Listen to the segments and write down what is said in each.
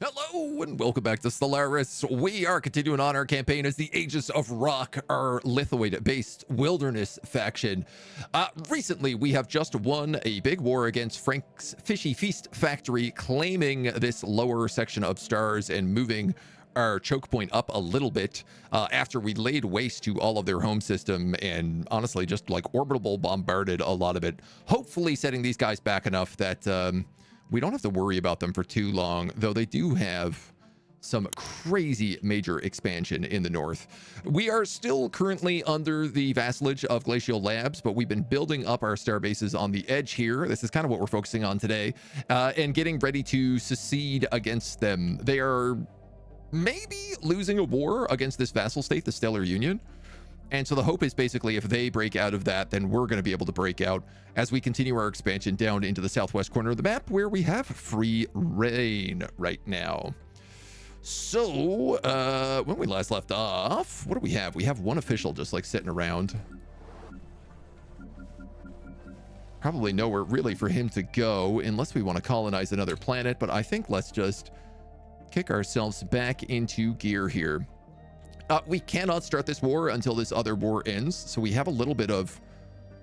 Hello and welcome back to Stellaris. We are continuing on our campaign as the Aegis of Rock, our Lithoid-based wilderness faction. Recently, we have just won a big war against Frank's Fishy Feast factory, claiming this lower section of stars and moving our choke point up a little bit after we laid waste to all of their home system and honestly just like orbital bombarded a lot of it, hopefully setting these guys back enough that we don't have to worry about them for too long, though they do have some crazy major expansion in the north. We are still currently under the vassalage of Glacial Labs, but we've been building up our star bases on the edge here. This is kind of what we're focusing on today, and getting ready to secede against them. They are maybe losing a war against this vassal state, the Stellar Union. And so the hope is basically if they break out of that, then we're going to be able to break out as we continue our expansion down into the southwest corner of the map where we have free reign right now. So when we last left off, what do we have? We have one official just like sitting around. Probably nowhere really for him to go unless we want to colonize another planet. But I think let's just kick ourselves back into gear here. We cannot start this war until this other war ends, so we have a little bit of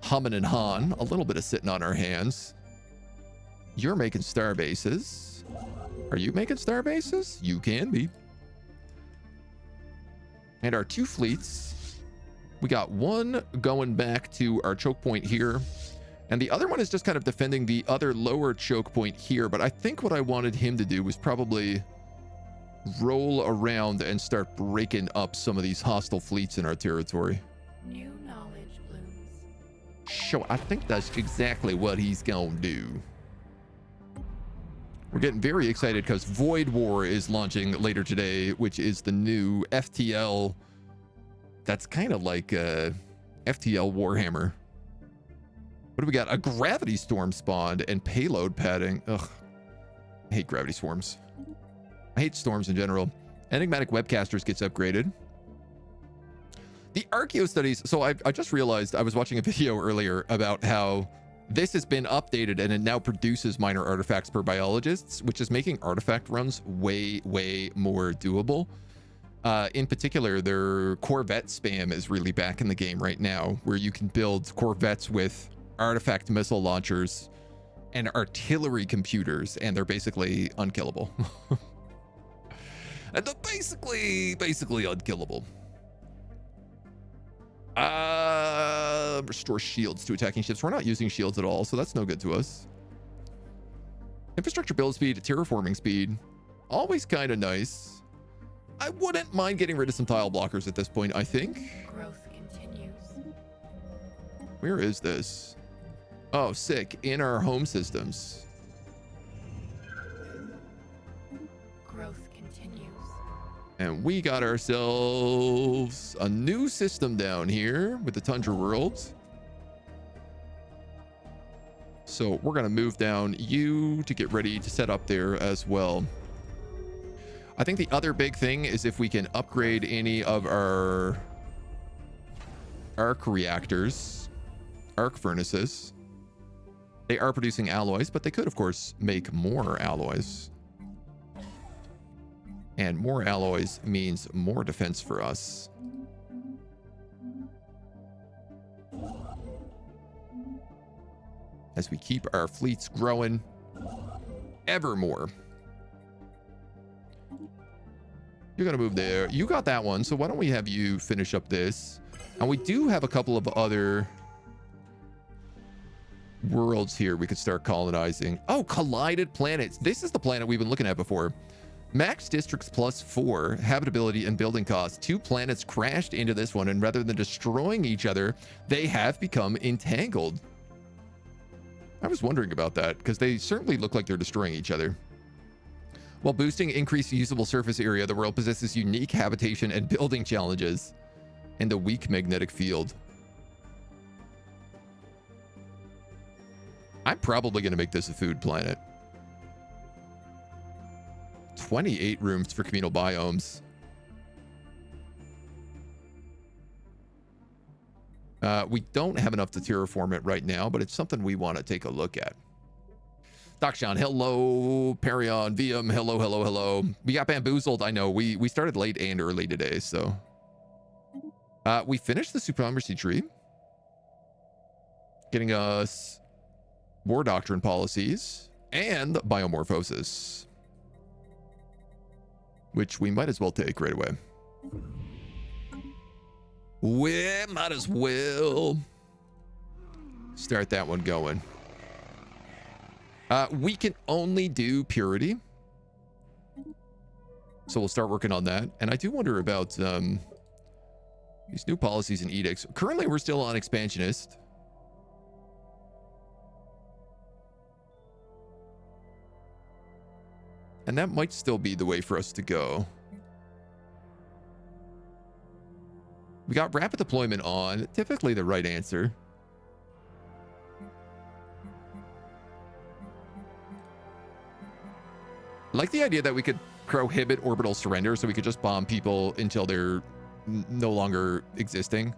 humming and hawing, a little bit of sitting on our hands. You're making star bases. Are you making star bases? You can be. And our two fleets, we got one going back to our choke point here, and the other one is just kind of defending the other lower choke point here, but I think what I wanted him to do was probably roll around and start breaking up some of these hostile fleets in our territory. New knowledge blooms. Sure, I think that's exactly what he's gonna do. We're getting very excited because Void War is launching later today, which is the new FTL. That's kind of like FTL Warhammer. What do we got? A gravity storm spawned and payload padding. Ugh, I hate gravity swarms. I hate storms in general. Enigmatic Webcasters gets upgraded. The Archaeo studies. So I just realized I was watching a video earlier about how this has been updated and it now produces minor artifacts per biologists, which is making artifact runs way more doable. In particular, their Corvette spam is really back in the game right now, where you can build Corvettes with artifact missile launchers and artillery computers, and they're basically unkillable. And they're basically unkillable. Restore shields to attacking ships. We're not using shields at all, so that's no good to us. Infrastructure build speed, terraforming speed, always kind of nice. I wouldn't mind getting rid of some tile blockers at this point, I think. Growth continues. Where is this? Oh, sick. In our home systems. Growth continues. And we got ourselves a new system down here with the Tundra Worlds. So we're going to move down you to get ready to set up there as well. I think the other big thing is if we can upgrade any of our arc reactors, arc furnaces. They are producing alloys, but they could, of course, make more alloys. And more alloys means more defense for us. As we keep our fleets growing ever more. You're going to move there. You got that one, so why don't we have you finish up this? And we do have a couple of other worlds here we could start colonizing. Oh, collided planets. This is the planet we've been looking at before. Max districts +4, habitability and building costs. 2 planets crashed into this one, and rather than destroying each other, they have become entangled. I was wondering about that, because they certainly look like they're destroying each other. While boosting increased usable surface area, the world possesses unique habitation and building challenges and a weak magnetic field. I'm probably going to make this a food planet. 28 rooms for communal biomes. We don't have enough to terraform it right now, but it's something we want to take a look at. Dakshan, hello. Perion, Viam, hello, hello, hello. We got bamboozled. I know. We started late and early today, so. We finished the supremacy tree. Getting us war doctrine policies and biomorphosis, which we might as well take right away. We might as well start that one going. We can only do purity, so we'll start working on that. And I do wonder about these new policies and edicts. Currently, we're still on expansionist. And that might still be the way for us to go. We got rapid deployment on, typically the right answer. I like the idea that we could prohibit orbital surrender, so we could just bomb people until they're no longer existing.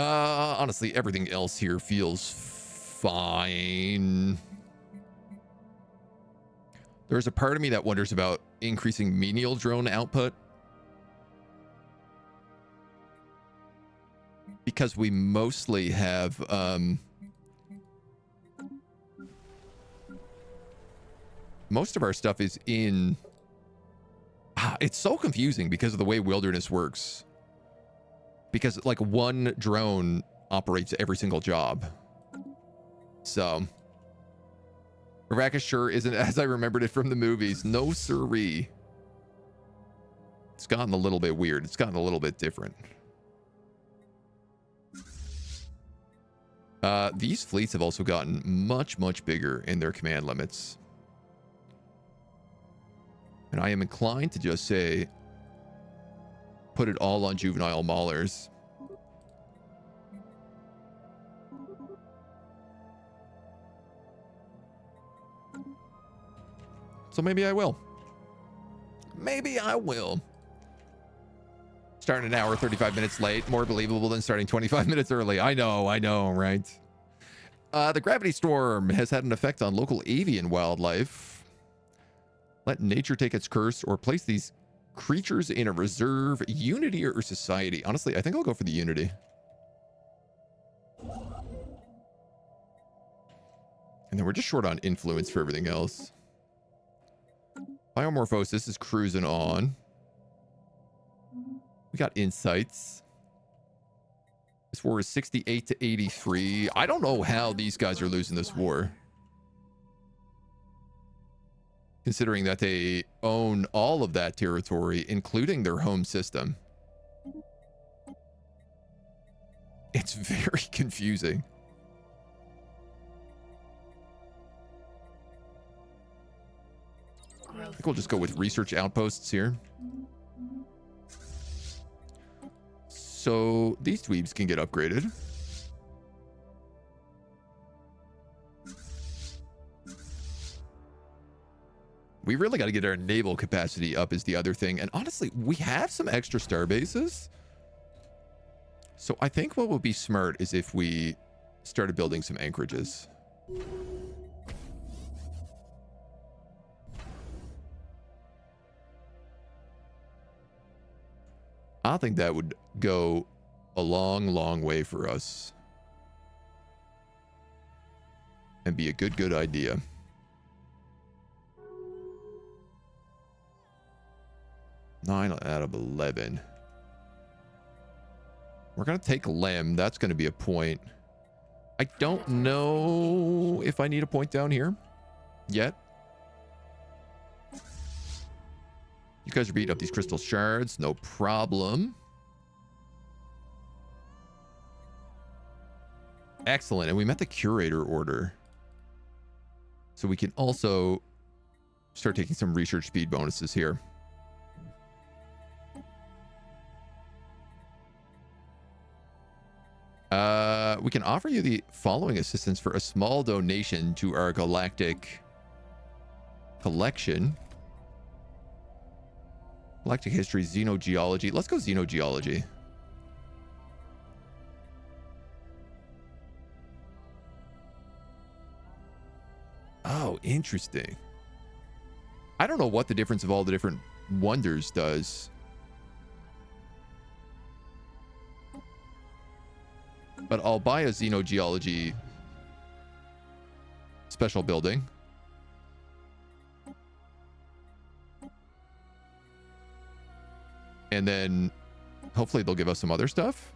Honestly, everything else here feels fine. There's a part of me that wonders about increasing menial drone output, because we mostly have most of our stuff is in it's so confusing because of the way wilderness works, because like one drone operates every single job. So Arrakis sure isn't as I remembered it from the movies. No siree. It's gotten a little bit weird. It's gotten a little bit different. These fleets have also gotten much, much bigger in their command limits. And I am inclined to just say, put it all on juvenile maulers. So maybe I will. Maybe I will. Starting an hour, 35 minutes late. More believable than starting 25 minutes early. I know, right? The gravity storm has had an effect on local avian wildlife. Let nature take its curse, or place these creatures in a reserve, unity or society. Honestly, I think I'll go for the unity. And then we're just short on influence for everything else. Biomorphosis is cruising on. We got insights. This war is 68 to 83. I don't know how these guys are losing this war, considering that they own all of that territory, including their home system. It's very confusing. I think we'll just go with research outposts here. So these dweebs can get upgraded. We really got to get our naval capacity up is the other thing. And honestly, we have some extra star bases. So I think what would be smart is if we started building some anchorages. I think that would go a long, long way for us. And be a good idea. Nine out of 11. We're going to take Lem. That's going to be a point. I don't know if I need a point down here yet. You guys are beating up these crystal shards. No problem. Excellent. And we met the curator order. So we can also start taking some research speed bonuses here. We can offer you the following assistance for a small donation to our galactic collection. Galactic history, xenogeology. Let's go xenogeology. Interesting. I don't know what the difference of all the different wonders does. But I'll buy a xenogeology special building. And then hopefully they'll give us some other stuff.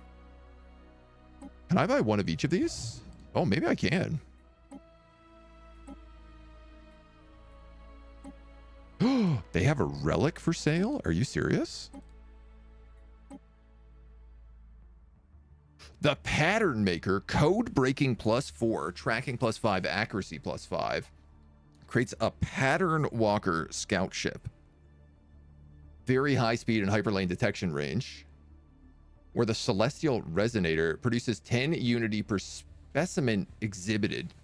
Can I buy one of each of these? Oh, maybe I can. They have a relic for sale? Are you serious? The Pattern Maker, code breaking +4, tracking +5, accuracy +5, creates a pattern walker scout ship. Very high speed and hyperlane detection range. Where the Celestial Resonator produces 10 unity per specimen exhibited.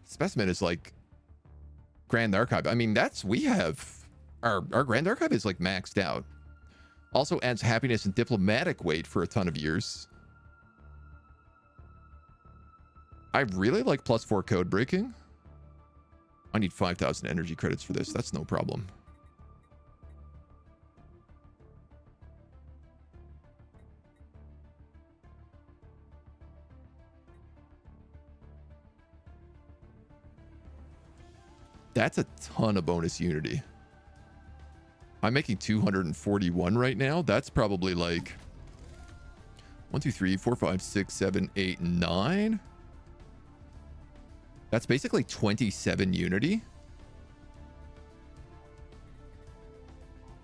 Specimen is like Grand Archive. I mean, we have our Grand Archive is like maxed out. Also adds happiness and diplomatic weight for a ton of years. I really like +4 code breaking. I need 5,000 energy credits for this. That's no problem. That's a ton of bonus unity. I'm making 241 right now. That's probably like 1, 2, 3, 4, 5, 6, 7, 8, 9. That's basically 27 unity.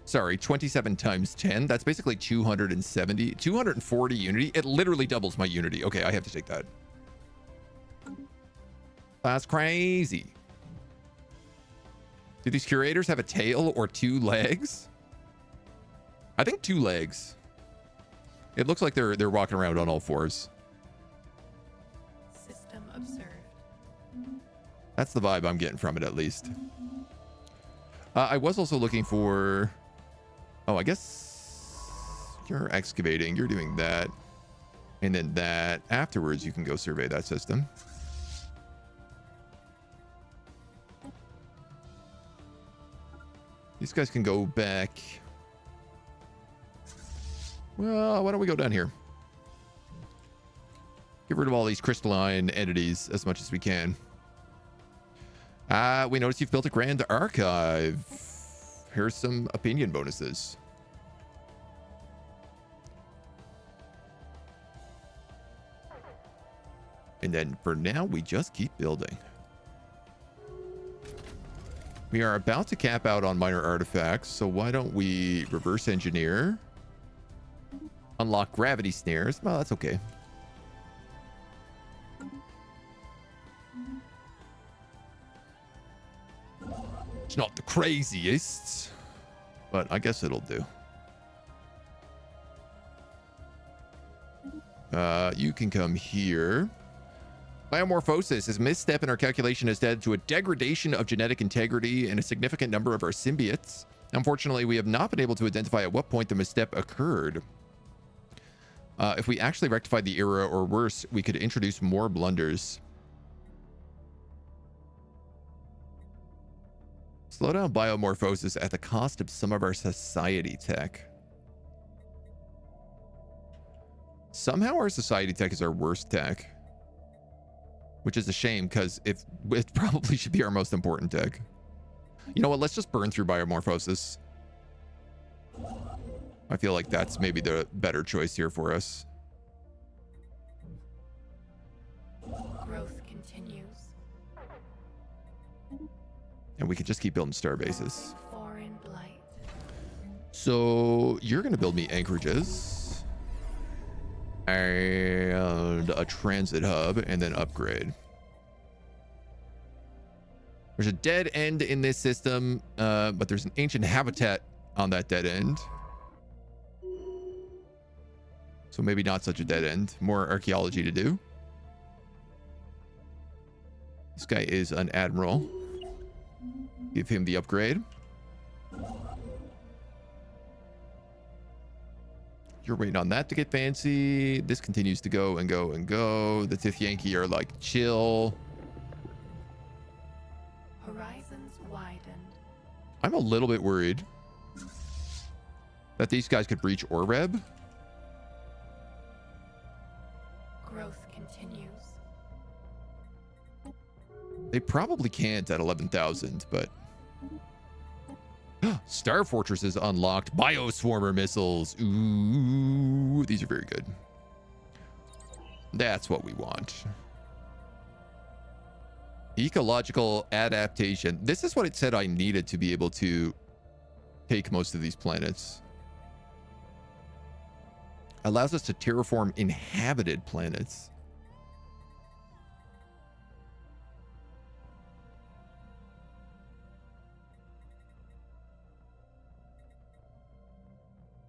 Sorry, 27 times 10. That's basically 240 unity. It literally doubles my unity. Okay, I have to take that. That's crazy. Do these curators have a tail or 2 legs? I think 2 legs. It looks like they're walking around on all 4s. System observed. That's the vibe I'm getting from it, at least. I was also looking for... Oh, I guess you're excavating. You're doing that. And then that. Afterwards, you can go survey that system. These guys can go back. Well, why don't we go down here? Get rid of all these crystalline entities as much as we can. We noticed you've built a grand archive. Here's some opinion bonuses. And then for now, we just keep building. We are about to cap out on minor artifacts, so why don't we reverse engineer? Unlock gravity snares. Well, that's okay. It's not the craziest, but I guess it'll do. You can come here. Biomorphosis is misstep in our calculation has led to a degradation of genetic integrity in a significant number of our symbiotes. Unfortunately, we have not been able to identify at what point the misstep occurred. If we actually rectified the error, or worse, we could introduce more blunders. Slow down biomorphosis at the cost of some of our society tech. Somehow our society tech is our worst tech. Which is a shame, because it probably should be our most important tech. You know what? Let's just burn through biomorphosis. I feel like that's maybe the better choice here for us. Growth continues. And we can just keep building star bases. Foreign blight. So you're going to build me anchorages. And a transit hub, and then upgrade. There's a dead end in this system, but there's an ancient habitat on that dead end. So maybe not such a dead end. More archaeology to do. This guy is an admiral. Give him the upgrade. You're waiting on that to get fancy. This continues to go and go and go. The Tith Yankee are like chill. Horizons widened. I'm a little bit worried that these guys could breach Oreb. Growth continues. They probably can't at 11,000, but Star Fortress is unlocked. Bioswarmer missiles. Ooh, these are very good. That's what we want. Ecological adaptation. This is what it said I needed to be able to take most of these planets. Allows us to terraform inhabited planets.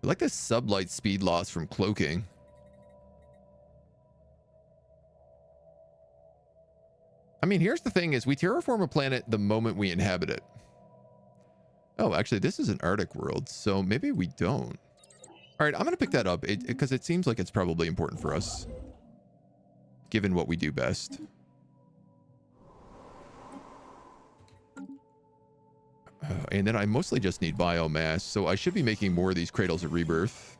I like this sublight speed loss from cloaking. I mean, here's the thing is we terraform a planet the moment we inhabit it. Oh, actually, this is an Arctic world, so maybe we don't. All right, I'm going to pick that up because it seems like it's probably important for us, given what we do best. And then I mostly just need biomass, so I should be making more of these cradles of rebirth.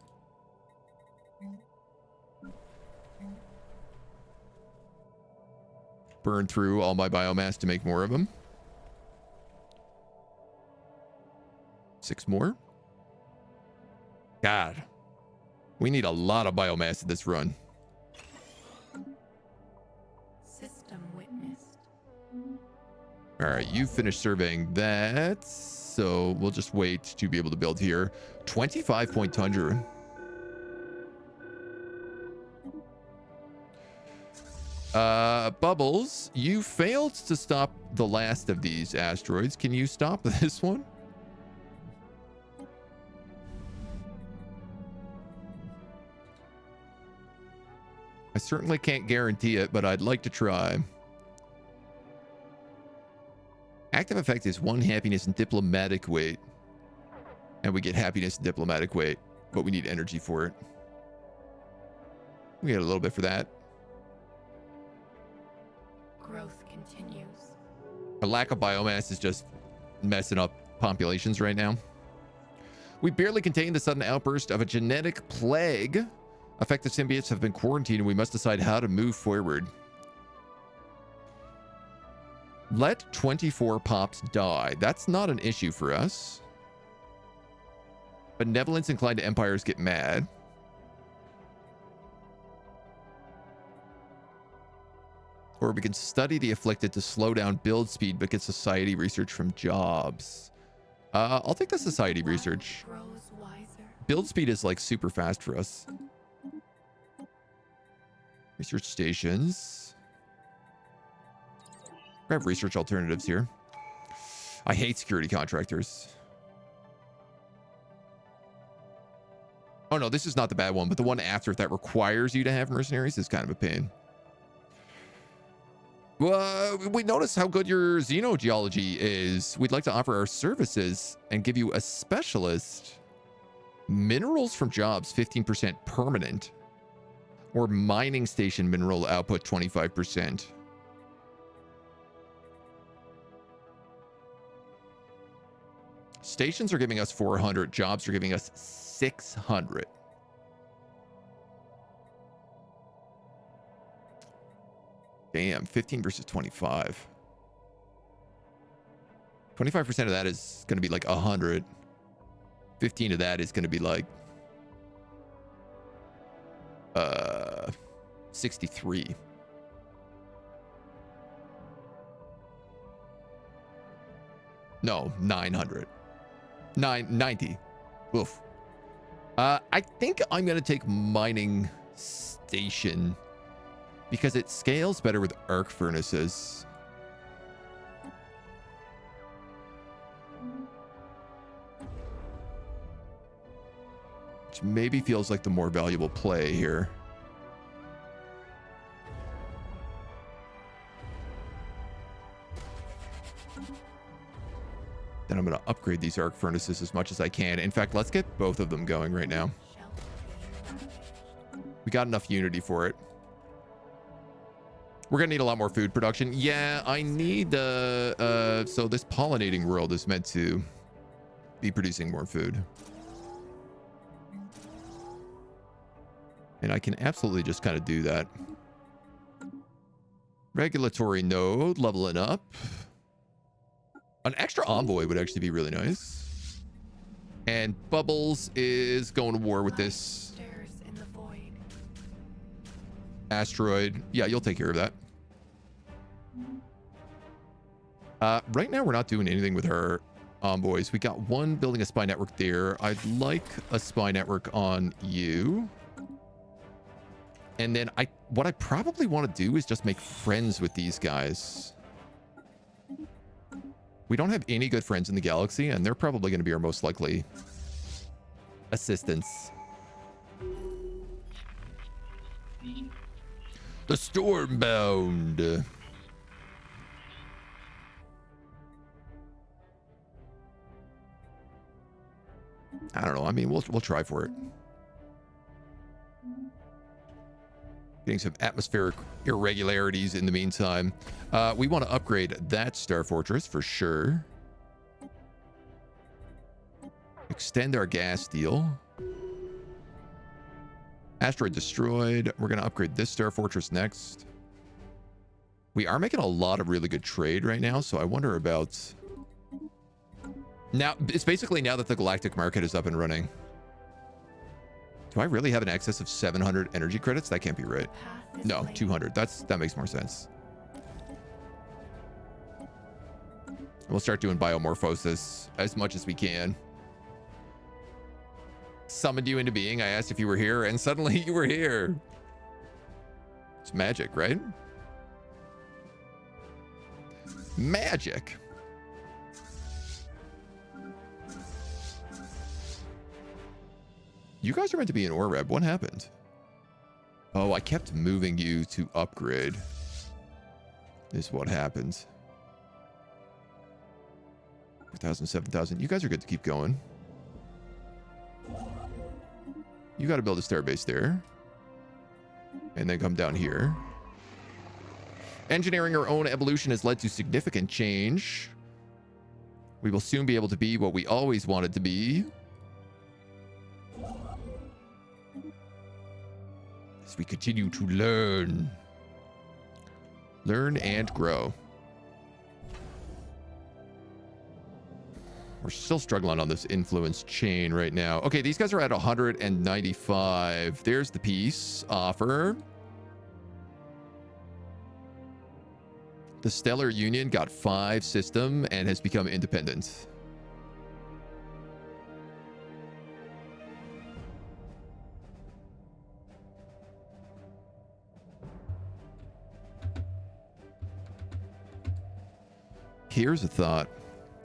Burn through all my biomass to make more of them. 6 more. God, we need a lot of biomass in this run. System witnessed. All right, you finished surveying that, so we'll just wait to be able to build here. 25-point tundra. Bubbles, you failed to stop the last of these asteroids. Can you stop this one? I certainly can't guarantee it, but I'd like to try. Active effect is 1 happiness and diplomatic weight. And we get happiness and diplomatic weight, but we need energy for it. We get a little bit for that. Growth continues. A lack of biomass is just messing up populations right now. We barely contain the sudden outburst of a genetic plague. Affected symbiotes have been quarantined and we must decide how to move forward. Let 24 pops die. That's not an issue for us. Benevolence inclined to empires get mad. Or we can study the afflicted to slow down build speed but get society research from jobs. I'll take the society research. Grows wiser. Build speed is like super fast for us. Research stations. Grab research alternatives here. I hate security contractors. Oh no, this is not the bad one, but the one after it that requires you to have mercenaries is kind of a pain. Well, we notice how good your xenogeology is. We'd like to offer our services and give you a specialist. Minerals from jobs, 15% permanent. Or mining station mineral output, 25%. Stations are giving us 400. Jobs are giving us 600. Damn, 15 versus 25. 25% of that is going to be like 100. 15 of that is going to be like 63. No, 900. 990. Oof. I think I'm going to take mining station because it scales better with arc furnaces. Which maybe feels like the more valuable play here. Then I'm going to upgrade these arc furnaces as much as I can. In fact, let's get both of them going right now. We got enough unity for it. We're gonna need a lot more food production. Yeah, I need so this pollinating world is meant to be producing more food. And I can absolutely just kind of do that. Regulatory node leveling up. An extra envoy would actually be really nice. And Bubbles is going to war with this Stairs in the void. asteroid. Yeah, you'll take care of that. Right now, we're not doing anything with our envoys. We got one building a spy network there. I'd like a spy network on you. And then what I probably want to do is just make friends with these guys. We don't have any good friends in the galaxy, and they're probably going to be our most likely assistants. The Stormbound. I don't know. I mean, we'll try for it. Getting some atmospheric irregularities in the meantime. We want to upgrade that Star Fortress for sure. Extend our gas deal. Asteroid destroyed. We're going to upgrade this Star Fortress next. We are making a lot of really good trade right now, so I wonder about... Now, it's basically now that the galactic market is up and running. Do I really have an excess of 700 energy credits? That can't be right. No, 200. That makes more sense. We'll start doing biomorphosis as much as we can. Summoned you into being. I asked if you were here, and suddenly you were here. It's magic, right? Magic. You guys are meant to be in Oreb. What happened? Oh, I kept moving you to upgrade. This is what happened. 4,000, 7,000. You guys are good to keep going. You got to build a starbase there. And then come down here. Engineering our own evolution has led to significant change. We will soon be able to be what we always wanted to be. As we continue to learn and grow. We're still struggling on this influence chain right now. Okay, these guys are at 195. There's the peace offer. The Stellar Union got 5 system and has become independent. Here's a thought.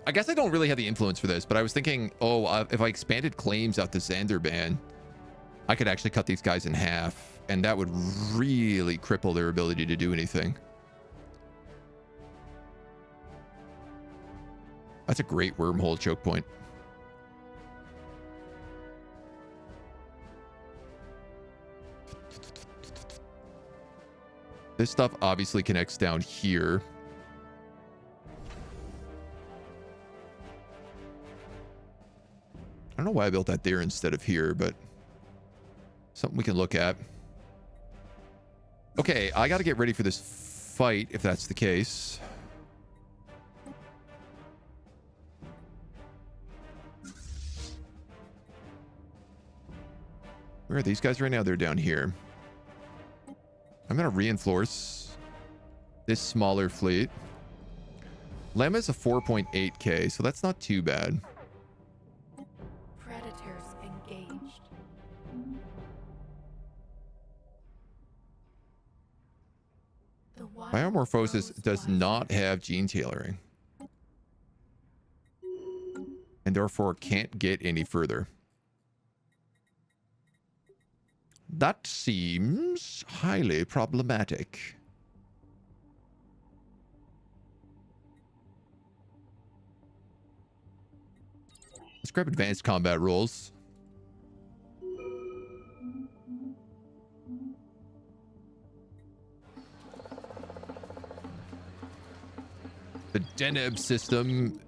I guess I don't really have the influence for this, but I was thinking, if I expanded claims out to Xanderban, I could actually cut these guys in half, and that would really cripple their ability to do anything. That's a great wormhole choke point. This stuff obviously connects down here. I don't know why I built that there instead of here, but something we can look at. Okay, I got to get ready for this fight, if that's the case. Where are these guys right now? They're down here. I'm going to reinforce this smaller fleet. Lemma is a 4.8k, so that's not too bad. Biomorphosis does not have gene tailoring. And therefore can't get any further. That seems highly problematic. Let's grab advanced combat rules. Deneb system.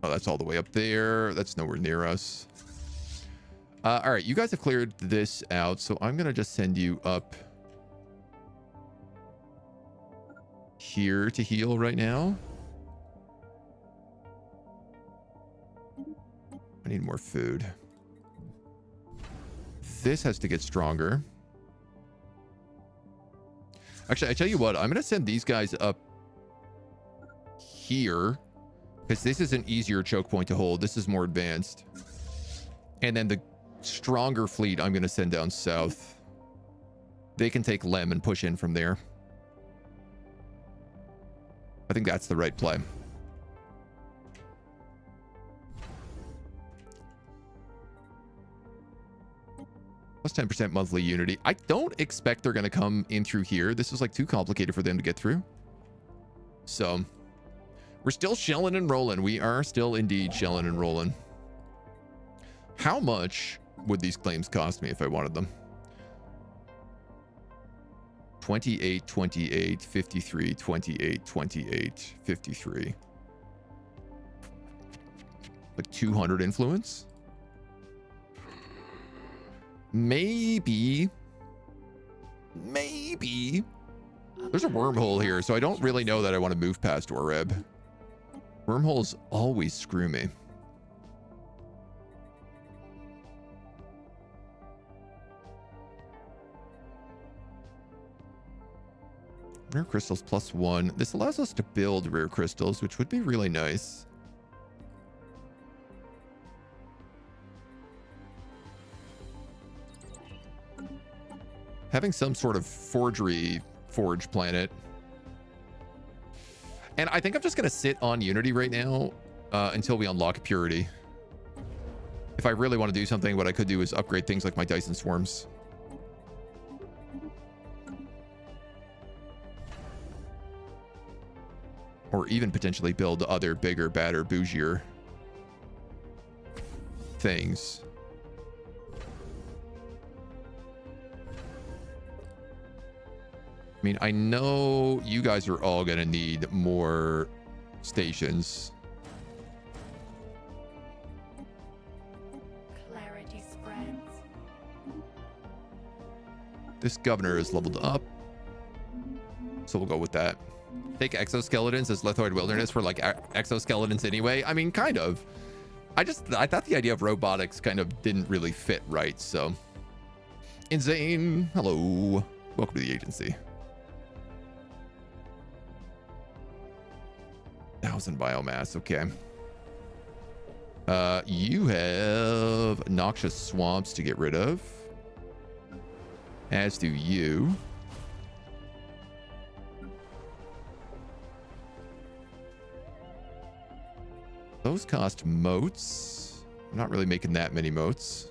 Oh, that's all the way up there. That's nowhere near us. All right, you guys have cleared this out, so I'm going to just send you up here to heal right now. I need more food. This has to get stronger. Actually, I tell you what, I'm going to send these guys up here because this is an easier choke point to hold. This is more advanced. And then the stronger fleet I'm going to send down south. They can take Lem and push in from there. I think that's the right play. Plus 10% monthly unity. I don't expect they're going to come in through here. This is like too complicated for them to get through. So we're still shelling and rolling. We are still indeed shelling and rolling. How much would these claims cost me if I wanted them? 28, 28, 53, 28, 28, 53. Like 200 influence? Maybe. There's a wormhole here, so I don't really know that I want to move past Oreb. Wormholes always screw me. Rare crystals +1. This allows us to build rare crystals, which would be really nice. Having some sort of forge planet. And I think I'm just going to sit on Unity right now until we unlock Purity. If I really want to do something, what I could do is upgrade things like my Dyson Swarms. Or even potentially build other bigger, badder, bougier things. I mean, I know you guys are all going to need more stations. Clarity spreads. This governor is leveled up, so we'll go with that. Take exoskeletons as Lithoid Wilderness for like exoskeletons anyway. I mean, kind of. I thought the idea of robotics kind of didn't really fit right, so. Insane. Hello. Welcome to the agency. 1,000 biomass, okay. You have noxious swamps to get rid of. As do you. Those cost moats. I'm not really making that many moats.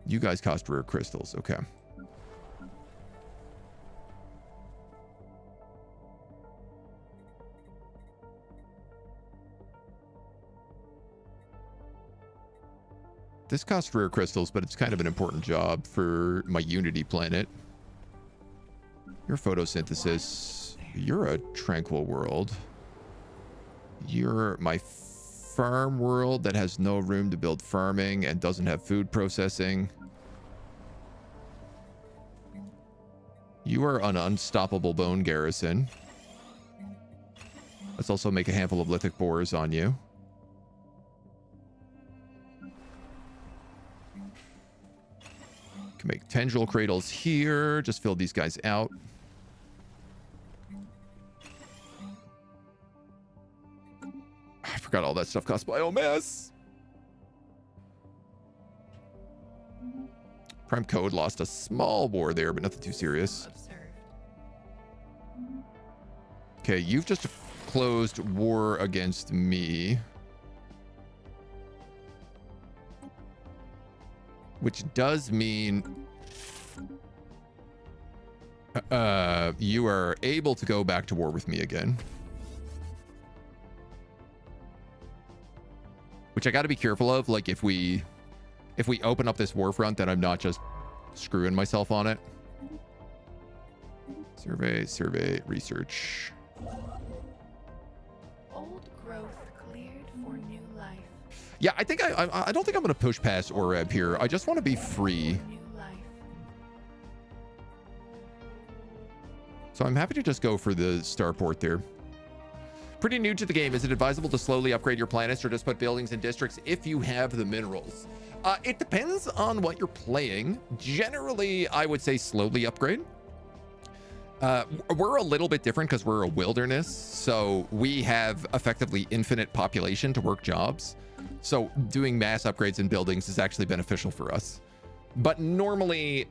You guys cost rare crystals. Okay. This costs rare crystals, but it's kind of an important job for my Unity planet. Your photosynthesis. You're a tranquil world. You're my farm world that has no room to build farming and doesn't have food processing. You are an unstoppable bone garrison. Let's also make a handful of lithic bores on you. Can make tendril cradles here. Just fill these guys out. I forgot all that stuff costs biomass. Prime Code lost a small war there, but nothing too serious. Okay, you've just closed war against me. Which does mean you are able to go back to war with me again. Which I got to be careful of. Like if we if we open up this war front, then I'm not just screwing myself on it. Survey, research. Old growth cleared for new life. Yeah, I think I don't think I'm gonna push past Oreb here. I just want to be free. New life. So I'm happy to just go for the starport there. Pretty new to the game. Is it advisable to slowly upgrade your planets or just put buildings in districts if you have the minerals? It depends on what you're playing. Generally, I would say slowly upgrade. We're a little bit different because we're a wilderness, so we have effectively infinite population to work jobs. So doing mass upgrades in buildings is actually beneficial for us. But normally,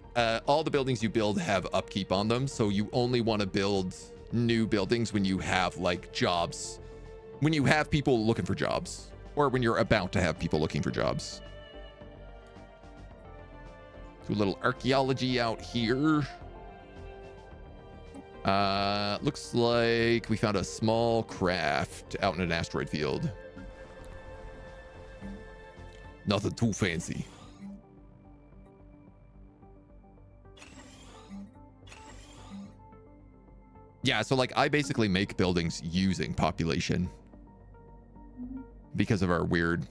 all the buildings you build have upkeep on them, so you only want to build new buildings when you have like jobs, when you have people looking for jobs, or when you're about to have people looking for jobs. Do a little archaeology out here. Looks like we found a small craft out in an asteroid field. Nothing too fancy. Yeah, so like I basically make buildings using population because of our weird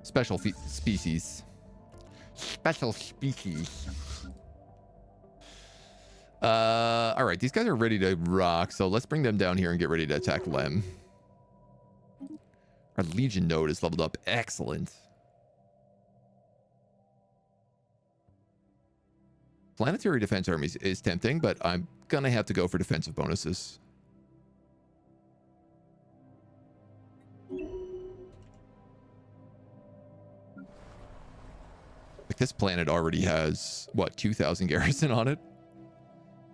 special species. Special species. All right, these guys are ready to rock, so let's bring them down here and get ready to attack Lem. Our Legion node is leveled up. Excellent. Planetary defense armies is tempting, but I'm gonna have to go for defensive bonuses. Like this planet already has, what, 2,000 garrison on it?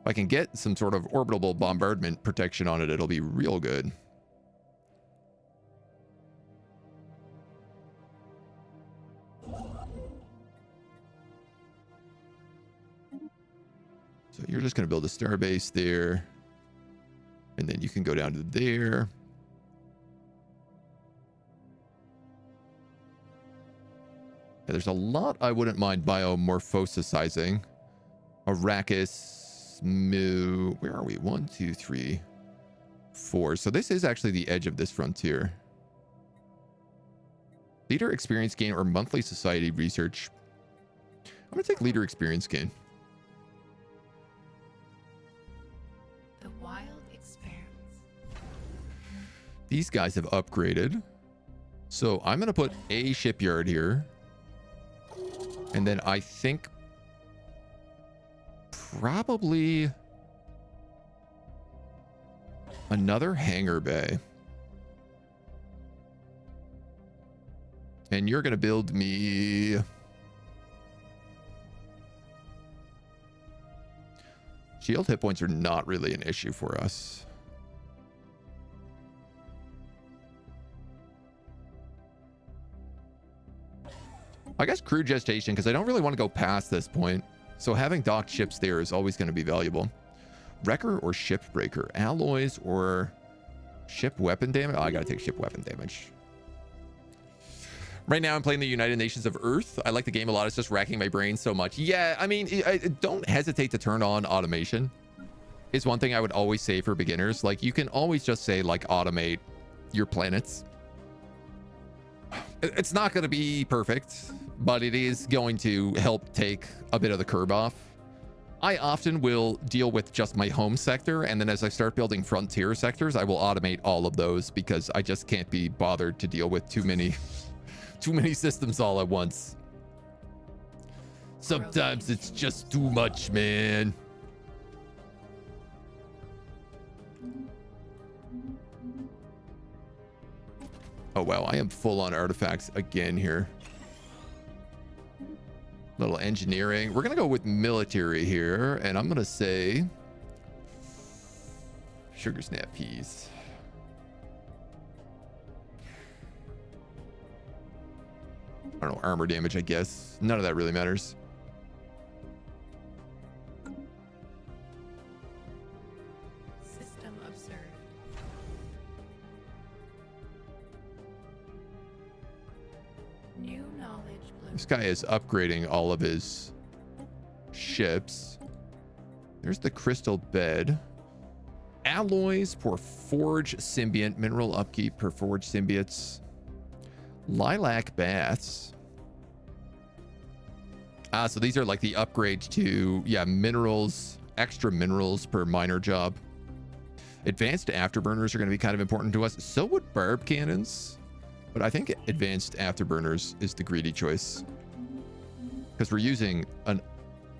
If I can get some sort of orbital bombardment protection on it, it'll be real good. So you're just going to build a star base there. And then you can go down to there. Yeah, there's a lot I wouldn't mind biomorphosizing. Arrakis, Mu. Where are we? 1, 2, 3, 4. So this is actually the edge of this frontier. Leader experience gain or monthly society research. I'm going to take leader experience gain. The wild expanse. These guys have upgraded. So I'm going to put a shipyard here. And then I think probably another hangar bay. And you're going to build me... Shield hit points are not really an issue for us. I guess crew gestation, because I don't really want to go past this point. So having docked ships there is always going to be valuable. Wrecker or ship breaker? Alloys or ship weapon damage? Oh, I got to take ship weapon damage. Right now I'm playing the United Nations of Earth. I like the game a lot. It's just racking my brain so much. Yeah, I mean, don't hesitate to turn on automation. Is one thing I would always say for beginners. Like, you can always just say, like, automate your planets. It's not going to be perfect, but it is going to help take a bit of the curb off. I often will deal with just my home sector, and then as I start building frontier sectors, I will automate all of those because I just can't be bothered to deal with too many systems all at once. Sometimes it's just too much, man. Oh wow, I am full on artifacts again here. Little engineering. We're gonna go with military here, and I'm gonna say sugar snap peas. I don't know, armor damage, I guess. None of that really matters. System observed. New knowledge bloom. This guy is upgrading all of his ships. There's the crystal bed. Alloys for forge symbiont. Mineral upkeep per forge symbiotes. Lilac baths. So these are like the upgrades to, yeah, minerals, extra minerals per miner job. Advanced afterburners are going to be kind of important to us. So would barb cannons. But I think advanced afterburners is the greedy choice. Because we're using an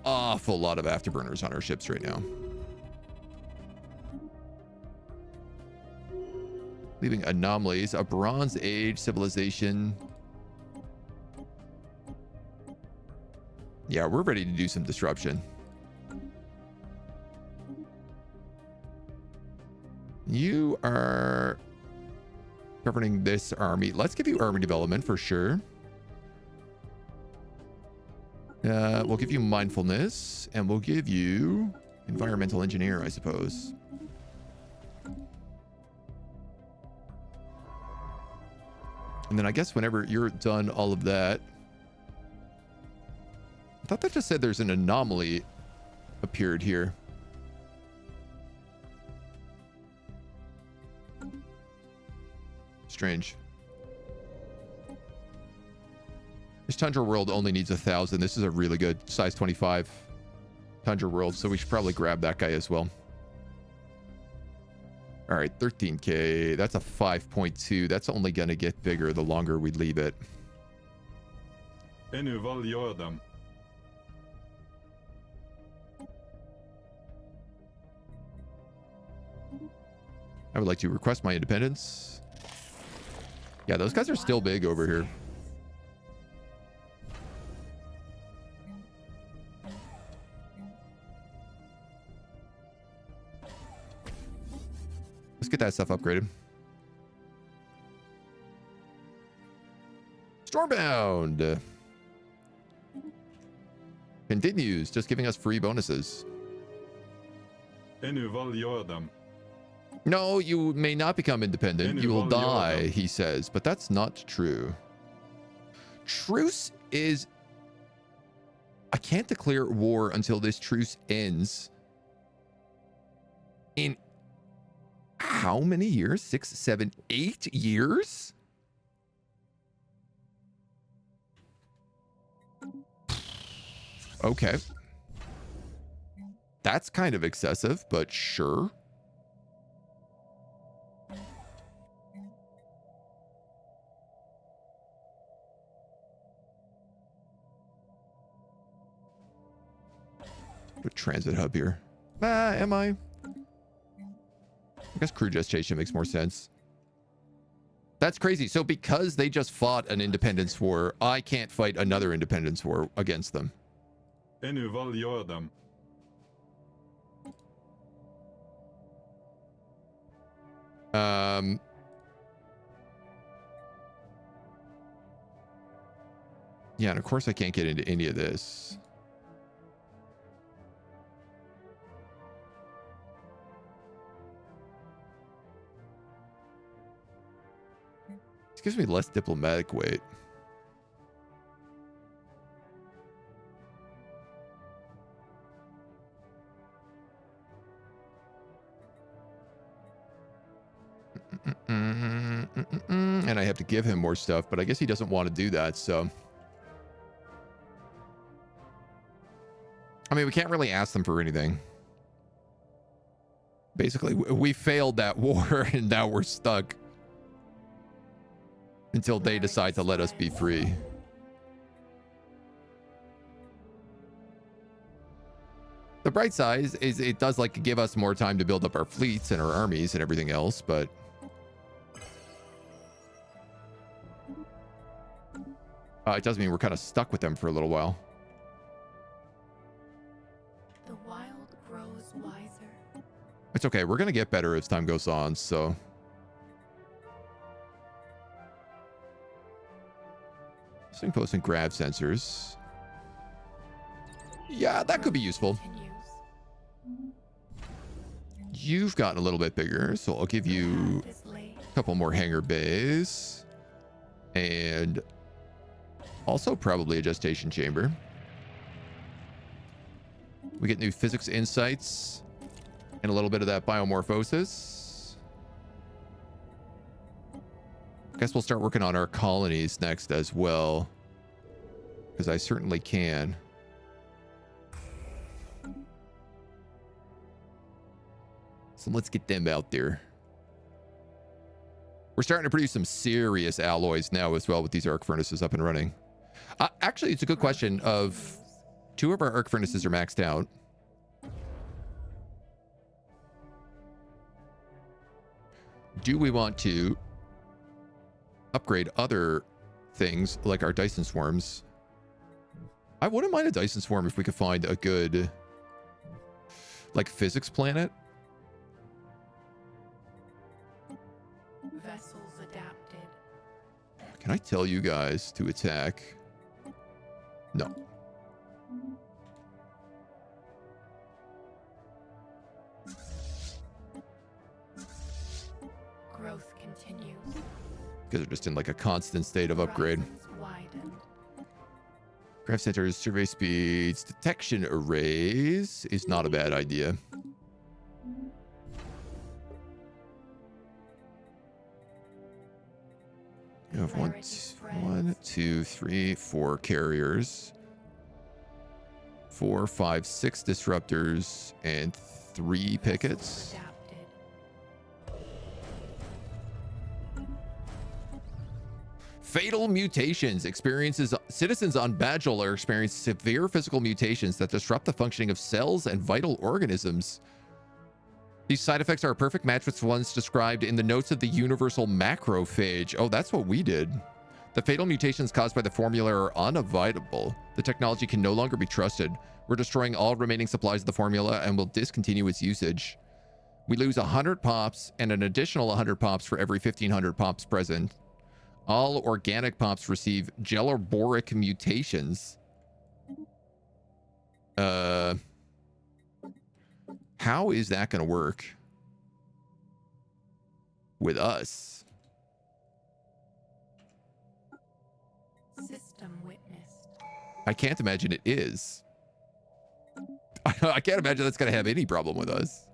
awful lot of afterburners on our ships right now. Leaving anomalies. A Bronze Age civilization. Yeah, we're ready to do some disruption. You are governing this army. Let's give you army development for sure. We'll give you mindfulness, and we'll give you environmental engineer, I suppose. And then I guess whenever you're done all of that, I thought that just said there's an anomaly appeared here. Strange. This Tundra World only needs 1,000. This is a really good size 25 Tundra World, so we should probably grab that guy as well. All right, 13K. That's a 5.2. That's only going to get bigger the longer we leave it. I would like to request my independence. Yeah, those guys are still big over here. Let's get that stuff upgraded. Stormbound continues, just giving us free bonuses. No, you may not become independent. You will die, he says, but that's not true. Truce is... I can't declare war until this truce ends. In how many years? 6, 7, 8 years? Okay. That's kind of excessive, but sure. Put transit hub here. Am I? I guess crew gestation makes more sense. That's crazy. So because they just fought an independence war, I can't fight another independence war against them. Yeah, and of course I can't get into any of this. This gives me less diplomatic weight. And I have to give him more stuff, but I guess he doesn't want to do that, so. I mean, we can't really ask them for anything. Basically, we failed that war, and now we're stuck. Until they decide to let us be free. The bright side is it does like give us more time to build up our fleets and our armies and everything else, but it does mean we're kind of stuck with them for a little while. The wild grows wiser. It's okay. We're going to get better as time goes on, so. Post and grav sensors. Yeah, that could be useful. You've gotten a little bit bigger, so I'll give you a couple more hangar bays. And Also probably a gestation chamber. We get new physics insights and a little bit of that biomorphosis. Guess we'll start working on our colonies next as well, because I certainly can. So let's get them out there. We're starting to produce some serious alloys now as well with these arc furnaces up and running. Actually, it's a good question of 2 of our arc furnaces are maxed out. Do we want to upgrade other things like our Dyson swarms? I wouldn't mind a Dyson swarm if we could find a good, like, physics planet. Vessels adapted. Can I tell you guys to attack? No. Growth continues. Because they're just in like a constant state of upgrade. Horizons widen. Craft centers, survey speeds, detection arrays is not a bad idea. You have one, two, three, 4 carriers, 4, 5, 6 disruptors, and 3 pickets. Adapted. Fatal mutations. Citizens on Badgel are experiencing severe physical mutations that disrupt the functioning of cells and vital organisms. These side effects are a perfect match with the ones described in the notes of the universal macrophage. Oh, that's what we did. The fatal mutations caused by the formula are unavoidable. The technology can no longer be trusted. We're destroying all remaining supplies of the formula and will discontinue its usage. We lose 100 pops and an additional 100 pops for every 1,500 pops present. All organic pops receive geloboric mutations. How is that going to work with us? System witnessed. I can't imagine it is. I can't imagine that's going to have any problem with us.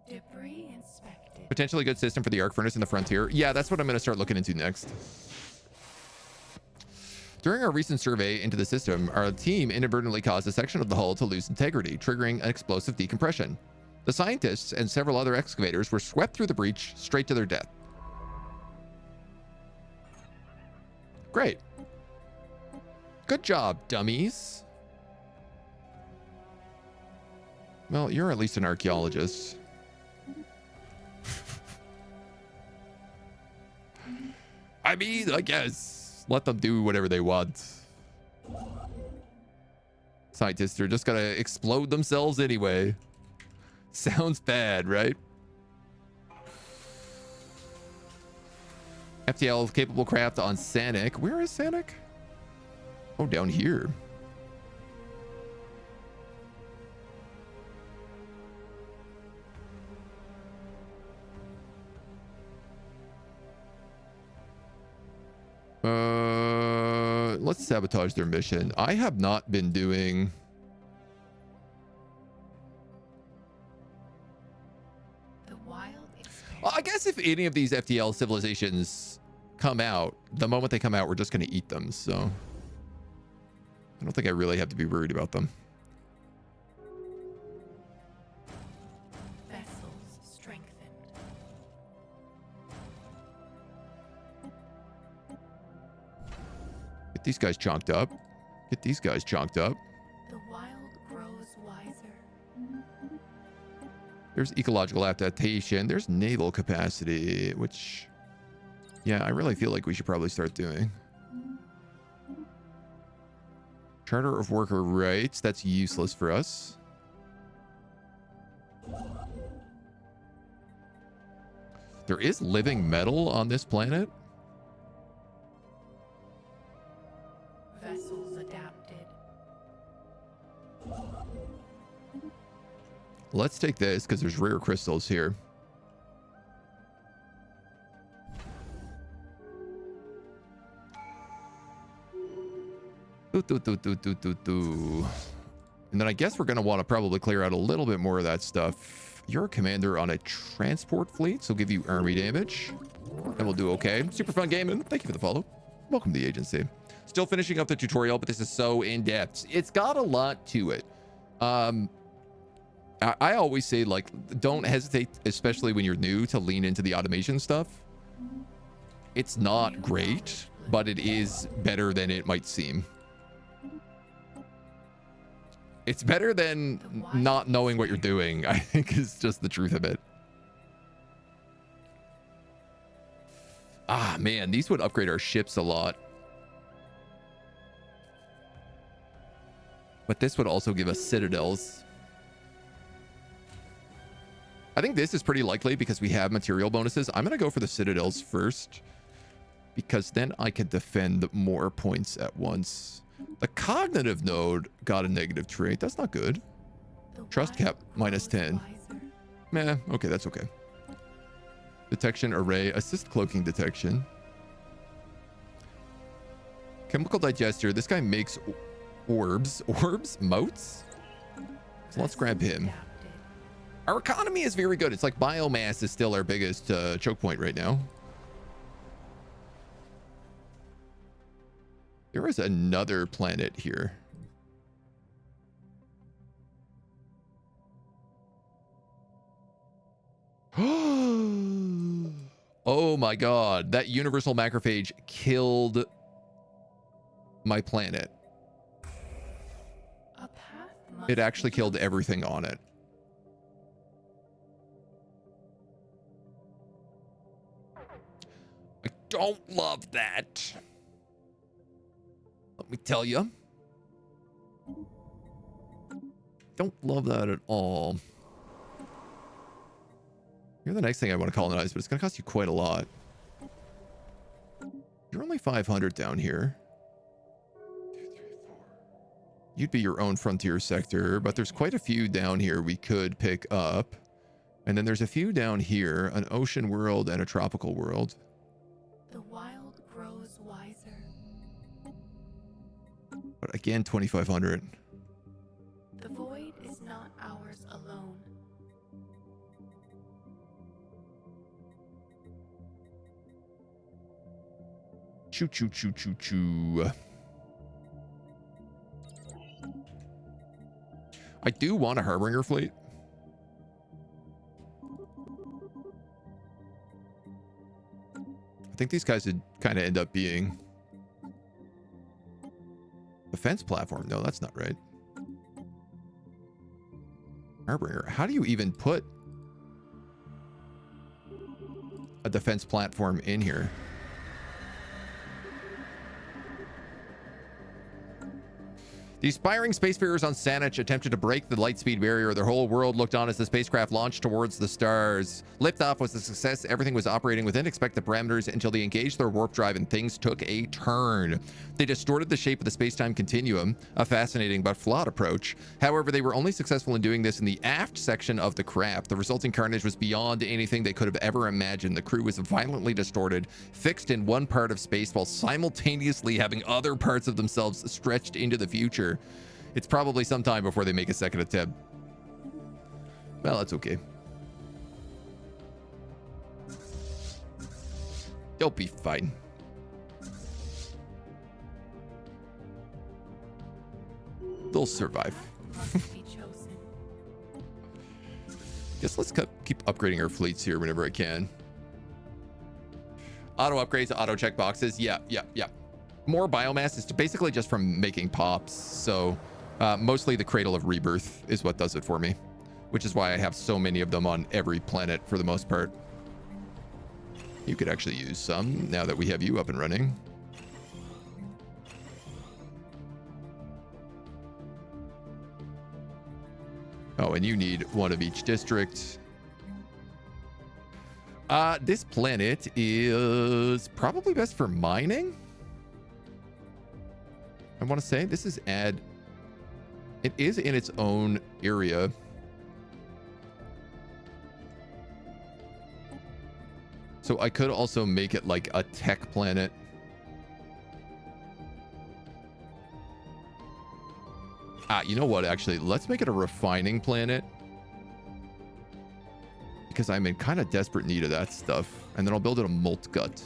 Debris inspected. Potentially good system for the arc furnace in the frontier. Yeah, that's what I'm going to start looking into next. During our recent survey into the system, our team inadvertently caused a section of the hull to lose integrity, triggering an explosive decompression. The scientists and several other excavators were swept through the breach straight to their death. Great. Good job, dummies. Well, you're at least an archaeologist. I mean, I guess. Let them do whatever they want. Scientists are just gonna explode themselves anyway. Sounds bad, right? FTL capable craft on Sanic. Where is Sanic? Oh, down here. Let's sabotage their mission. I have not been doing... Well, I guess if any of these FTL civilizations come out, the moment they come out, we're just going to eat them. So I don't think I really have to be worried about them. Vessels strengthened. Get these guys chonked up. Get these guys chonked up. The wild grows wiser. There's ecological adaptation. There's naval capacity, which, yeah, I really feel like we should probably start doing. Charter of worker rights. That's useless for us. There is living metal on this planet. Vessels adapted. Let's take this because there's rare crystals here. And then I guess we're going to want to probably clear out a little bit more of that stuff. You're a commander on a transport fleet, so give you army damage. And we'll do okay. Super fun gaming. Thank you for the follow. Welcome to the agency. Still finishing up the tutorial, but this is so in-depth. It's got a lot to it. I always say, like, don't hesitate, especially when you're new, to lean into the automation stuff. It's not great, but it is better than it might seem. It's better than not knowing what you're doing, I think, is just the truth of it. Ah, man, these would upgrade our ships a lot. But this would also give us citadels. I think this is pretty likely because we have material bonuses. I'm going to go for the citadels first, because then I can defend more points at once. The cognitive node got a negative trait. That's not good. Trust cap -10. Meh, okay, that's okay. Detection array, assist cloaking detection. Chemical digester. This guy makes orbs. Orbs? Motes? So let's grab him. Our economy is very good. It's like biomass is still our biggest choke point right now. There is another planet here. Oh my god. That universal macrophage killed my planet. It actually killed everything on it. I don't love that. Let me tell you. Don't love that at all. You're the next thing I want to colonize, but it's going to cost you quite a lot. You're only 500 down here. 2, 3, 4. You'd be your own frontier sector, but there's quite a few down here we could pick up. And then there's a few down here, an ocean world and a tropical world. The wild grows wiser. But again, 2,500. The void is not ours alone. Choo choo choo choo choo. I do want a Harbinger fleet. I think these guys would kind of end up being defense platform. No, that's not right. Harbinger. How do you even put a defense platform in here? The aspiring spacefarers on Saanich attempted to break the lightspeed barrier. Their whole world looked on as the spacecraft launched towards the stars. Liftoff was a success. Everything was operating within expected parameters until they engaged their warp drive and things took a turn. They distorted the shape of the space-time continuum, a fascinating but flawed approach. However, they were only successful in doing this in the aft section of the craft. The resulting carnage was beyond anything they could have ever imagined. The crew was violently distorted, fixed in one part of space while simultaneously having other parts of themselves stretched into the future. It's probably some time before they make a second attempt. Well, that's okay. They'll be fine. They'll survive. Guess let's keep upgrading our fleets here whenever I can. Auto upgrades, auto check boxes. Yeah. More biomass is basically just from making pops. So mostly the Cradle of Rebirth is what does it for me, which is why I have so many of them on every planet for the most part. You could actually use some now that we have you up and running. Oh, and you need one of each district. This planet is probably best for mining. I want to say this is it is in its own area. So I could also make it like a tech planet. You know what? Actually, let's make it a refining planet. Because I'm in kind of desperate need of that stuff. And then I'll build it a molt gut.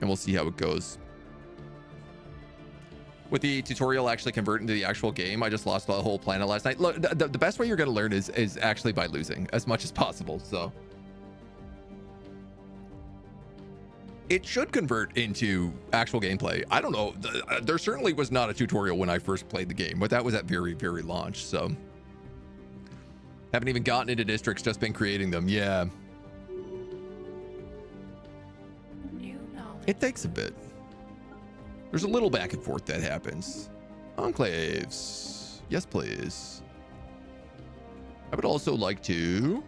And we'll see how it goes. With the tutorial actually converting to the actual game, I just lost the whole planet last night. Look, the best way you're going to learn is actually by losing as much as possible. So it should convert into actual gameplay. I don't know. There certainly was not a tutorial when I first played the game, but that was at very, very launch. So haven't even gotten into districts, just been creating them. Yeah. It takes a bit. There's a little back and forth that happens. Enclaves. Yes, please. I would also like to...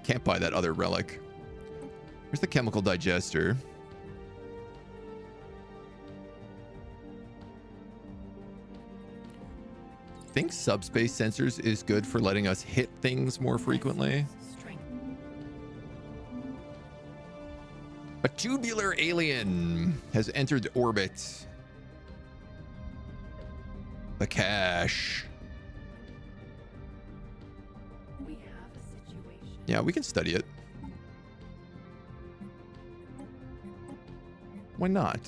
Can't buy that other relic. Here's the chemical digester. I think subspace sensors is good for letting us hit things more frequently. A tubular alien has entered orbit. The cache. We have a situation. Yeah, we can study it. Why not?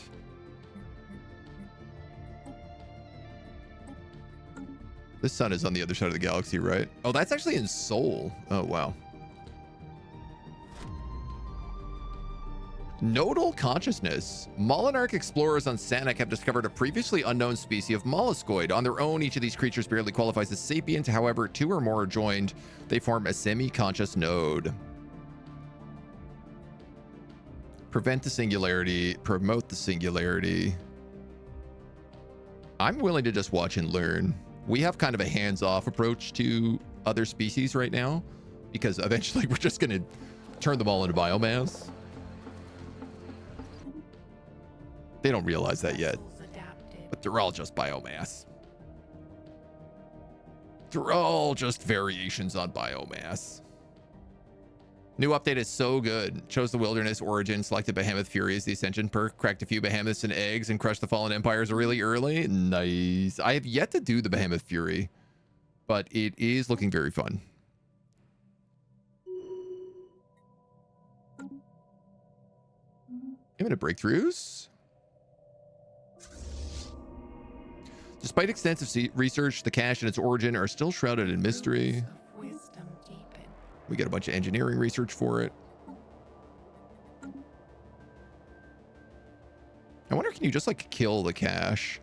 The sun is on the other side of the galaxy, right? Oh, that's actually in Seoul. Oh, wow. Nodal consciousness. Molinarch explorers on Sanak have discovered a previously unknown species of molluscoid. On their own, each of these creatures barely qualifies as sapient. However, two or more are joined. They form a semi-conscious node. Prevent the singularity. Promote the singularity. I'm willing to just watch and learn. We have kind of a hands-off approach to other species right now, because eventually we're just going to turn them all into biomass. They don't realize that yet, but they're all just biomass. They're all just variations on biomass. New update is so good. Chose the wilderness origin, selected Behemoth Fury as the ascension perk, cracked a few behemoths and eggs, and crushed the fallen empires really early. Nice. I have yet to do the Behemoth Fury, but it is looking very fun. Imminent breakthroughs. Despite extensive research, the cache and its origin are still shrouded in mystery. We get a bunch of engineering research for it. I wonder, can you just like kill the cache?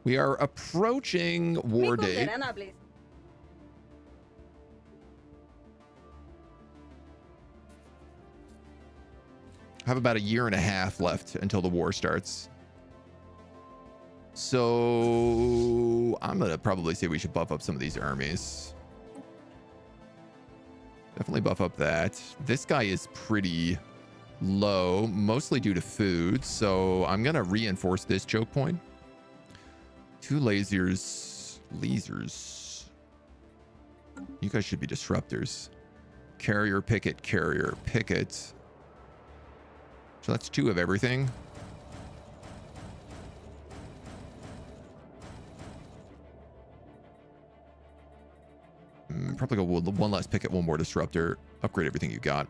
We are approaching war date. Have about a year and a half left until the war starts. So I'm gonna probably say we should buff up some of these armies. Definitely buff up that. This guy is pretty low, mostly due to food. So I'm gonna reinforce this choke point. 2 lasers. Lasers. You guys should be disruptors. Carrier picket, carrier picket. So that's 2 of everything. Probably go one last picket, 1 more disruptor. Upgrade everything you got.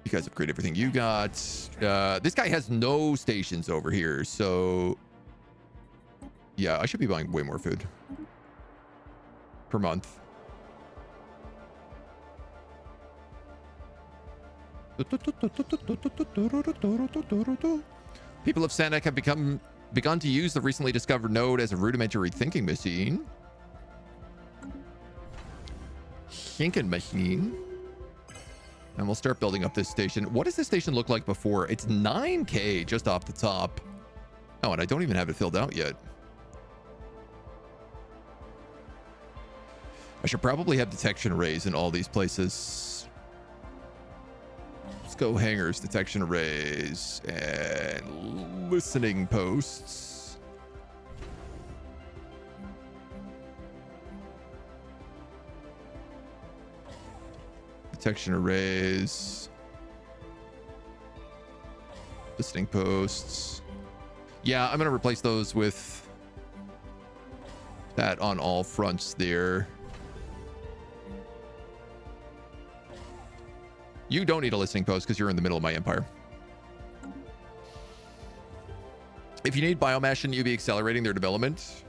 You guys upgrade everything you got. This guy has no stations over here, so yeah, I should be buying way more food per month. People of Sanak have begun to use the recently discovered node as a rudimentary thinking machine. Thinking machine. And we'll start building up this station. What does this station look like before? It's 9K just off the top. Oh, and I don't even have it filled out yet. I should probably have detection arrays in all these places. Let's go hangars, detection arrays, and listening posts. Detection arrays. Listening posts. Yeah, I'm going to replace those with that on all fronts there. You don't need a listening post because you're in the middle of my empire. If you need biomass, shouldn't you be accelerating their development?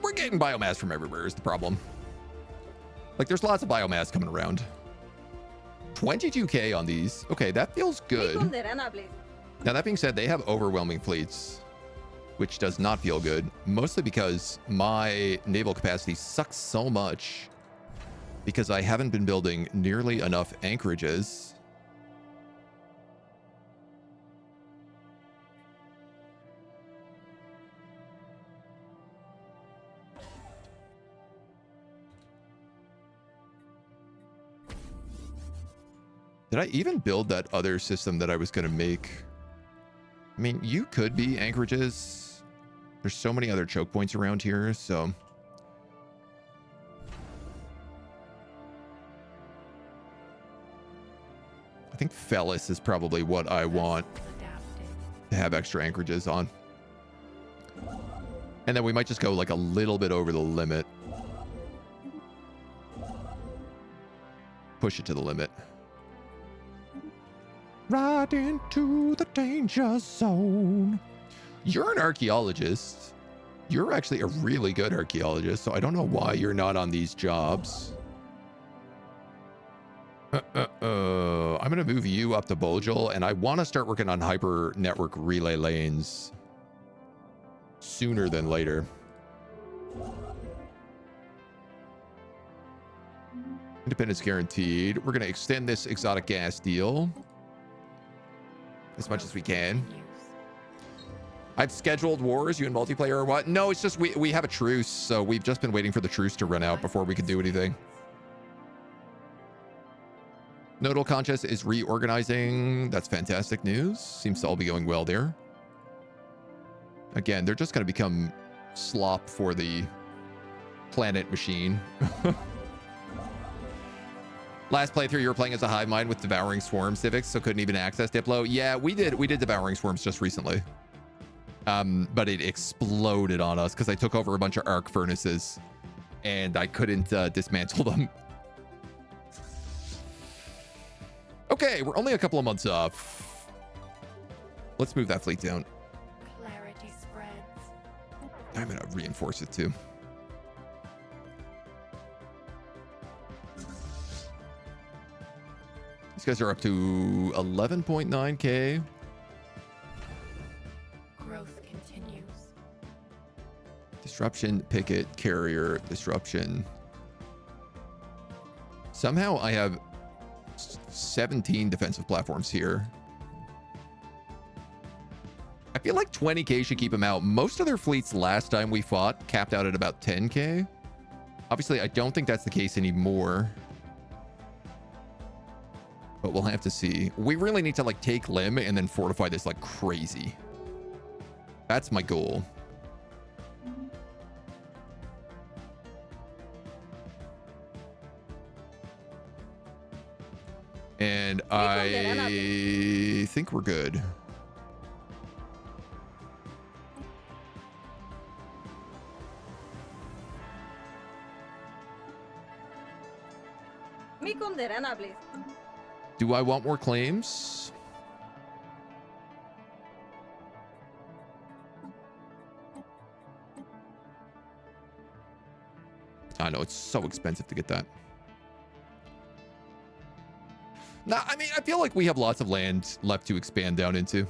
We're getting biomass from everywhere is the problem. Like, there's lots of biomass coming around. 22k on these. Okay, that feels good. Now, that being said, they have overwhelming fleets, which does not feel good, mostly because my naval capacity sucks so much because I haven't been building nearly enough anchorages. Did I even build that other system that I was going to make? I mean, you could be anchorages. There's so many other choke points around here, so... I think Fellis is probably what I want to have extra anchorages on. And then we might just go like a little bit over the limit. Push it to the limit. Right into the danger zone. You're an archaeologist. You're actually a really good archaeologist, so I don't know why you're not on these jobs. I'm going to move you up to Bojal, and I want to start working on hyper network relay lanes sooner than later. Independence guaranteed. We're going to extend this exotic gas deal as much as we can. I've scheduled wars, you in multiplayer or what? No, it's just we have a truce, so we've just been waiting for the truce to run out before we can do anything. Nodal Contest is reorganizing. That's fantastic news. Seems to all be going well there. Again, they're just going to become slop for the planet machine. Last playthrough, you were playing as a hive mind with Devouring Swarm civics, so couldn't even access Diplo. Yeah, we did Devouring Swarms just recently. But it exploded on us because I took over a bunch of arc furnaces and I couldn't dismantle them. Okay, we're only a couple of months off. Let's move that fleet down. Clarity spreads. I'm gonna reinforce it too. These guys are up to 11.9k. Growth continues. Disruption, picket, carrier, disruption. Somehow I have 17 defensive platforms here. I feel like 20k should keep them out. Most of their fleets last time we fought capped out at about 10k. Obviously, I don't think that's the case anymore. But we'll have to see. We really need to like take Lim and then fortify this like crazy. That's my goal. And I think we're good. Do I want more claims? I know it's so expensive to get that. Nah, I mean, I feel like we have lots of land left to expand down into.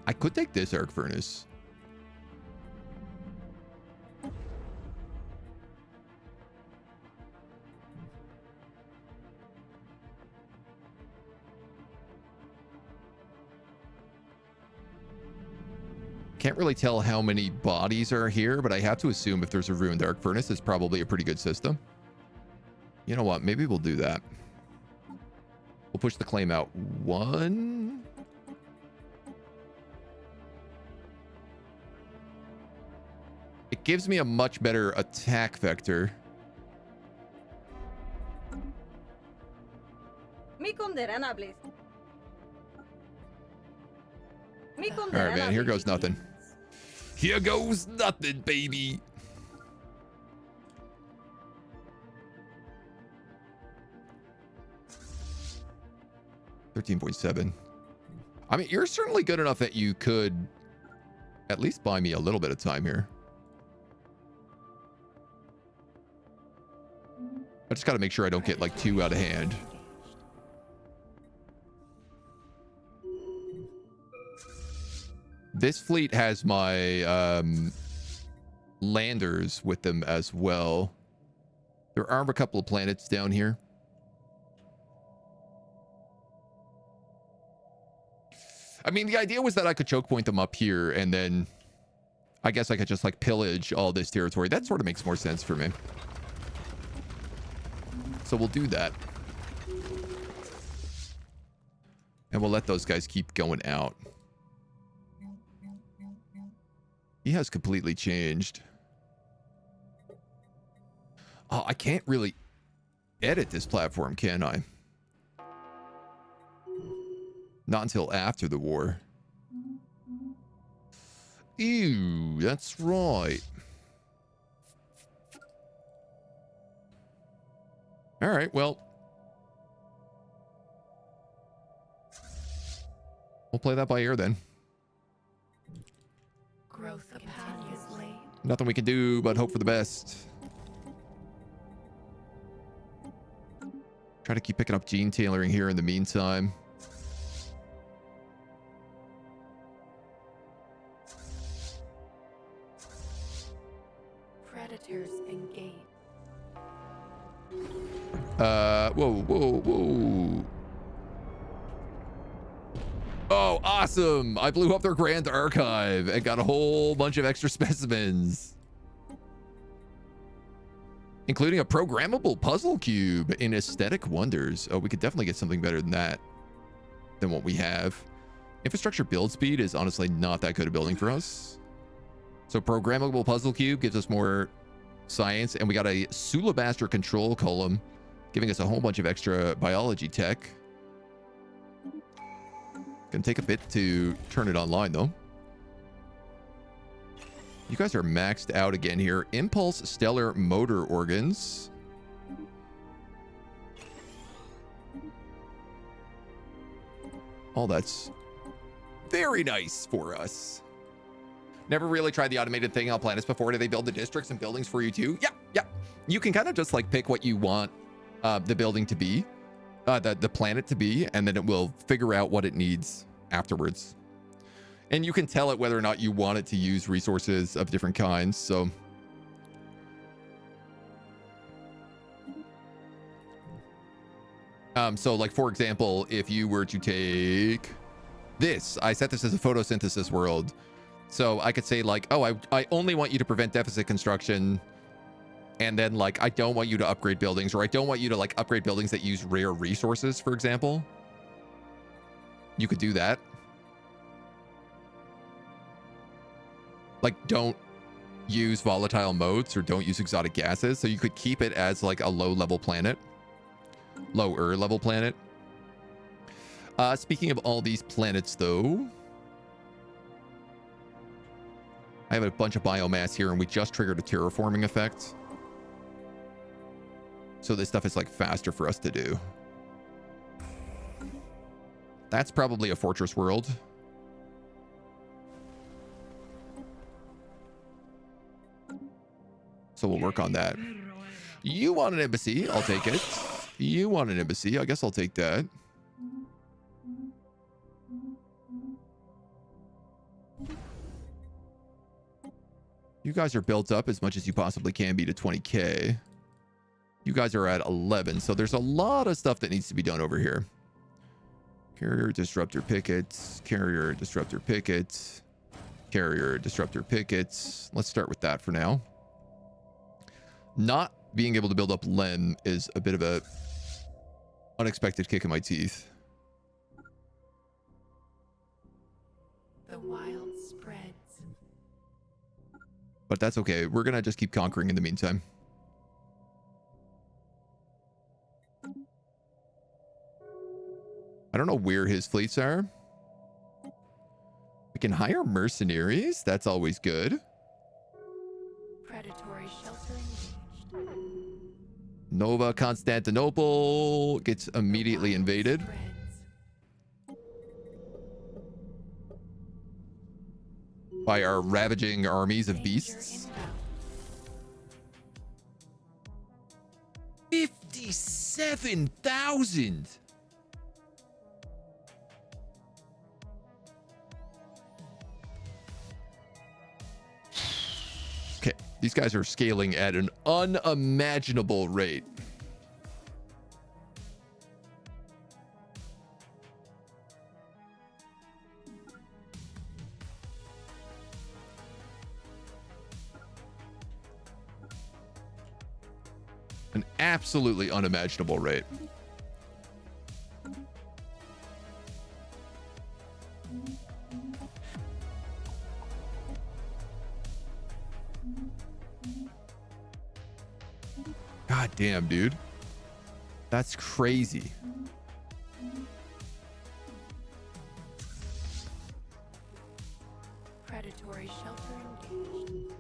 I could take this arc furnace. Can't really tell how many bodies are here, but I have to assume if there's a ruined arc furnace, it's probably a pretty good system. You know what? Maybe we'll do that. We'll push the claim out one. It gives me a much better attack vector. Mi condena, please. Mi All right, man. Here goes nothing. Here goes nothing, baby. $13.7. I mean, you're certainly good enough that you could at least buy me a little bit of time here. I just got to make sure I don't get like too out of hand. This fleet has my landers with them as well. There are a couple of planets down here. I mean, the idea was that I could choke point them up here, and then I guess I could just like pillage all this territory. That sort of makes more sense for me. So we'll do that. And we'll let those guys keep going out. He has completely changed. Oh, I can't really edit this platform, can I? Not until after the war. Ew, that's right. All right, well. We'll play that by ear then. Growth capacity is late. Nothing we can do but hope for the best. Try to keep picking up gene tailoring here in the meantime. Predators engage. Whoa. Oh, awesome. I blew up their grand archive and got a whole bunch of extra specimens, including a programmable puzzle cube in aesthetic wonders. Oh, we could definitely get something better than that, than what we have. Infrastructure build speed is honestly not that good a building for us. So programmable puzzle cube gives us more science, and we got a Sulabaster control column giving us a whole bunch of extra biology tech. Gonna take a bit to turn it online though. You guys are maxed out again here. Impulse stellar motor organs. Oh, that's very nice for us. Never really tried the automated thing on planets before. Do they build the districts and buildings for you too? Yeah. You can kind of just like pick what you want the building to be, the planet to be, and then it will figure out what it needs afterwards. And you can tell it whether or not you want it to use resources of different kinds. So like for example, if you were to take this, I set this as a photosynthesis world. So I could say like, oh, I only want you to prevent deficit construction. And then like, I don't want you to upgrade buildings, or I don't want you to like upgrade buildings that use rare resources, for example. You could do that. Like, don't use volatile modes or don't use exotic gases. So you could keep it as like a lower level planet. Speaking of all these planets though, I have a bunch of biomass here, and we just triggered a terraforming effect. So this stuff is like faster for us to do. That's probably a fortress world. So we'll work on that. You want an embassy? I'll take it. You want an embassy? I guess I'll take that. You guys are built up as much as you possibly can be to 20K. You guys are at 11, so there's a lot of stuff that needs to be done over here. Carrier disruptor pickets, carrier disruptor pickets, carrier disruptor pickets. Let's start with that for now. Not being able to build up Lem is a bit of a unexpected kick in my teeth. The wild spreads. But that's okay. We're going to just keep conquering in the meantime. I don't know where his fleets are. We can hire mercenaries. That's always good. Predatory shelter engaged. Nova Constantinople gets immediately invaded. Spreads. By our ravaging armies of Danger beasts. inbound. 57,000. Okay, these guys are scaling at an unimaginable rate. An absolutely unimaginable rate. God damn, dude. That's crazy. Predatory shelter engaged.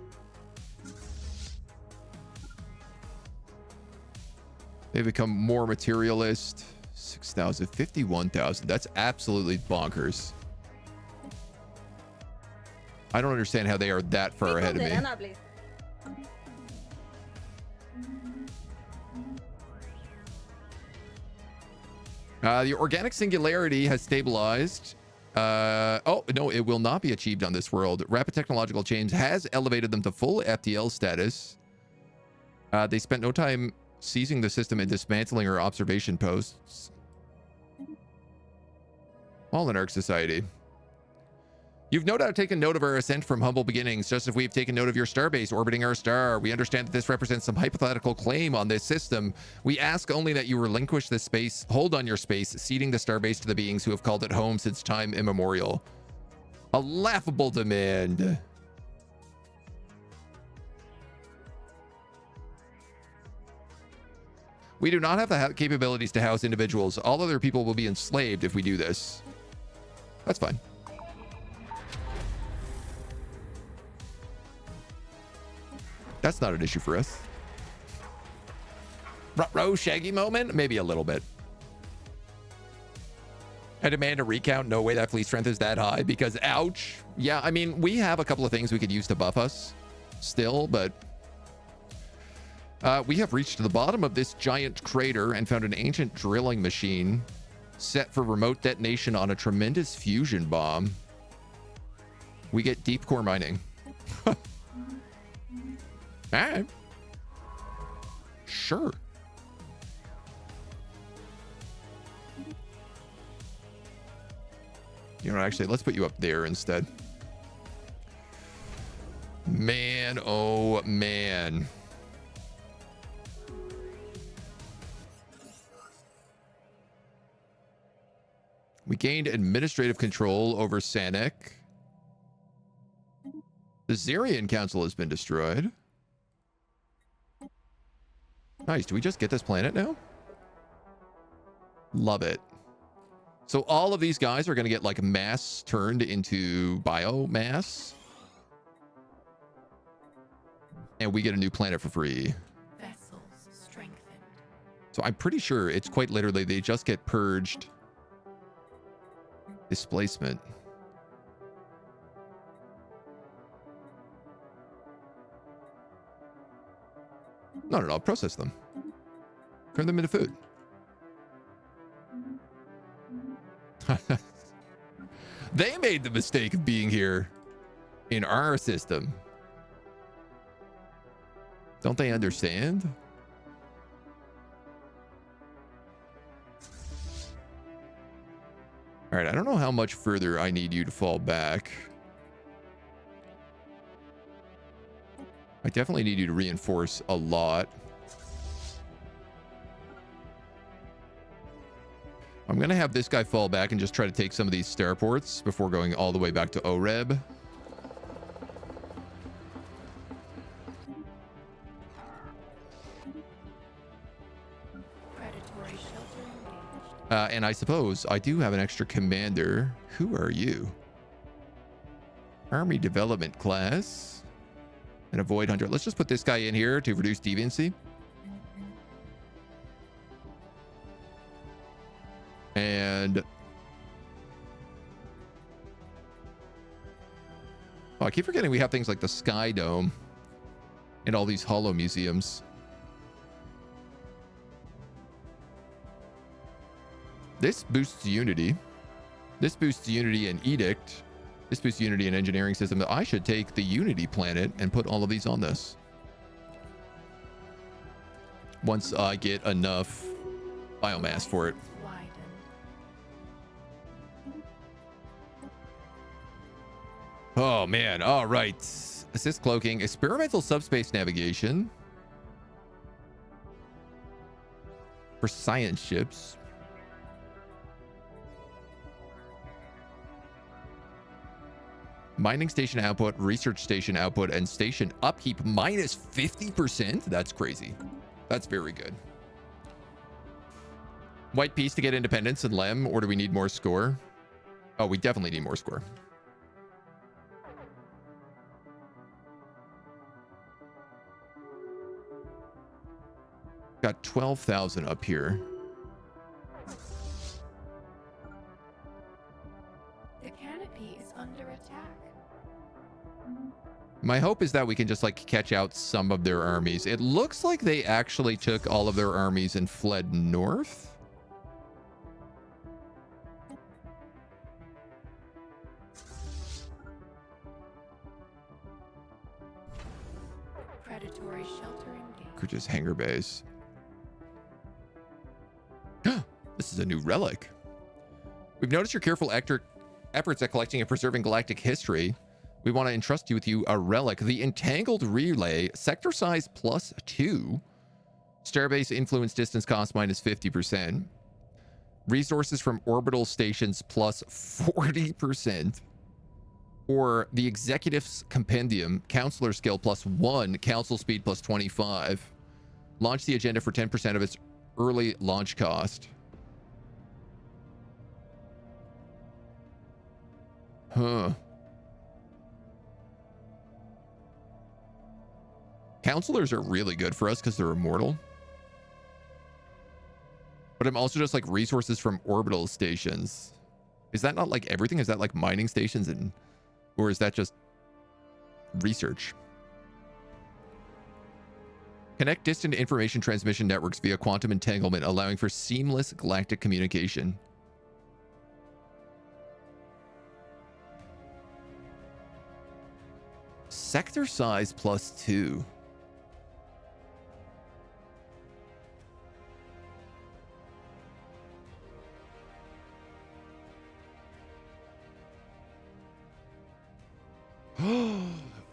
They become more materialist. 6,000, 51,000. That's absolutely bonkers. I don't understand how they are that far Speak ahead of me. Ponderana, please. The organic singularity has stabilized. Oh, no, it will not be achieved on this world. Rapid technological change has elevated them to full FTL status. They spent no time seizing the system and dismantling our observation posts. All in Arc Society. You've no doubt taken note of our ascent from humble beginnings, just as we've taken note of your starbase orbiting our star. We understand that this represents some hypothetical claim on this system. We ask only that you relinquish this space, hold on your space, ceding the starbase to the beings who have called it home since time immemorial. A laughable demand. We do not have the capabilities to house individuals. All other people will be enslaved if we do this. That's fine. That's not an issue for us. Ruh-roh Shaggy moment? Maybe a little bit. I demand a recount. No way that fleet strength is that high because ouch. Yeah, I mean, we have a couple of things we could use to buff us still, but we have reached the bottom of this giant crater and found an ancient drilling machine set for remote detonation on a tremendous fusion bomb. We get deep core mining. All right. Sure. You know, actually, let's put you up there instead. Man, oh man. We gained administrative control over Sanic. The Zerian Council has been destroyed. Nice. Do we just get this planet now? Love it. So all of these guys are going to get like mass turned into biomass. And we get a new planet for free. Vessels strengthened. So I'm pretty sure it's quite literally they just get purged. Displacement. No. Process them. Turn them into food. They made the mistake of being here in our system. Don't they understand? All right, I don't know how much further I need you to fall back. I definitely need you to reinforce a lot. I'm going to have this guy fall back and just try to take some of these starports before going all the way back to Oreb. And I suppose I do have an extra commander. Who are you? Army development class. And a void hunter. Let's just put this guy in here to reduce deviancy. And oh, I keep forgetting we have things like the Sky Dome and all these hollow museums. This boosts Unity. This boosts Unity and Edict. This boosts Unity and Engineering System. I should take the Unity planet and put all of these on this. Once I get enough biomass for it. Oh, man. All right. Assist cloaking. Experimental subspace navigation. For science ships. Mining station output, research station output, and station upkeep minus 50%. That's crazy. That's very good. White piece to get independence and Lem, or do we need more score? Oh, we definitely need more score. Got 12,000 up here. The canopy is under attack. My hope is that we can just like catch out some of their armies. It looks like they actually took all of their armies and fled north. Predatory shelter engaged. Could just hangar base. This is a new relic. We've noticed your careful efforts at collecting and preserving galactic history. We want to entrust you with a relic, the Entangled Relay, sector size +2, starbase influence distance cost minus 50%, resources from orbital stations plus 40%, or the Executive's Compendium, Counselor Skill +1, Council Speed +25. Launch the agenda for 10% of its early launch cost. Huh. Counselors are really good for us because they're immortal. But I'm also just like resources from orbital stations. Is that not like everything? Is that like mining stations and, or is that just research? Connect distant information transmission networks via quantum entanglement, allowing for seamless galactic communication. Sector size +2.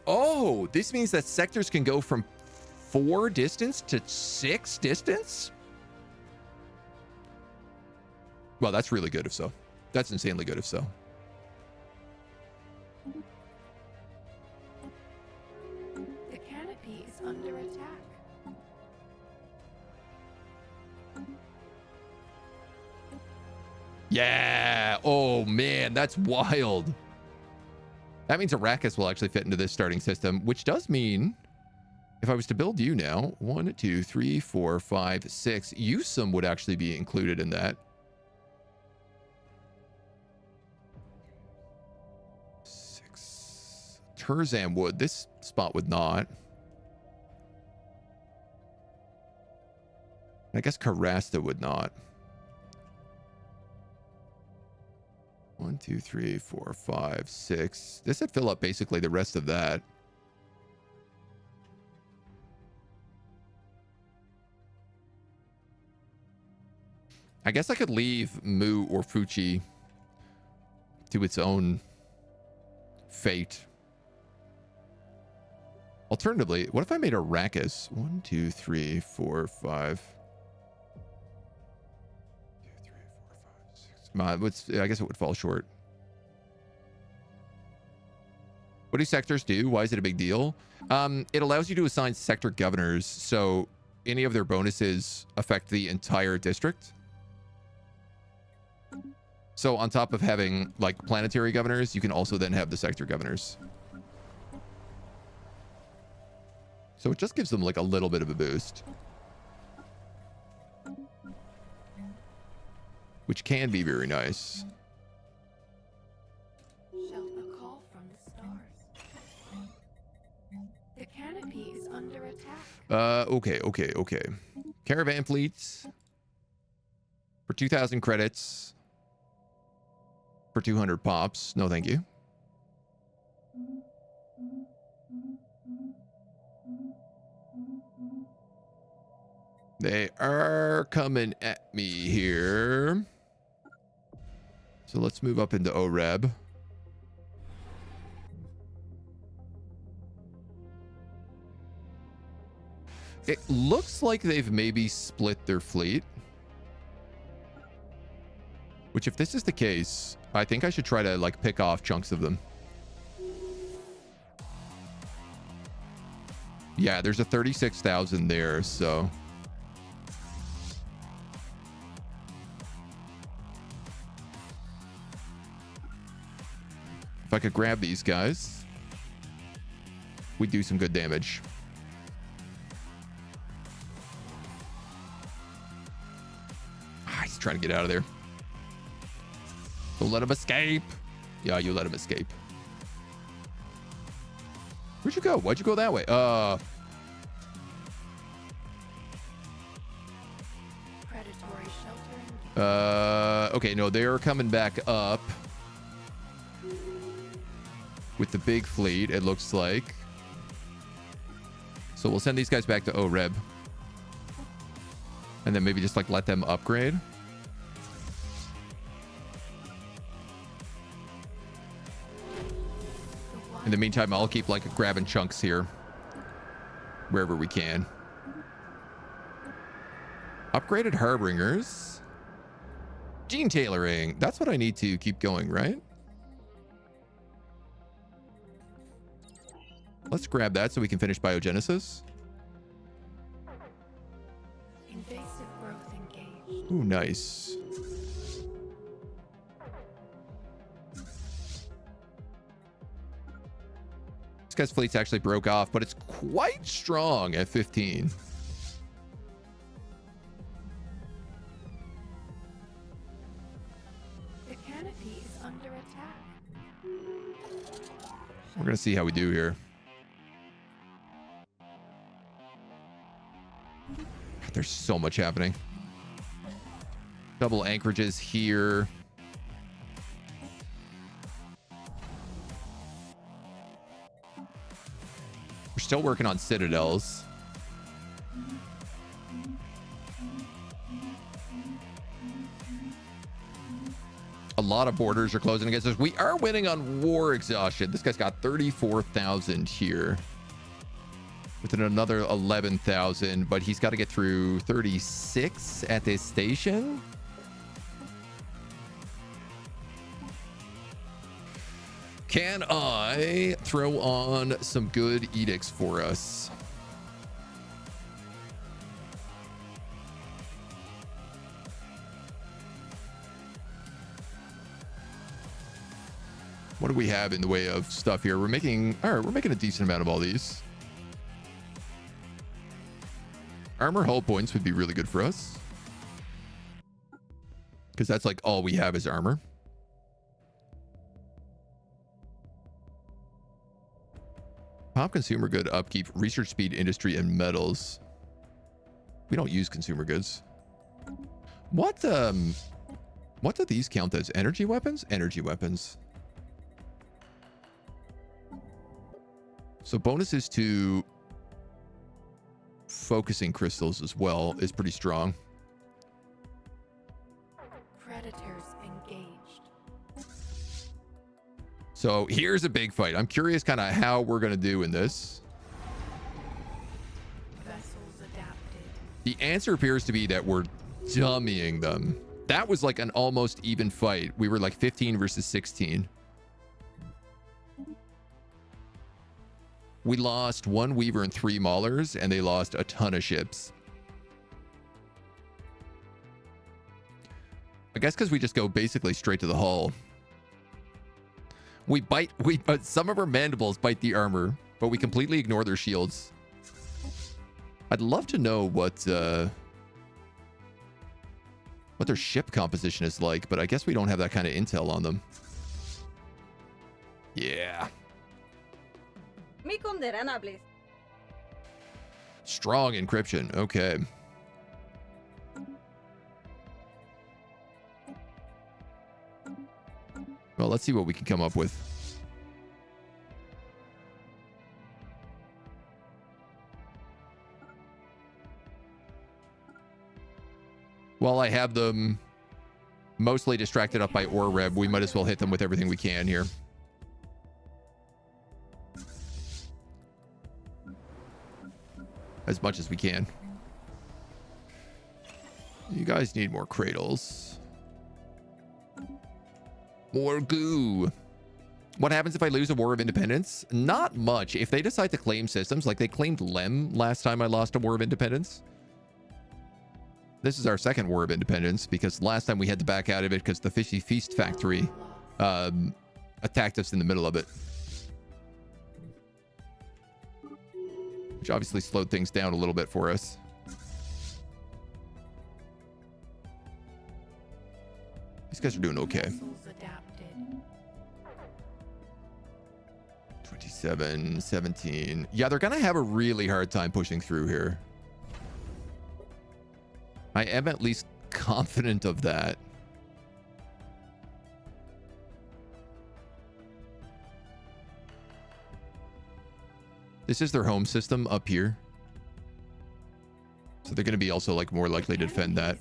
Oh, this means that sectors can go from 4 distance to 6 distance? Well, that's really good if so. That's insanely good if so. The canopy is under attack. Yeah. Oh, man, that's wild. That means Arrakis will actually fit into this starting system, which does mean if I was to build you now, 1, 2, 3, 4, 5, 6, Yusum would actually be included in that. 6. Turzan would. This spot would not. I guess Karasta would not. 1, 2, 3, 4, 5, 6. This would fill up basically the rest of that. I guess I could leave Mu or Fuchi to its own fate. Alternatively, what if I made Arrakis? 1, 2, 3, 4, 5. 2, 3, 4, 5, 6. I guess it would fall short. What do sectors do? Why is it a big deal? It allows you to assign sector governors, so any of their bonuses affect the entire district. So on top of having like planetary governors, you can also then have the sector governors. So it just gives them like a little bit of a boost, which can be very nice. Shall a call from the stars. The canopy is under attack. Okay. Caravan fleets for 2,000 credits for 200 pops. No, thank you. They are coming at me here. So let's move up into OREB. It looks like they've maybe split their fleet. Which, if this is the case, I think I should try to like pick off chunks of them. Yeah, there's a 36,000 there, so... If I could grab these guys, we'd do some good damage. He's trying to get out of there. Don't let him escape. Yeah, you let him escape. Where'd you go? Why'd you go that way? Predatory shelter. Okay, no, they're coming back up with the big fleet, it looks like. So we'll send these guys back to OREB. And then maybe just like let them upgrade. In the meantime, I'll keep like grabbing chunks here wherever we can. Upgraded harbingers. Gene tailoring. That's what I need to keep going, right? Let's grab that so we can finish biogenesis. Invasive growth engaged. Ooh, nice. This guy's fleet's actually broke off, but it's quite strong at 15. The canopy is under attack. We're going to see how we do here. There's so much happening. Double anchorages here. We're still working on citadels. A lot of borders are closing against us. We are winning on war exhaustion. This guy's got 34,000 here. Within another 11,000, but he's got to get through 36 at this station. Can I throw on some good edicts for us? What do we have in the way of stuff here? We're making, all right, we're making a decent amount of all these. Armor hull points would be really good for us, because that's like all we have is armor. Pop consumer good upkeep, research speed, industry, and metals. We don't use consumer goods. What do these count as? Energy weapons? Energy weapons. So bonuses to focusing crystals as well is pretty strong. Predators engaged. So here's a big fight. I'm curious kind of how we're going to do in this. Vessels adapted. The answer appears to be that we're dummying them. That was like an almost even fight. We were like 15 versus 16. We lost 1 Weaver and 3 Maulers, and they lost a ton of ships. I guess because we just go basically straight to the hull. Some of our mandibles bite the armor, but we completely ignore their shields. I'd love to know what their ship composition is like, but I guess we don't have that kind of intel on them. Yeah. Strong encryption. Okay. Well, let's see what we can come up with. While I have them mostly distracted up by Oreb, we might as well hit them with everything we can here. As much as we can. You guys need more cradles. More goo. What happens if I lose a War of Independence? Not much. If they decide to claim systems, like they claimed Lem last time I lost a War of Independence. This is our second War of Independence, because last time we had to back out of it because the Fishy Feast factory attacked us in the middle of it. Which obviously slowed things down a little bit for us. These guys are doing okay. 27, 17. Yeah, they're gonna have a really hard time pushing through here. I am at least confident of that. This is their home system up here. So they're going to be also like more likely to defend that.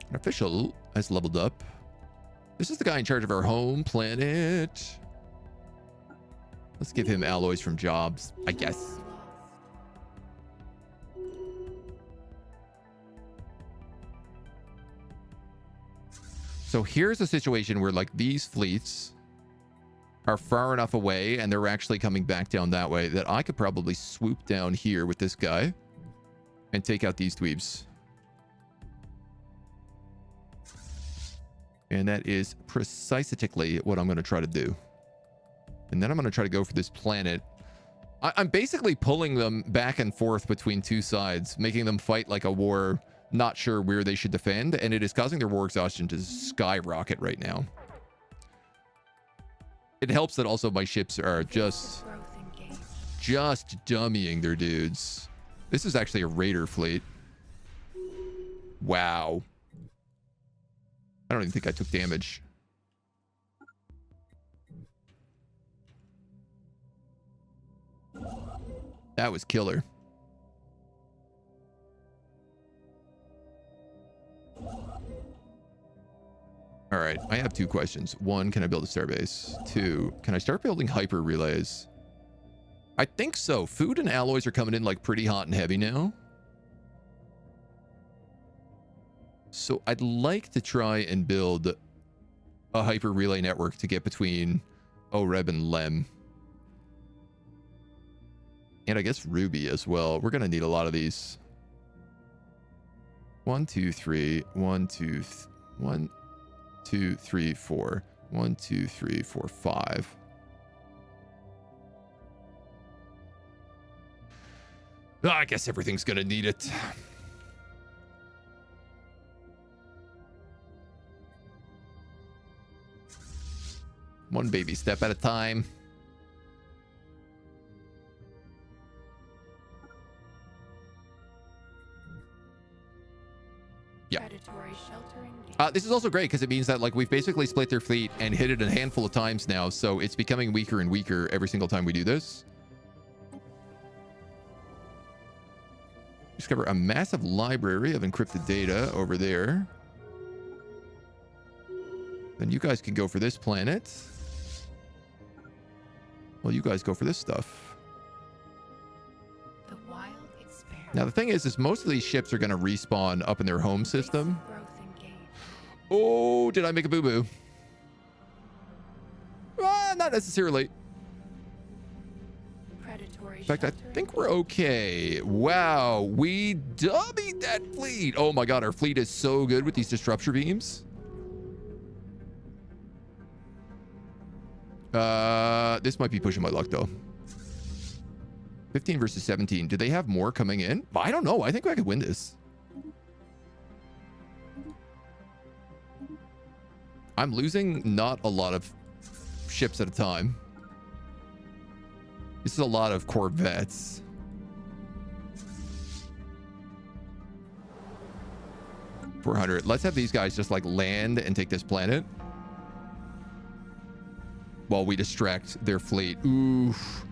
An official has leveled up. This is the guy in charge of our home planet. Let's give him alloys from jobs, I guess. So here's a situation where like these fleets are far enough away and they're actually coming back down that way that I could probably swoop down here with this guy and take out these dweebs. And that is precisely what I'm going to try to do. And then I'm going to try to go for this planet. I'm basically pulling them back and forth between two sides, making them fight like a war, not sure where they should defend, and it is causing their war exhaustion to skyrocket right now. It helps that also my ships are just dummying their dudes. This is actually a raider fleet. Wow. I don't even think I took damage. That was killer. All right, I have two questions. One, can I build a starbase? Two, can I start building hyper relays? I think so. Food and alloys are coming in like pretty hot and heavy now. So I'd like to try and build a hyper relay network to get between Oreb and Lem. And I guess Ruby as well. We're going to need a lot of these. 1, 2, 3. 1, 2, 1, 2, 3, 4. 1, 2, 3, 4, 5. I guess everything's going to need it. One baby step at a time. Yeah. This is also great because it means that like we've basically split their fleet and hit it a handful of times now, so it's becoming weaker and weaker every single time we do this. Discover a massive library of encrypted data over there. Then you guys can go for this planet. Well, you guys go for this stuff. Now, the thing is most of these ships are going to respawn up in their home system. Oh, did I make a boo-boo? Not necessarily. In fact, I think we're okay. Wow, we dummied that fleet. Oh my god, our fleet is so good with these disruptor beams. This might be pushing my luck though. 15 versus 17. Do they have more coming in? I don't know. I think I could win this. I'm losing not a lot of ships at a time. This is a lot of corvettes. $400. Let's have these guys just like land and take this planet while we distract their fleet. Oof.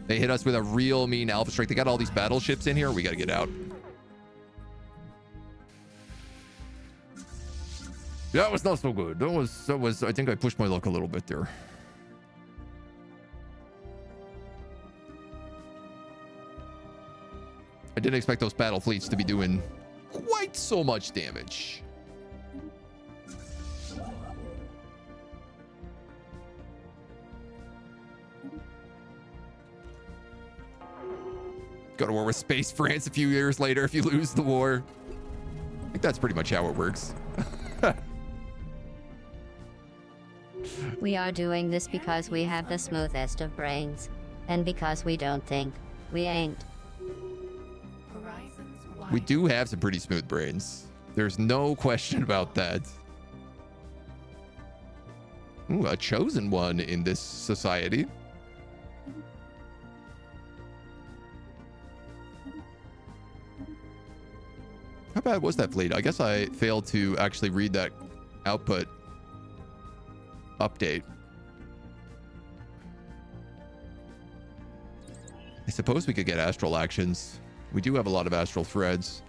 They hit us with a real mean alpha strike. They got all these battleships in here. We got to get out. That was not so good. That was, I think I pushed my luck a little bit there. I didn't expect those battle fleets to be doing quite so much damage. Go to war with Space France a few years later if you lose the war. I think that's pretty much how it works. We are doing this because we have the smoothest of brains. And because we don't think. We ain't. We do have some pretty smooth brains. There's no question about that. Ooh, a chosen one in this society. How bad was that fleet? I guess I failed to actually read that output update. I suppose we could get astral actions. We do have a lot of astral threads.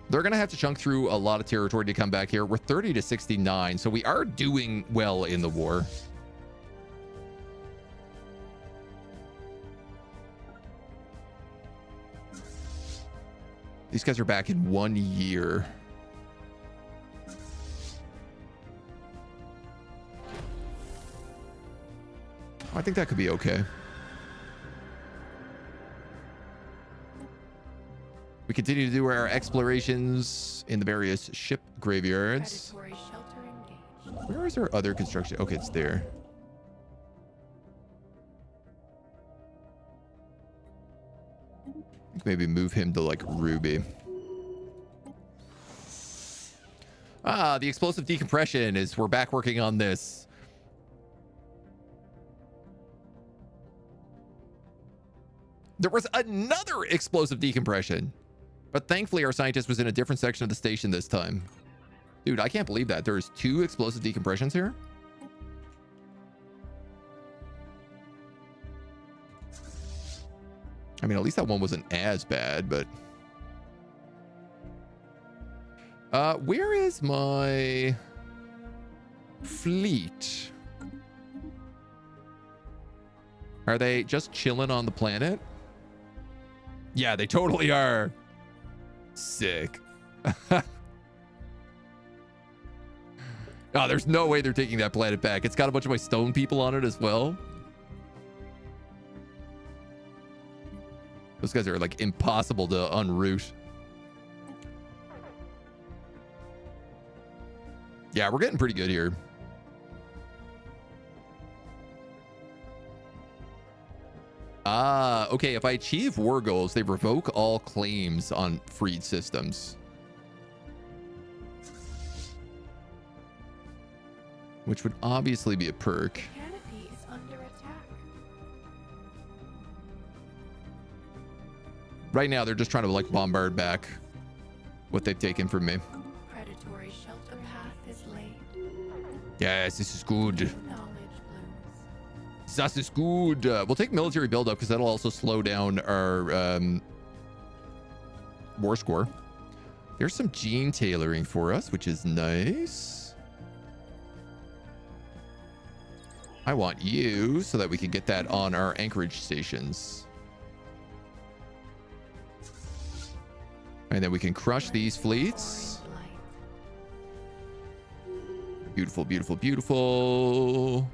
They're going to have to chunk through a lot of territory to come back here. We're 30 to 69, so we are doing well in the war. These guys are back in 1 year. I think that could be okay. We continue to do our explorations in the various ship graveyards. Where is our other construction? Okay, it's there. I think maybe move him to like Ruby. Ah, the explosive decompression is, we're back working on this. There was another explosive decompression. But thankfully, our scientist was in a different section of the station this time. Dude, I can't believe that. There's 2 explosive decompressions here. I mean, at least that one wasn't as bad, but... where is my fleet? Are they just chilling on the planet? Yeah, they totally are. Sick. Oh, there's no way they're taking that planet back. It's got a bunch of my stone people on it as well. Those guys are like impossible to unroot. Yeah, we're getting pretty good here. Ah, okay. If I achieve war goals, they revoke all claims on freed systems. Which would obviously be a perk. Canopy is under attack. Right now, they're just trying to like bombard back what they've taken from me. Predatory shelter path is laid. Yes, this is good. Knowledge blooms. This is good. We'll take military buildup because that'll also slow down our war score. There's some gene tailoring for us, which is nice. I want you so that we can get that on our anchorage stations. And then we can crush these fleets. Beautiful, beautiful, beautiful.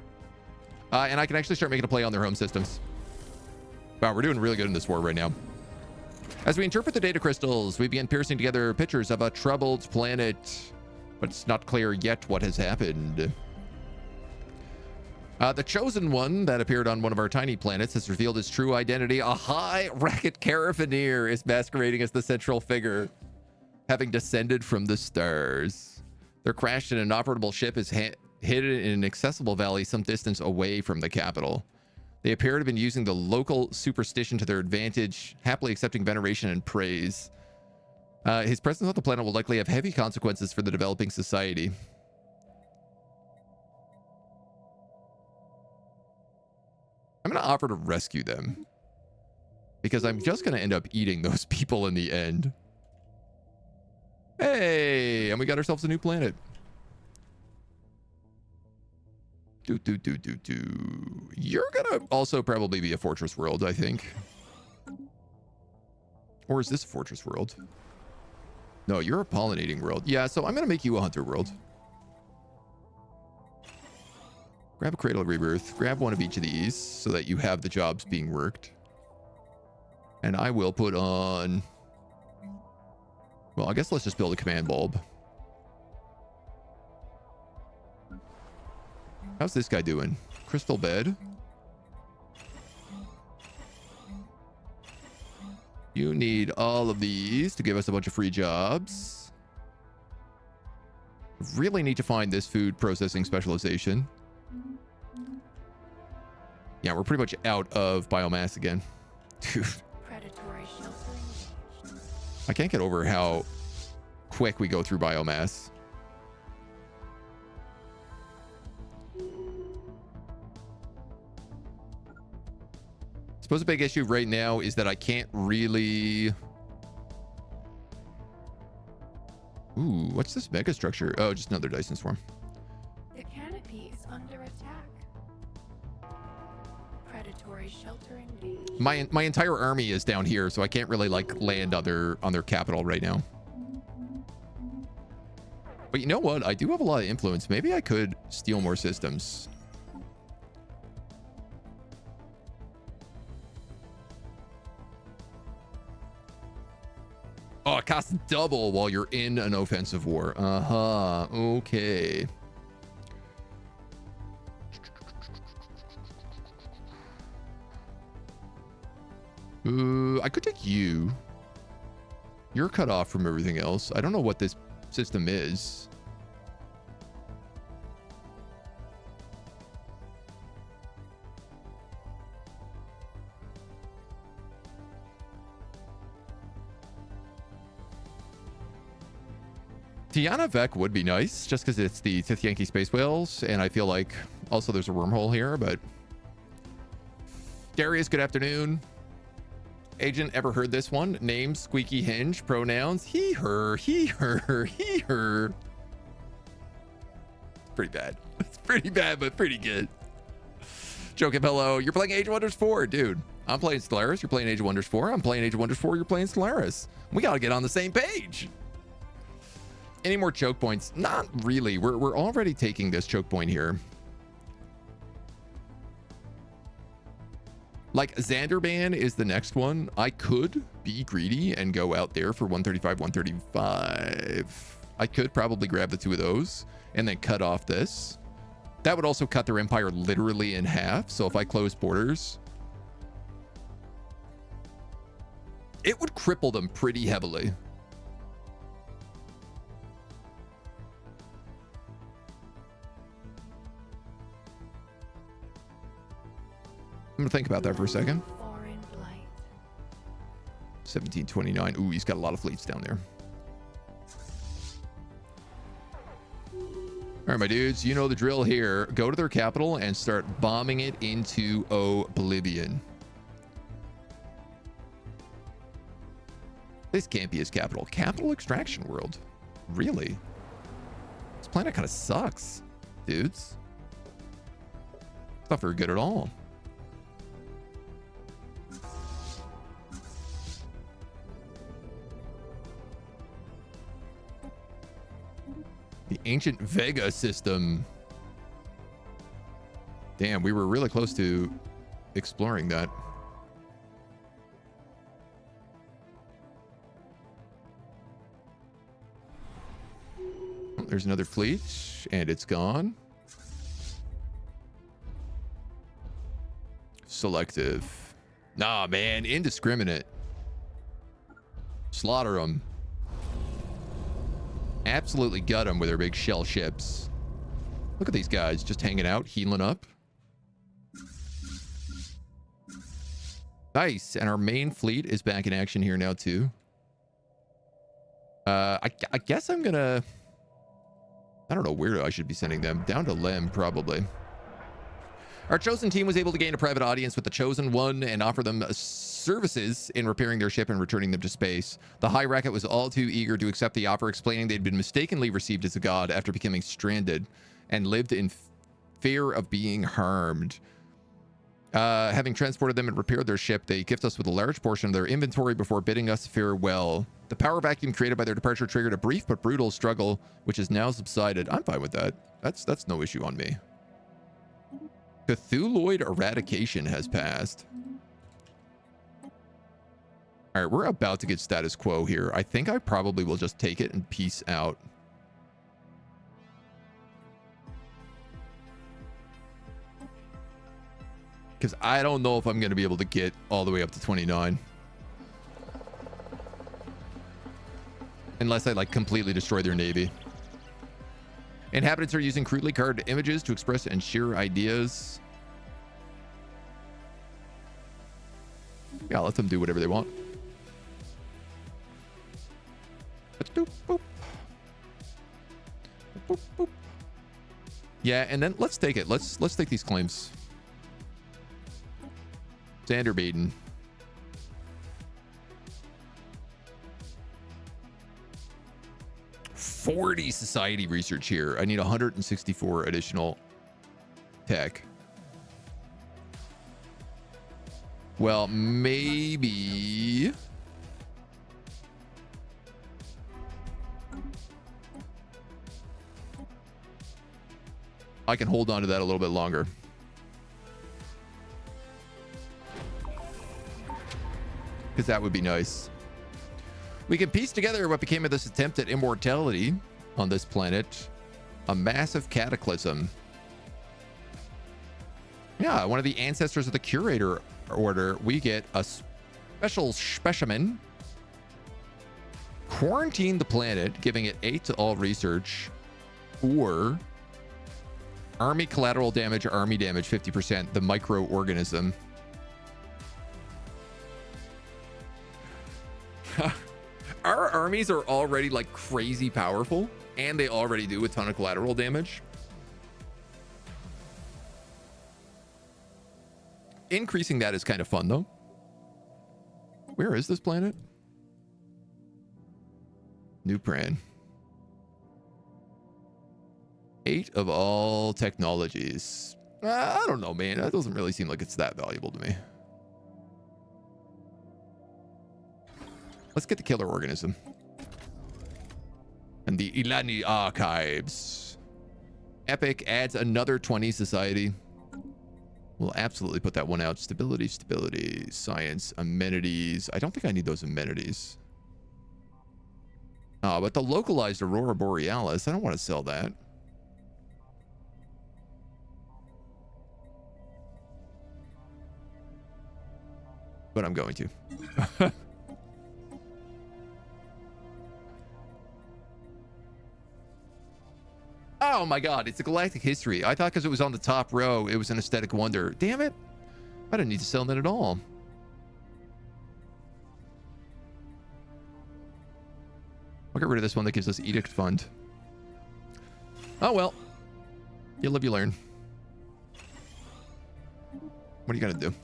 And I can actually start making a play on their home systems. Wow, we're doing really good in this war right now. As we interpret the data crystals, we begin piercing together pictures of a troubled planet, but it's not clear yet what has happened. The chosen one that appeared on one of our tiny planets has revealed its true identity. A high racket carabiner is masquerading as the central figure, having descended from the stars. Their crashed and inoperable ship is hidden in an accessible valley some distance away from the capital. They appear to have been using the local superstition to their advantage, happily accepting veneration and praise. His presence on the planet will likely have heavy consequences for the developing society. I'm going to offer to rescue them, because I'm just going to end up eating those people in the end. Hey, and we got ourselves a new planet. You're gonna also probably be a fortress world, I think. Or is this a fortress world? No, you're a pollinating world. Yeah, so I'm gonna make you a hunter world. Grab a Cradle of Rebirth. Grab one of each of these so that you have the jobs being worked. And I will put on... Well, I guess let's just build a command bulb. How's this guy doing? Crystal bed. You need all of these to give us a bunch of free jobs. Really need to find this food processing specialization. Yeah, we're pretty much out of biomass again. Dude. I can't get over how quick we go through biomass. I suppose a big issue right now is that I can't really... Ooh, what's this mega structure? Oh, just another Dyson swarm. The canopy is under attack. Predatory shelter engaged. My entire army is down here, so I can't really like land on their capital right now. But you know what? I do have a lot of influence. Maybe I could steal more systems. Oh, it costs double while you're in an offensive war. Uh-huh. Okay. I could take you. You're cut off from everything else. I don't know what this system is. Tiana Vec would be nice, just because it's the Tith Yankee Space Whales, and I feel like also there's a wormhole here, but... Darius, good afternoon. Agent, ever heard this one? Name, squeaky hinge, pronouns, he, her, he, her, he, her. Pretty bad. It's pretty bad, but pretty good. Joking, hello. You're playing Age of Wonders 4, dude. I'm playing Stellaris. You're playing Age of Wonders 4. I'm playing Age of Wonders 4. You're playing Stellaris. We got to get on the same page. Any more choke points? Not really. We're already taking this choke point here. Like Xanderban is the next one. I could be greedy and go out there for 135, 135. I could probably grab the two of those and then cut off this. That would also cut their empire literally in half. So if I close borders, it would cripple them pretty heavily. I'm gonna think about that for a second. 1729. Ooh, he's got a lot of fleets down there. All right, my dudes, you know the drill here. Go to their capital and start bombing it into oblivion. This can't be his capital. Capital extraction world. Really? This planet kind of sucks, dudes. It's not very good at all. The ancient Vega system. Damn, we were really close to exploring that. there's another fleet, and it's gone. Selective. Nah, man, indiscriminate. Slaughter them. Absolutely gut them with their big shell ships. Look at these guys just hanging out, healing up. Nice, and our main fleet is back in action here now too. I guess I'm gonna... I don't know where I should be sending them. Down to Lem, probably. Our chosen team was able to gain a private audience with the chosen one and offer them services in repairing their ship and returning them to space. The High Racket was all too eager to accept the offer, explaining they'd been mistakenly received as a god after becoming stranded and lived in fear of being harmed. Having transported them and repaired their ship, they gift us with a large portion of their inventory before bidding us farewell. The power vacuum created by their departure triggered a brief but brutal struggle, which has now subsided. I'm fine with that. That's no issue on me. Cthulhuid eradication has passed. All right, we're about to get status quo here. I think I probably will just take it and peace out. Because I don't know if I'm going to be able to get all the way up to 29. Unless I, like, completely destroy their navy. Inhabitants are using crudely colored images to express and share ideas. Yeah, let them do whatever they want. Boop, boop. Boop, boop. Yeah, and then let's take it. Let's take these claims. Xander Baden. $40 society research here. I need 164 additional tech. Well, maybe... I can hold on to that a little bit longer. Because that would be nice. We can piece together what became of this attempt at immortality on this planet. A massive cataclysm. Yeah, one of the ancestors of the Curator Order. We get a special specimen. Quarantine the planet, giving it 8 to all research. Or... Army collateral damage, army damage 50%. The microorganism. Our armies are already like crazy powerful, and they already do a ton of collateral damage. Increasing that is kind of fun, though. Where is this planet? New Pran. 8 of all technologies. I don't know, man. That doesn't really seem like it's that valuable to me. Let's get the killer organism. And the Ilani archives. Epic adds another 20 society. We'll absolutely put that one out. Stability, stability, science, amenities. I don't think I need those amenities. But the localized Aurora Borealis, I don't want to sell that. But I'm going to. Oh my god, it's a galactic history. I thought because it was on the top row, it was an aesthetic wonder. Damn it. I didn't need to sell that at all. I'll get rid of this one that gives us Edict Fund. Oh well. You live, you learn. What are you gonna do?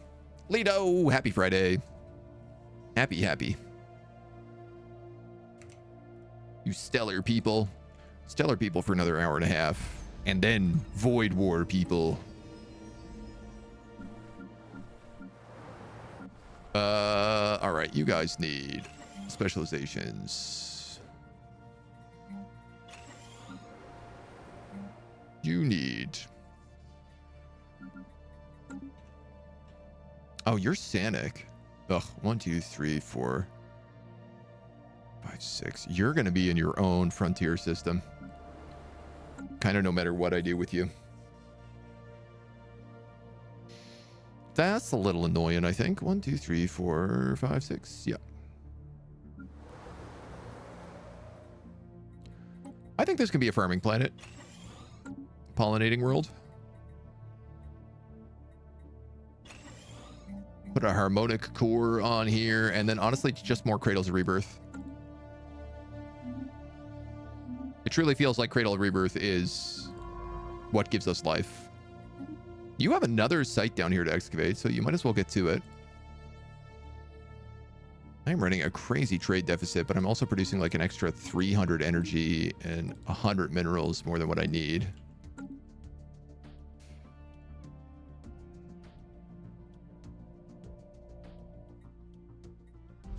Lido, happy Friday. Happy. You stellar people. Stellar people for another hour and a half. And then Void War people. Alright, you guys need specializations. You need... Oh, you're Sanic. Ugh, 1, 2, 3, 4, 5, 6. You're going to be in your own frontier system. kind of no matter what I do with you. That's a little annoying, I think. 1, 2, 3, 4, 5, 6. Yeah. I think this can be a farming planet. Pollinating world. Put a harmonic core on here, and then honestly, just more Cradles of Rebirth. It truly feels like Cradle of Rebirth is what gives us life. You have another site down here to excavate, so you might as well get to it. I'm running a crazy trade deficit, but I'm also producing like an extra 300 energy and 100 minerals more than what I need.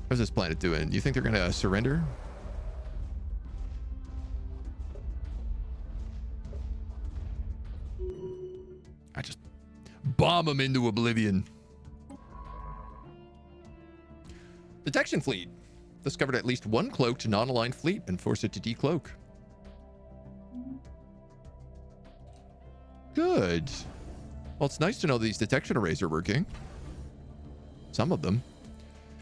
How's this planet doing? Do you think they're going to surrender? I just bomb them into oblivion. Detection fleet. Discovered at least one cloaked non-aligned fleet and forced it to decloak. Good. Well, it's nice to know these detection arrays are working. Some of them.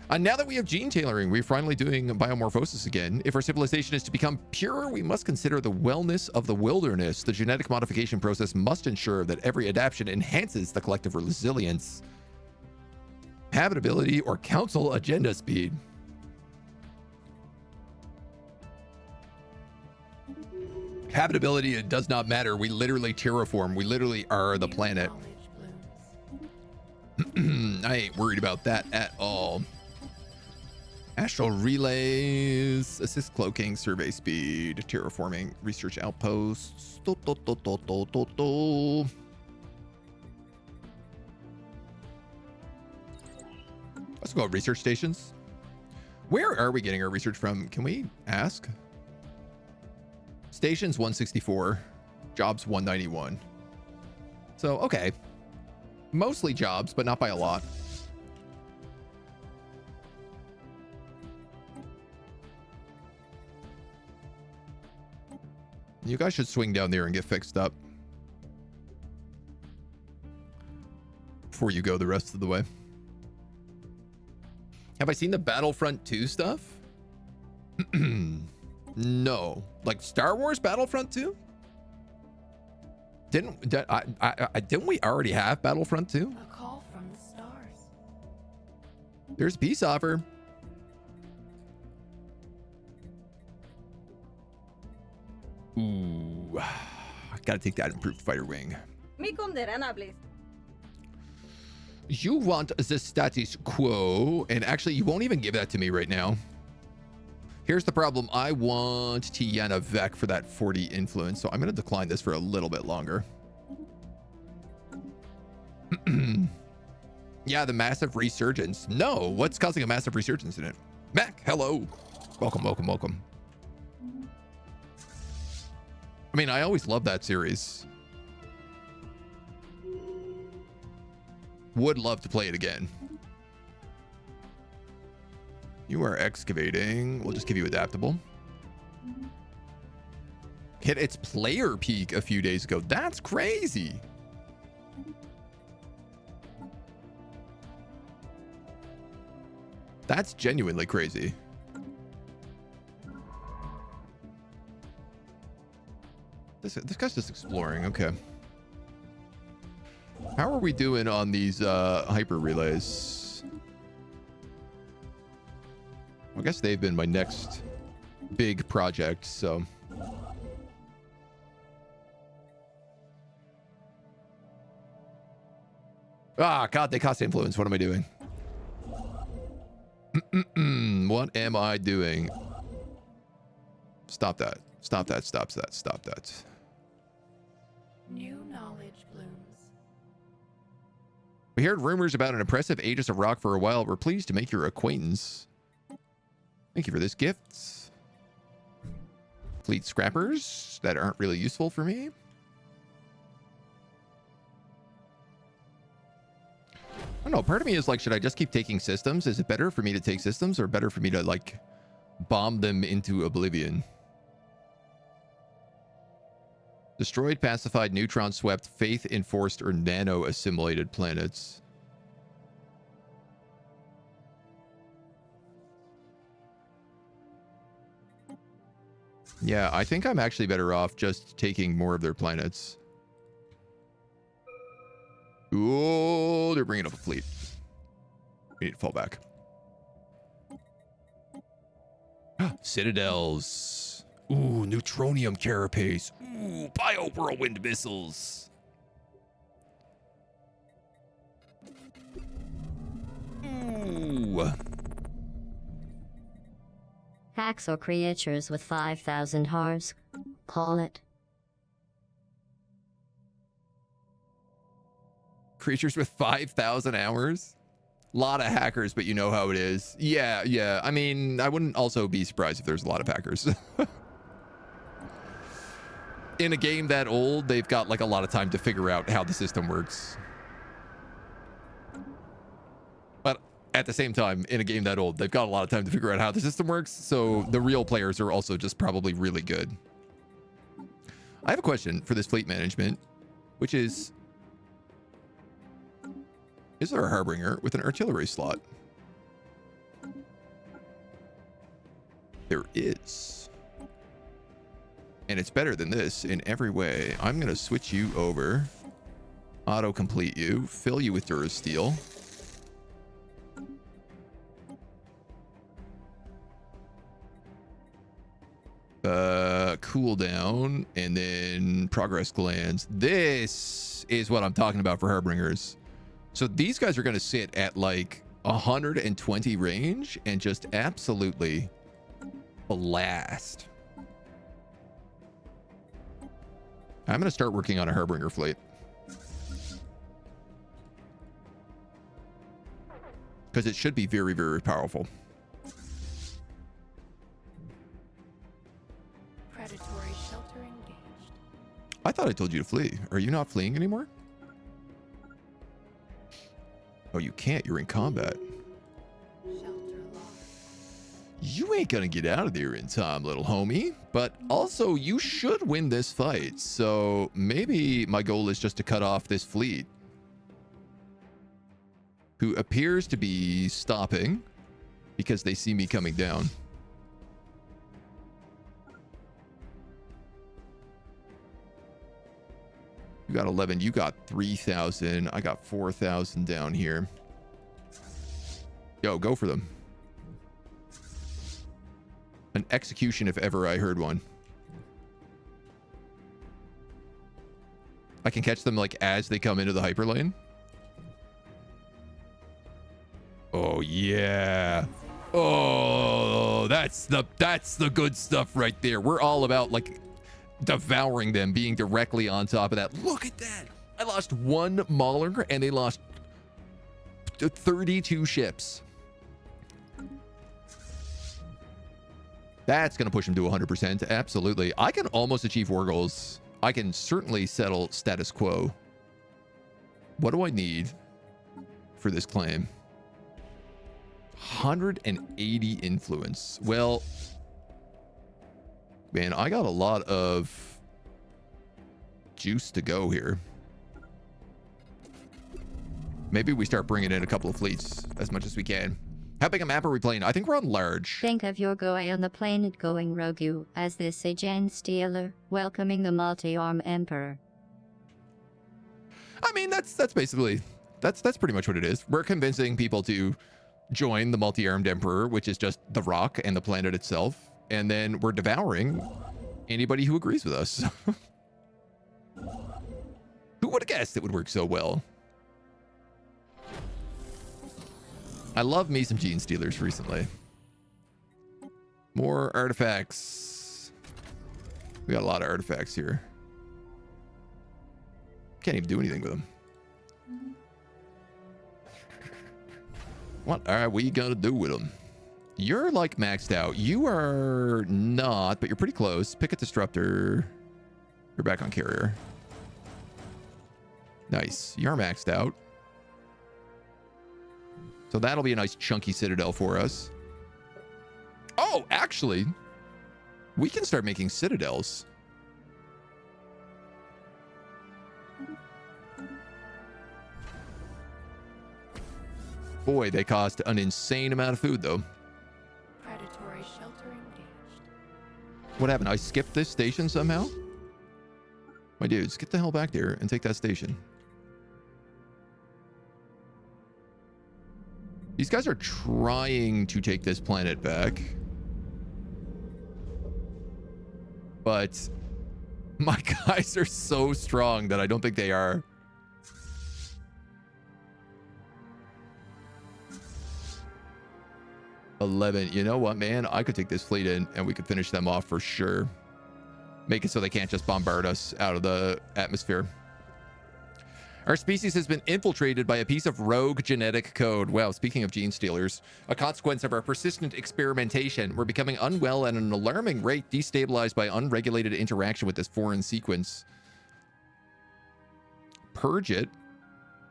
And now that we have gene tailoring, we're finally doing biomorphosis again. If our civilization is to become pure, we must consider the wellness of the wilderness. The genetic modification process must ensure that every adaptation enhances the collective resilience, habitability, or council agenda speed. Habitability, it does not matter. We literally terraform. We literally are the planet. I ain't worried about that at all. Astral relays, assist cloaking, survey speed, terraforming, research outposts. Let's go research stations. Where are we getting our research from? Can we ask? Stations 164, jobs 191. So, okay. Mostly jobs, but not by a lot. You guys should swing down there and get fixed up before you go the rest of the way. Have I seen the Battlefront 2 stuff? No. Like Star Wars Battlefront 2? Didn't we already have Battlefront 2? A call from the stars. There's a peace offer. Ooh, I gotta take that improved fighter wing. You want the status quo, and actually you won't even give that to me right now. Here's the problem. I want Tiana Vec for that 40 influence, so I'm gonna decline this for a little bit longer. Yeah, the massive resurgence. No, what's causing a massive resurgence in it? Mac, hello. Welcome, welcome, welcome. I mean, I always love that series. Would love to play it again. You are excavating. We'll just give you adaptable. Hit its player peak a few days ago. That's crazy. That's genuinely crazy. This guy's just exploring. Okay. How are we doing on these hyper relays? I guess they've been my next big project, so. Ah, God, they cost influence. What am I doing? What am I doing? Stop that. Stop that. Stop that. Stop that. New knowledge blooms. We heard rumors about an impressive Aegis of Rock for a while. We're pleased to make your acquaintance. Thank you for this gift. Fleet scrappers that aren't really useful for me. I don't know. Part of me is like, should I just keep taking systems? Is it better for me to take systems or better for me to like bomb them into oblivion? Destroyed, pacified, neutron swept, faith enforced, or nano assimilated planets. Yeah, I think I'm actually better off just taking more of their planets. Oh, they're bringing up a fleet. We need to fall back. Citadels. Ooh, neutronium carapace. Ooh, bio whirlwind missiles. Ooh. Hacks or creatures with 5,000 hearts. Call it. Creatures with 5,000 hours? Lot of hackers, but you know how it is. Yeah, yeah. I mean, I wouldn't also be surprised if there's a lot of hackers. In a game that old, they've got like a lot of time to figure out how the system works. But at the same time, in a game that old, they've got a lot of time to figure out how the system works. So the real players are also just probably really good. I have a question for this fleet management, which is there a Harbinger with an artillery slot? There is. And it's better than this in every way. I'm going to switch you over. Auto-complete you. Fill you with Durasteel. Cooldown. And then progress glands. This is what I'm talking about for Harbingers. So these guys are going to sit at like 120 range and just absolutely blast. I'm going to start working on a Harbinger fleet. Because it should be very, very powerful. Predatory shelter engaged. I thought I told you to flee. Are you not fleeing anymore? Oh, you can't. You're in combat. Shelter lost. You ain't gonna get out of there in time, little homie. But also, you should win this fight. So maybe my goal is just to cut off this fleet, who appears to be stopping because they see me coming down. You got 11. You got 3,000. I got 4,000 down here. Yo, go for them. An execution if ever I heard one. I can catch them like as they come into the hyperlane. Oh yeah. Oh, that's the good stuff right there. We're all about like devouring them, being directly on top of that. Look at that. I lost one Mauler and they lost 32 ships. That's going to push them to 100%. Absolutely. I can almost achieve war goals. I can certainly settle status quo. What do I need for this claim? 180 influence. Well, man, I got a lot of juice to go here. Maybe we start bringing in a couple of fleets as much as we can. How big a map are we playing? I think we're on large. Think of your guy on the planet going rogue as this Agent Stealer, welcoming the multi-arm Emperor. I mean, that's basically, that's pretty much what it is. We're convincing people to join the multi-armed Emperor, which is just the rock and the planet itself. And then we're devouring anybody who agrees with us. Who would have guessed it would work so well? I love me some Gene Stealers recently. More artifacts. We got a lot of artifacts here. Can't even do anything with them. What are we gonna do with them? You're like maxed out. You are not, but you're pretty close. Pick a disruptor. You're back on carrier. Nice. You're maxed out. So that'll be a nice chunky citadel for us. Oh, actually, we can start making citadels. Boy, they cost an insane amount of food, though. Predatory shelter engaged. What happened? I skipped this station somehow? My dudes, get the hell back there and take that station. These guys are trying to take this planet back. But my guys are so strong that I don't think they are. $11. You know what, man? I could take this fleet in and we could finish them off for sure. Make it so they can't just bombard us out of the atmosphere. Our species has been infiltrated by a piece of rogue genetic code. Wow, speaking of gene stealers, a consequence of our persistent experimentation, we're becoming unwell at an alarming rate, destabilized by unregulated interaction with this foreign sequence. Purge it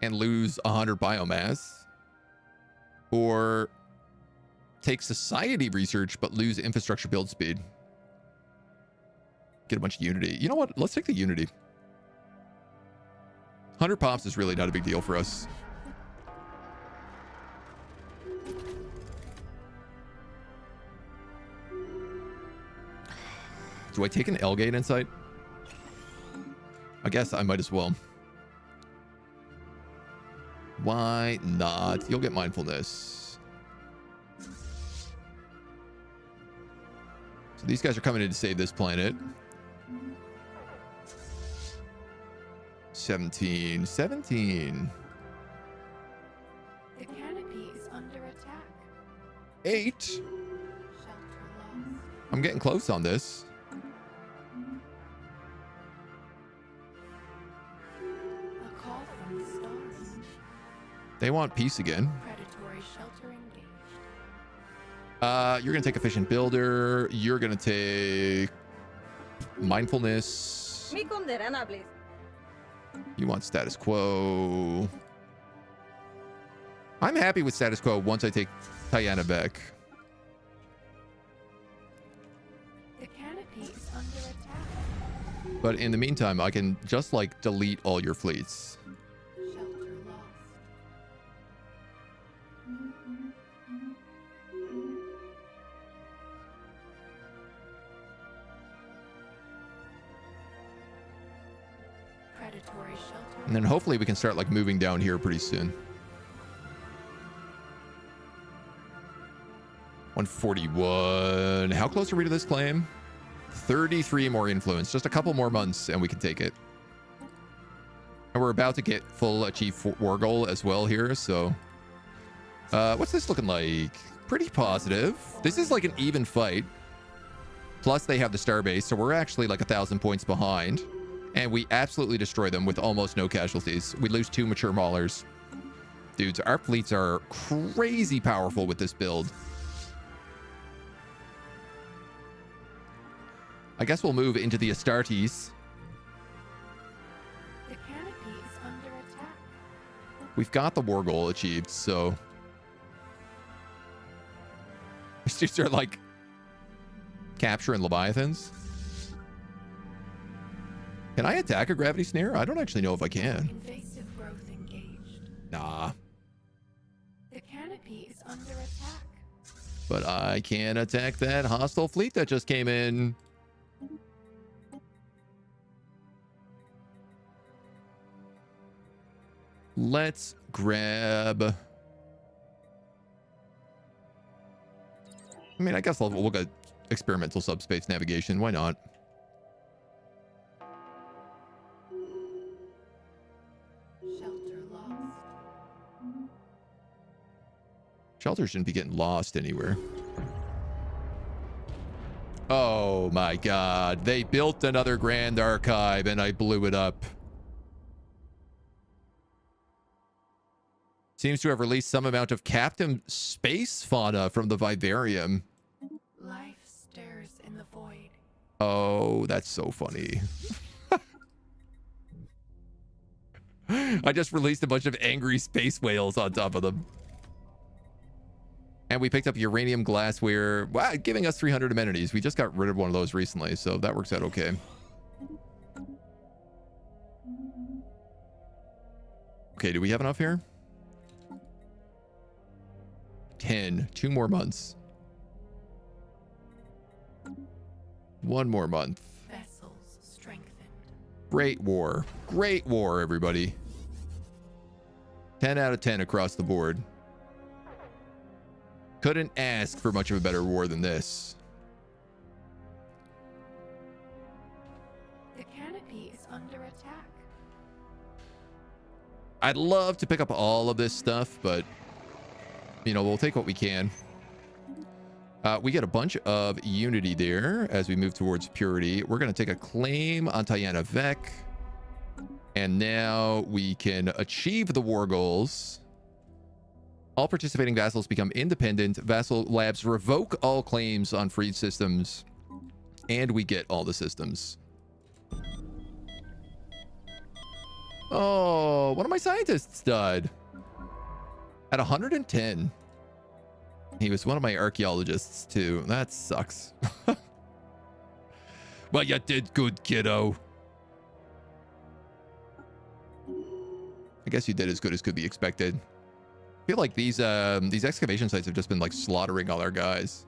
and lose 100 biomass. Or take society research but lose infrastructure build speed. Get a bunch of unity. You know what? Let's take the unity. 100 pops is really not a big deal for us. Do I take an L-gate insight? I guess I might as well. Why not? You'll get mindfulness. So these guys are coming in to save this planet. 17. The canopy is under attack. 8. Shelter lost. I'm getting close on this. A call from the stars. They want peace again. Predatory shelter engaged. You're gonna take efficient builder. You're gonna take mindfulness. Mi conderana, please. You want status quo. I'm happy with status quo once I take Tiana back. The canopy is under attack. But in the meantime, I can just like delete all your fleets. Shelter lost. Predatory shelter. And then hopefully we can start like moving down here pretty soon. 141. How close are we to this claim? 33 more influence. Just a couple more months and we can take it. And we're about to get full achieve war goal as well here. So what's this looking like? Pretty positive. This is like an even fight. Plus they have the starbase. So we're actually like 1,000 points behind. And we absolutely destroy them with almost no casualties. We lose 2 mature maulers. Dudes, our fleets are crazy powerful with this build. I guess we'll move into the Astartes. The canopy is under attack. We've got the war goal achieved, so... These dudes are like... capturing Leviathans. Can I attack a gravity snare? I don't actually know if I can. Invasive growth engaged. Nah. The canopy is under attack. But I can attack that hostile fleet that just came in. Let's grab... I mean, I guess we'll get experimental subspace navigation. Why not? Shelter lost. Shelter shouldn't be getting lost anywhere. Oh my god. They built another Grand Archive and I blew it up. Seems to have released some amount of captive space fauna from the vivarium. Life stirs in the void. Oh, that's so funny. I just released a bunch of angry space whales on top of them. And we picked up uranium glassware, wow, giving us 300 amenities. We just got rid of one of those recently, so that works out okay. Okay, do we have enough here? 10. 2 more months. 1 more month. Vessels strengthened. Great war. Great war, everybody. 10 out of 10 across the board. Couldn't ask for much of a better war than this. The canopy is under attack. I'd love to pick up all of this stuff, but, you know, we'll take what we can. We get a bunch of unity there as we move towards purity. We're going to take a claim on Tiana Vec. And now we can achieve the war goals. All participating vassals become independent. Vassal labs revoke all claims on freed systems. And we get all the systems. Oh, one of my scientists died. At 110. He was one of my archaeologists, too. That sucks. Well, you did good, kiddo. I guess you did as good as could be expected. I feel like these excavation sites have just been, like, slaughtering all our guys.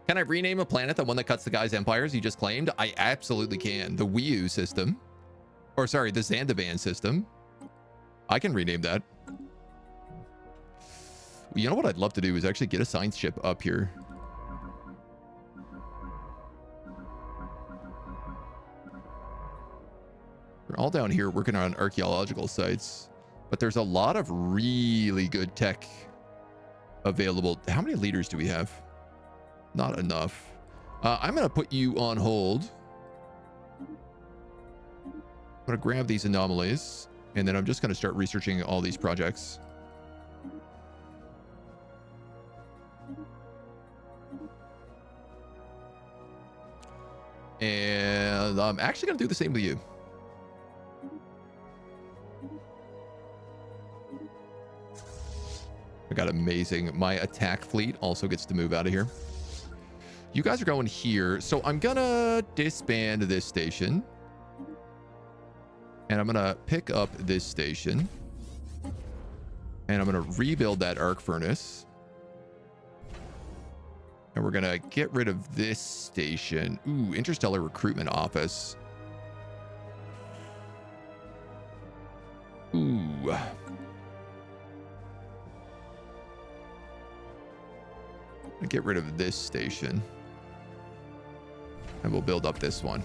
Can I rename a planet the one that cuts the guy's empires you just claimed? I absolutely can. The Wiu system. Or, sorry, the Zandaban system. I can rename that. You know what I'd love to do is actually get a science ship up here. We're all down here working on archaeological sites, but there's a lot of really good tech available. How many leaders do we have? Not enough. I'm going to put you on hold. I'm going to grab these anomalies, and then I'm just going to start researching all these projects. And I'm actually going to do the same with you. I got amazing. My attack fleet also gets to move out of here. You guys are going here. So I'm going to disband this station. And I'm going to pick up this station. And I'm going to rebuild that arc furnace. And we're going to get rid of this station. Ooh, Interstellar Recruitment Office. Ooh. Get rid of this station. And we'll build up this one.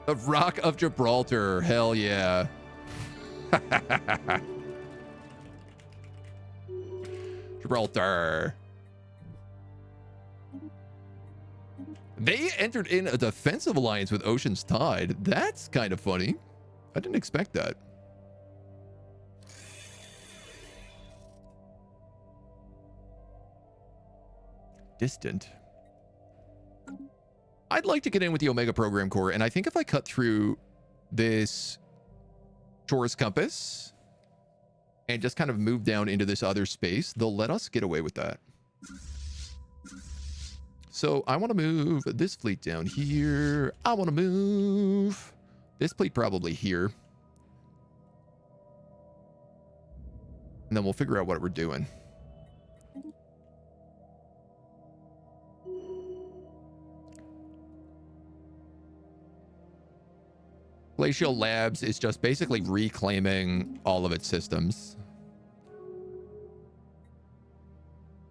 The Rock of Gibraltar. Hell yeah. Gibraltar. They entered in a defensive alliance with Ocean's Tide. That's kind of funny. I didn't expect that. Distant. I'd like to get in with the Omega Program Core, and I think if I cut through this Taurus compass and just kind of move down into this other space, they'll let us get away with that. So I want to move this fleet down here. I want to move this fleet probably here. And then we'll figure out what we're doing. Glacial Labs is just basically reclaiming all of its systems.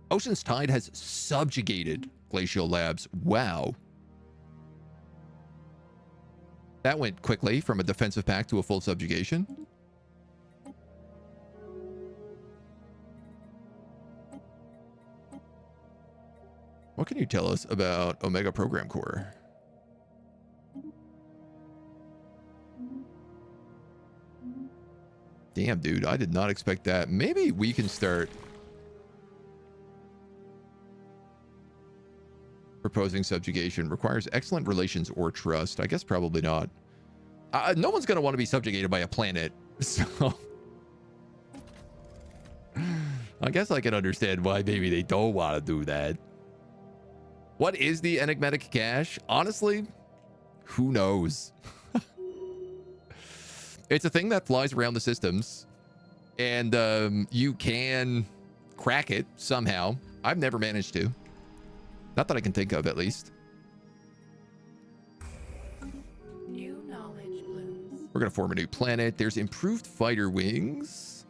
Ocean's Tide has subjugated Glacial Labs. Wow. That went quickly from a defensive pact to a full subjugation. What can you tell us about Omega Program Core? Damn, dude, I did not expect that. Maybe we can start proposing subjugation. Requires excellent relations or trust. I guess probably not. No one's going to want to be subjugated by a planet. So I guess I can understand why maybe they don't want to do that. What is the enigmatic cache? Honestly, who knows? It's a thing that flies around the systems, and you can crack it somehow. I've never managed to. Not that I can think of, at least. New knowledge blooms. We're going to form a new planet. There's improved fighter wings.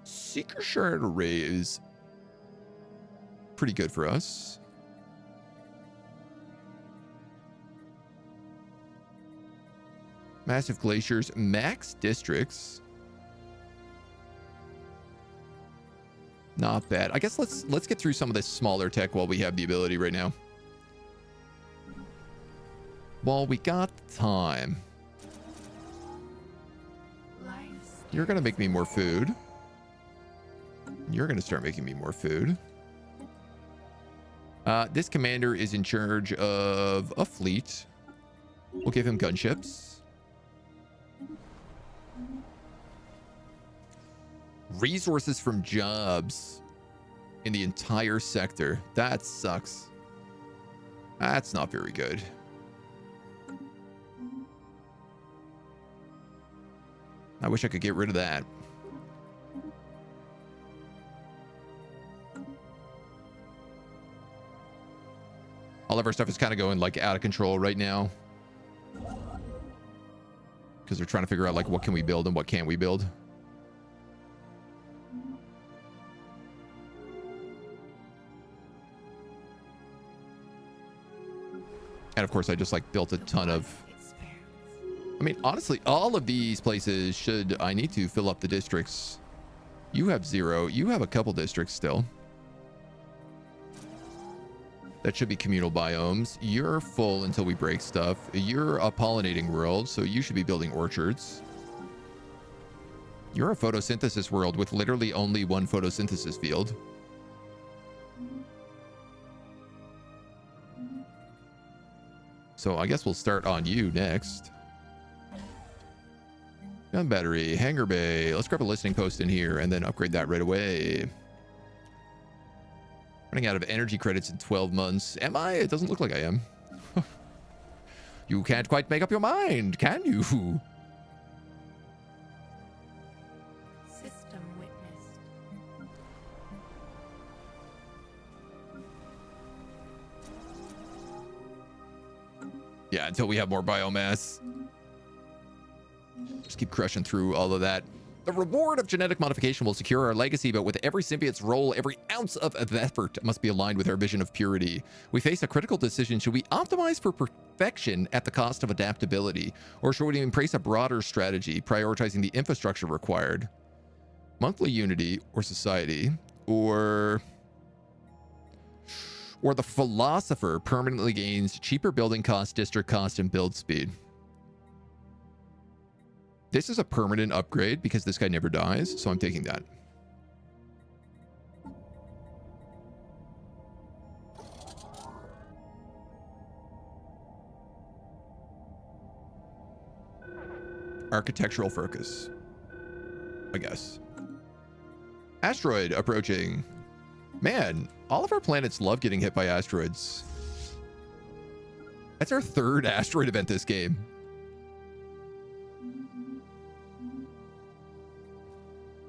Seeker shard array is pretty good for us. Massive glaciers, max districts. Not bad. I guess let's get through some of this smaller tech while we have the ability right now. While we got time. You're gonna make me more food. You're gonna start making me more food. This commander is in charge of a fleet. We'll give him gunships. Resources from jobs in the entire sector. That sucks. That's not very good. I wish I could get rid of that. All of our stuff is kind of going like out of control right now, because they're trying to figure out like what can we build and what can't we build. And of course, I just like built a ton of... I mean, honestly, all of these places should... I need to fill up the districts. You have 0. You have a couple districts still. That should be communal biomes. You're full until we break stuff. You're a pollinating world, so you should be building orchards. You're a photosynthesis world with literally only one photosynthesis field. So I guess we'll start on you next. Gun battery, hangar bay. Let's grab a listening post in here and then upgrade that right away. Running out of energy credits in 12 months. Am I? It doesn't look like I am. You can't quite make up your mind, can you? System witnessed. Yeah, until we have more biomass. Just keep crushing through all of that. The reward of genetic modification will secure our legacy, but with every symbiote's role, every ounce of effort must be aligned with our vision of purity. We face a critical decision. Should we optimize for perfection at the cost of adaptability? Or should we embrace a broader strategy, prioritizing the infrastructure required? Monthly unity or society? Or the philosopher permanently gains cheaper building cost, district cost, and build speed. This is a permanent upgrade because this guy never dies, so I'm taking that. Architectural focus, I guess. Asteroid approaching. Man, all of our planets love getting hit by asteroids. That's our 3rd asteroid event this game.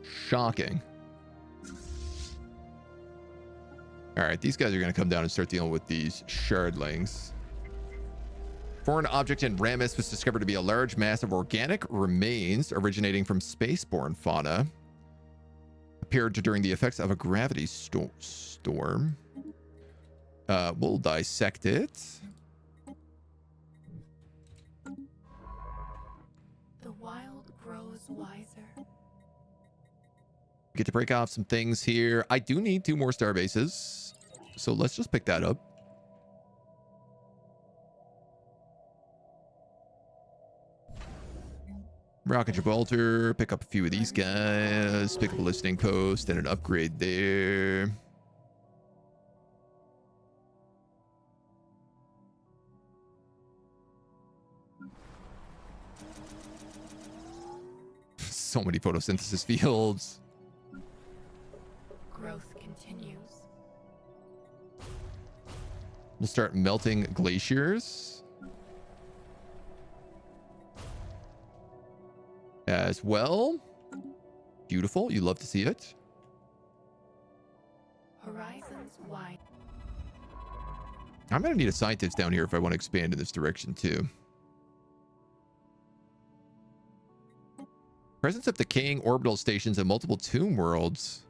Shocking. All right, these guys are going to come down and start dealing with these shardlings. Foreign object in Ramus was discovered to be a large mass of organic remains originating from spaceborne fauna. Appeared during the effects of a gravity storm. We'll dissect it. The wild grows wiser. Get to break off some things here. I do need 2 more star bases, so let's just pick that up. Rocket Gibraltar, pick up a few of these guys, pick up a listening post and an upgrade there. So many photosynthesis fields. Growth continues. We'll start melting glaciers. as well. Beautiful. You love to see it. Horizons wide. I'm going to need a scientist down here if I want to expand in this direction too. Presence of decaying orbital stations and multiple tomb worlds.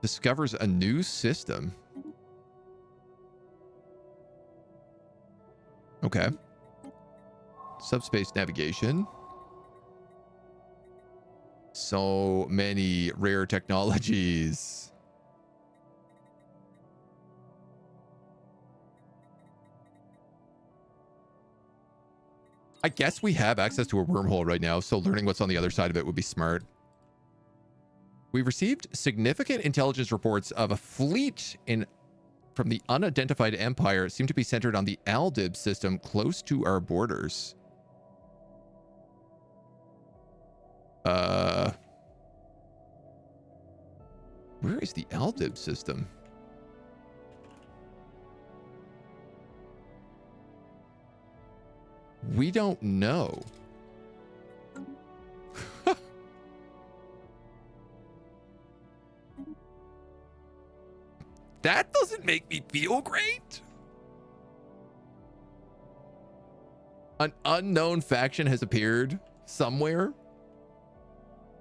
Discovers a new system. Okay. Subspace navigation. So many rare technologies. I guess we have access to a wormhole right now, so learning what's on the other side of it would be smart. We've received significant intelligence reports of a fleet from the unidentified empire seem to be centered on the Aldib system close to our borders. Where is the Aldib system? We don't know. That doesn't make me feel great. An unknown faction has appeared somewhere.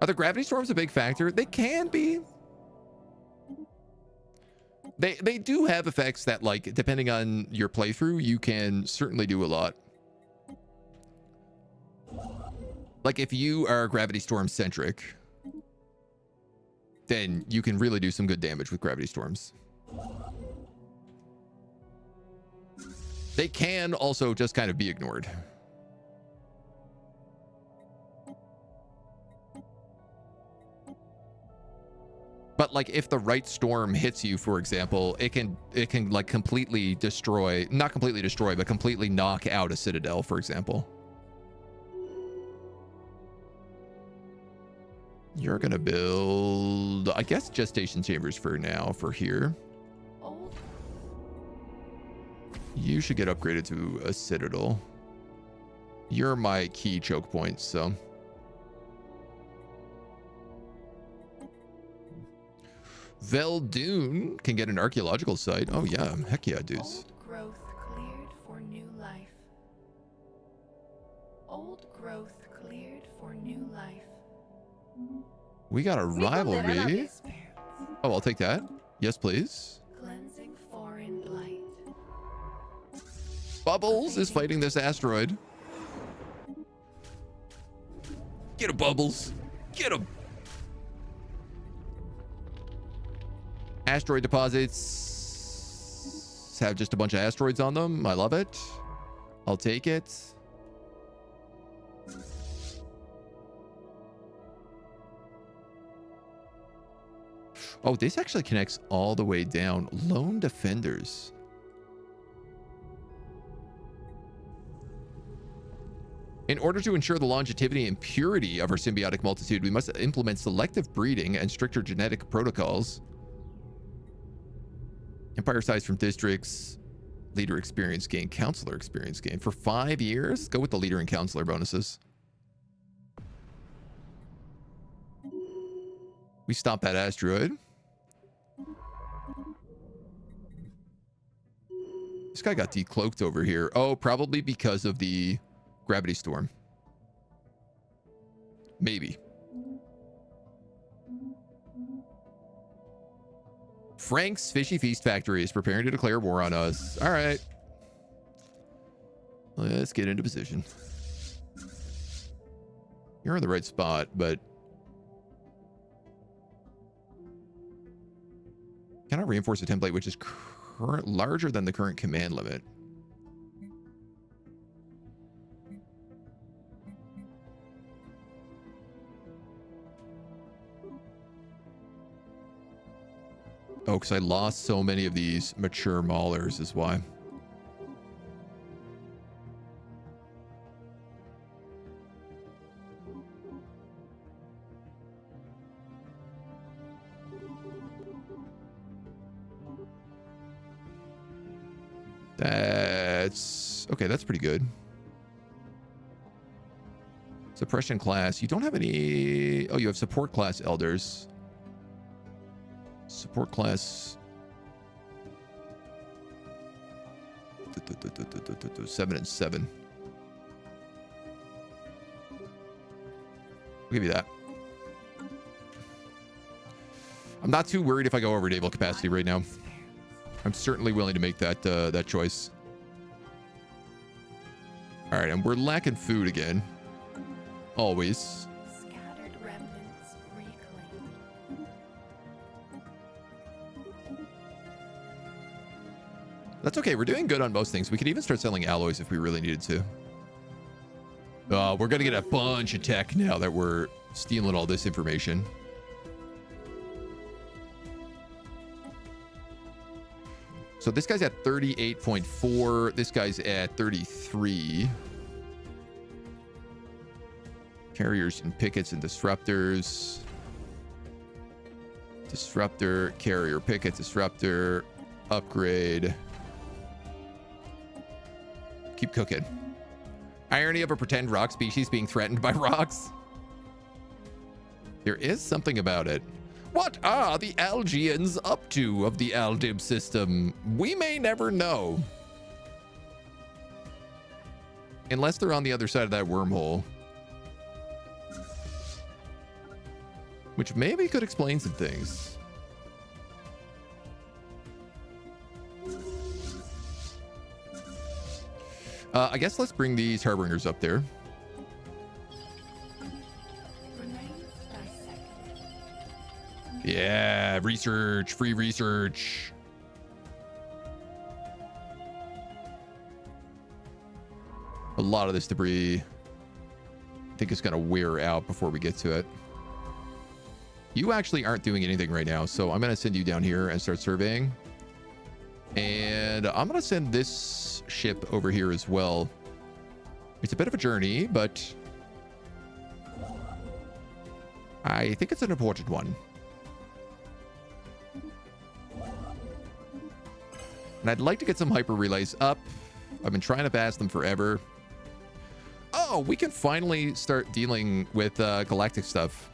Are the gravity storms a big factor? They can be. They do have effects that, like, depending on your playthrough, you can certainly do a lot. Like, if you are gravity storm centric, then you can really do some good damage with gravity storms. They can also just kind of be ignored. But like if the right storm hits you, for example, it can like completely destroy, not completely destroy, but completely knock out a citadel, for example. You're gonna build, I guess, gestation chambers for now, for here. You should get upgraded to a citadel. You're my key choke point, so. Veldune can get an archaeological site. Oh yeah, heck yeah, dudes. Old growth cleared for new life. Old growth cleared for new life. We got a rivalry. Oh, I'll take that. Yes, please. Cleansing foreign blight. Bubbles is fighting this asteroid. Get him, Bubbles. Get him. Asteroid deposits have just a bunch of asteroids on them. I love it. I'll take it. Oh, this actually connects all the way down. Lone defenders. In order to ensure the longevity and purity of our symbiotic multitude, we must implement selective breeding and stricter genetic protocols. Empire size from districts, leader experience gain, counselor experience gain. For 5 years, go with the leader and counselor bonuses. We stop that asteroid. This guy got decloaked over here. Oh, probably because of the gravity storm. Maybe. Frank's Fishy Feast Factory is preparing to declare war on us. All right. Let's get into position. You're in the right spot, but... cannot reinforce a template which is larger than the current command limit. Oh, because I lost so many of these mature maulers is why. That's... okay, that's pretty good. Suppression class. You don't have any... Oh, you have support class elders. Support class... 7 and 7. I'll give you that. I'm not too worried if I go over naval capacity right now. I'm certainly willing to make that that choice. All right, and we're lacking food again. Always. Scattered remnants reclaimed. That's okay. We're doing good on most things. We could even start selling alloys if we really needed to. We're going to get a bunch of tech now that we're stealing all this information. So this guy's at 38.4. This guy's at 33. Carriers and pickets and disruptors. Disruptor, carrier, picket, disruptor, upgrade. Keep cooking. Irony of a pretend rock species being threatened by rocks. There is something about it. What are the Algians up to of the Aldib system? We may never know. Unless they're on the other side of that wormhole. Which maybe could explain some things. I guess let's bring these Harbingers up there. Yeah, research, free research. A lot of this debris, I think, is going to wear out before we get to it. You actually aren't doing anything right now, so I'm going to send you down here and start surveying. And I'm going to send this ship over here as well. It's a bit of a journey, but I think it's an important one. And I'd like to get some hyper relays up. I've been trying to pass them forever. Oh, we can finally start dealing with galactic stuff.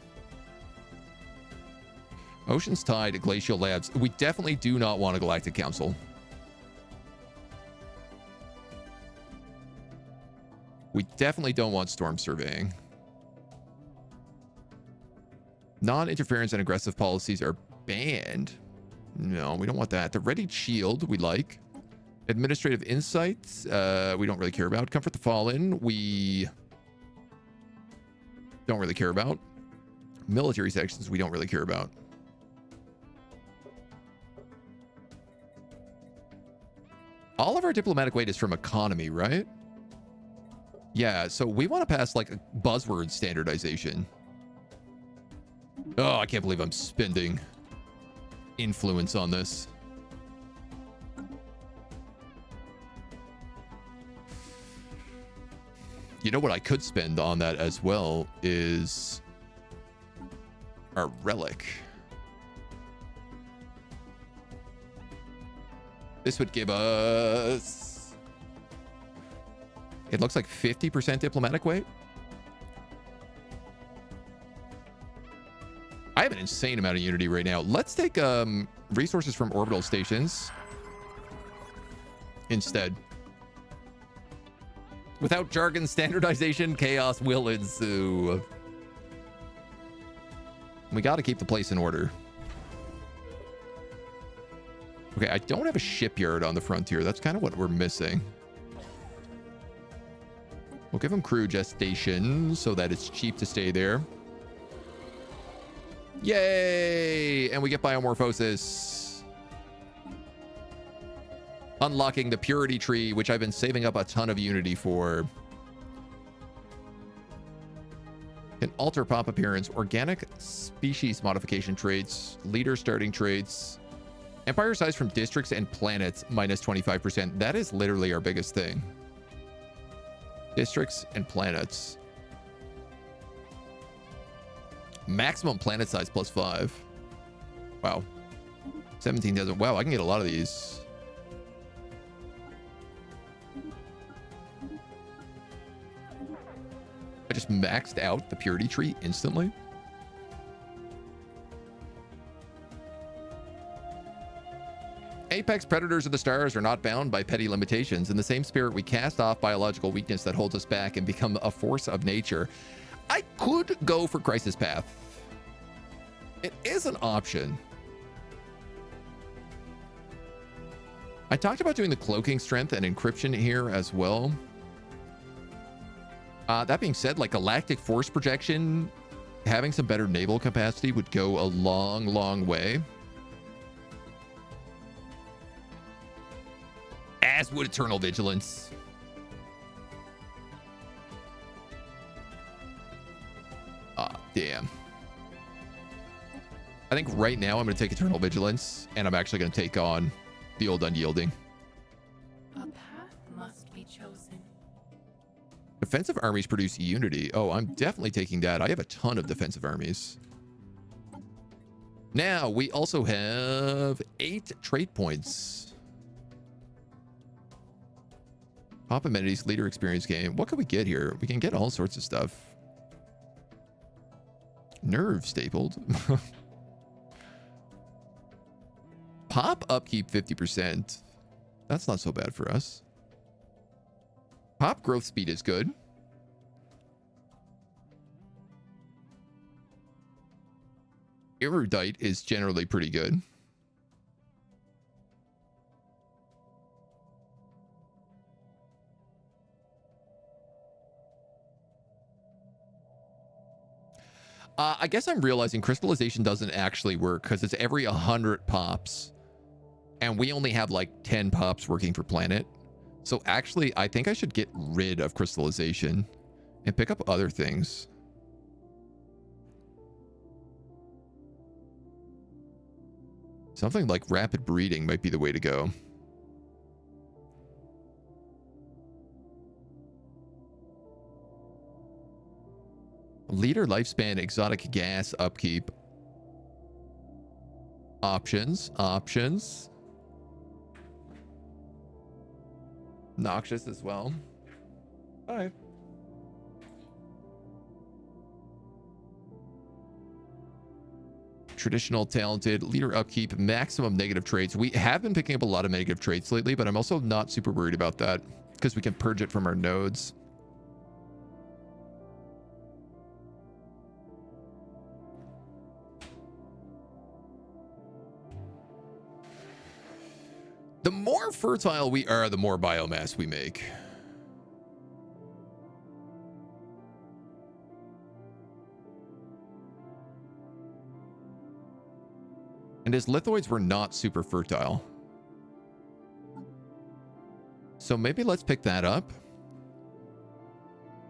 Ocean's Tide, Glacial Labs. We definitely do not want a Galactic Council. We definitely don't want storm surveying. Non-interference and aggressive policies are banned. No, we don't want that. The Ready Shield, we like. Administrative insights, we don't really care about. Comfort the Fallen, we don't really care about. Military sections, we don't really care about. All of our diplomatic weight is from economy, right? Yeah, so we want to pass like a buzzword standardization. Oh, I can't believe I'm spending influence on this. You know what I could spend on that as well is our relic. This would give us, it looks like 50% diplomatic weight. I have an insane amount of unity right now. Let's take resources from orbital stations instead. Without jargon standardization, chaos will ensue. We got to keep the place in order. Okay, I don't have a shipyard on the frontier. That's kind of what we're missing. We'll give them crew gestation so that it's cheap to stay there. Yay! And we get biomorphosis. Unlocking the purity tree, which I've been saving up a ton of unity for. Can alter pop appearance, organic species modification traits, leader starting traits. Empire size from districts and planets minus 25%. That is literally our biggest thing. Districts and planets. Maximum planet size plus 5. Wow. 17 doesn't. Wow, I can get a lot of these. I just maxed out the purity tree instantly. Apex predators of the stars are not bound by petty limitations. In the same spirit, we cast off biological weakness that holds us back and become a force of nature. I could go for Crisis Path. It is an option. I talked about doing the cloaking strength and encryption here as well. That being said, like galactic force projection, having some better naval capacity would go a long, long way. As would Eternal Vigilance. Damn. I think right now I'm going to take Eternal Vigilance, and I'm actually going to take on the old Unyielding. A path must be chosen. Defensive armies produce unity. Oh, I'm definitely taking that. I have a ton of defensive armies. Now, we also have 8 trait points. Pop amenities, leader experience game. What can we get here? We can get all sorts of stuff. Nerve stapled. Pop upkeep 50%. That's not so bad for us. Pop growth speed is good. Erudite is generally pretty good. I guess I'm realizing crystallization doesn't actually work because it's every 100 pops. And we only have like 10 pops working for planet. So actually, I think I should get rid of crystallization and pick up other things. Something like rapid breeding might be the way to go. Leader lifespan, exotic gas upkeep. Options. Noxious as well. All right. Traditional, talented, leader upkeep, maximum negative traits. We have been picking up a lot of negative traits lately, but I'm also not super worried about that because we can purge it from our nodes. The more fertile we are, the more biomass we make. And as lithoids, we're not super fertile. So maybe let's pick that up.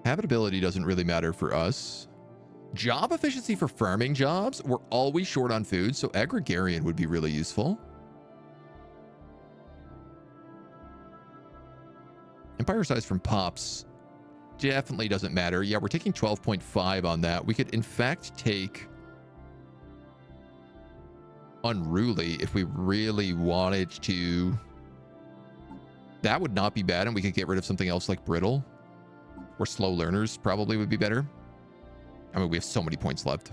Habitability doesn't really matter for us. Job efficiency for farming jobs. We're always short on food, so Agrigarian would be really useful. Empire size from pops definitely doesn't matter. Yeah, we're taking 12.5 on that. We could, in fact, take unruly if we really wanted to. That would not be bad, and we could get rid of something else like brittle or slow learners probably would be better. I mean, we have so many points left.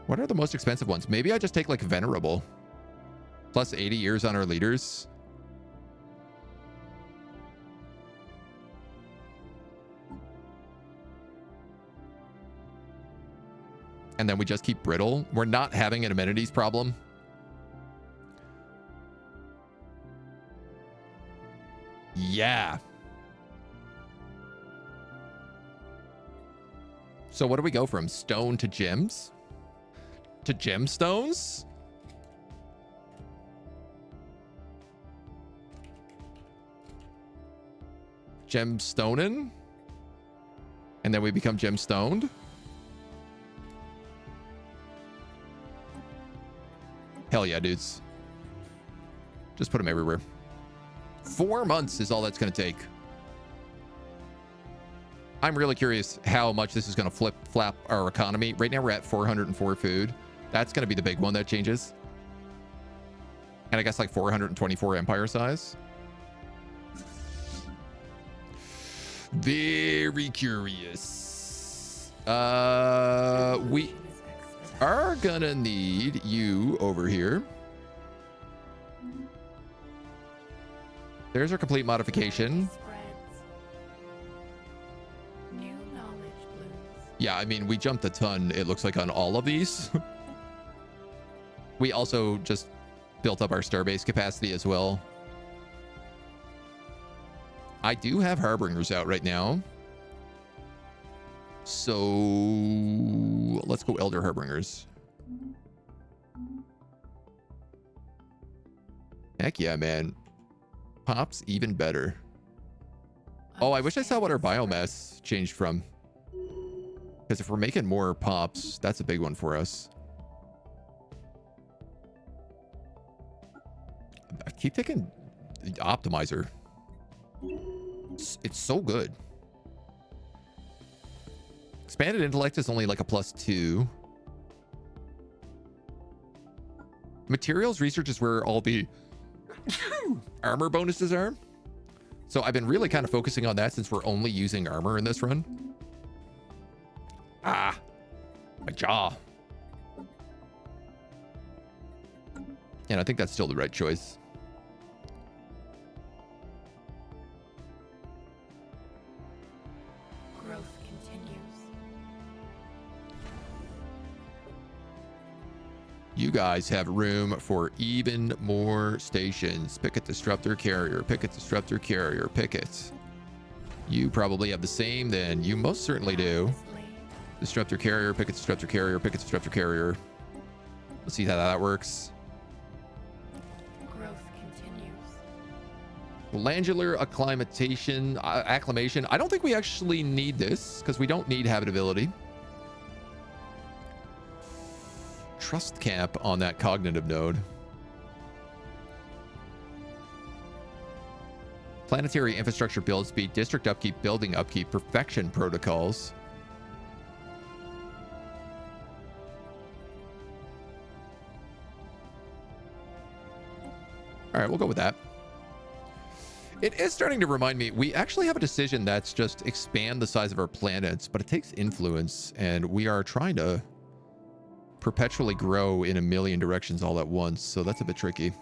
What are the most expensive ones? Maybe I just take like venerable plus 80 years on our leaders. And then we just keep brittle. We're not having an amenities problem. Yeah. So what do we go from? Stone to gems? To gemstones? Gemstonen? And then we become gemstoned? Hell yeah, dudes. Just put them everywhere. 4 months is all that's going to take. I'm really curious how much this is going to flap our economy. Right now we're at 404 food. That's going to be the big one that changes. And I guess like 424 empire size. Very curious. We are gonna need you over here. There's our complete modification. New knowledge blooms. Yeah, I mean, we jumped a ton, it looks like, on all of these. We also just built up our starbase capacity as well. I do have Harbingers out right now. So let's go Elder Harbingers. Heck yeah, man. Pops even better. Oh, I wish I saw what our biomass changed from. Because if we're making more pops, that's a big one for us. I keep taking optimizer. It's so good. Expanded intellect is only like a +2. Materials research is where all the armor bonuses are. So I've been really kind of focusing on that since we're only using armor in this run. Ah, my jaw. And I think that's still the right choice. Growth continues. You guys have room for even more stations. Picket disruptor carrier, picket disruptor carrier, picket. You probably have the same then. You most certainly do. Disruptor carrier, picket disruptor carrier, picket disruptor carrier. Let's see how that works. Growth continues. Glandular acclimation. Acclimation. I don't think we actually need this because we don't need habitability. Trust cap on that cognitive node. Planetary infrastructure build speed, district upkeep, building upkeep, perfection protocols. All right, we'll go with that. It is starting to remind me, we actually have a decision that's just expand the size of our planets, but it takes influence, and we are trying to perpetually grow in a million directions all at once, so that's a bit tricky.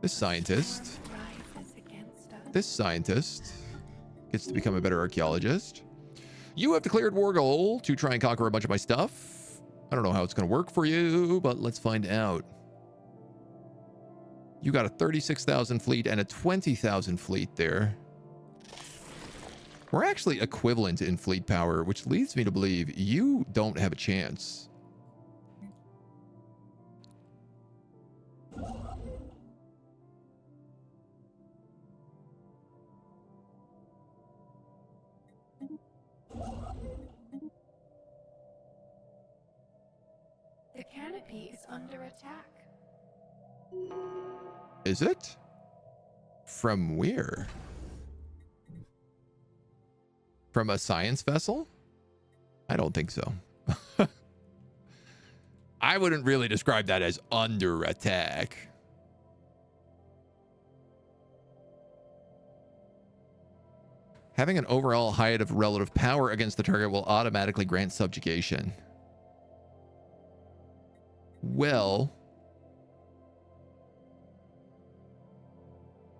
This scientist gets to become a better archaeologist. You have declared war goal to try and conquer a bunch of my stuff. I don't know how it's going to work for you, but let's find out. You got a 36,000 fleet and a 20,000 fleet there. We're actually equivalent in fleet power, which leads me to believe you don't have a chance. The canopy is under attack. Is it? From where? From a science vessel? I don't think so. I wouldn't really describe that as under attack. Having an overall height of relative power against the target will automatically grant subjugation. Well,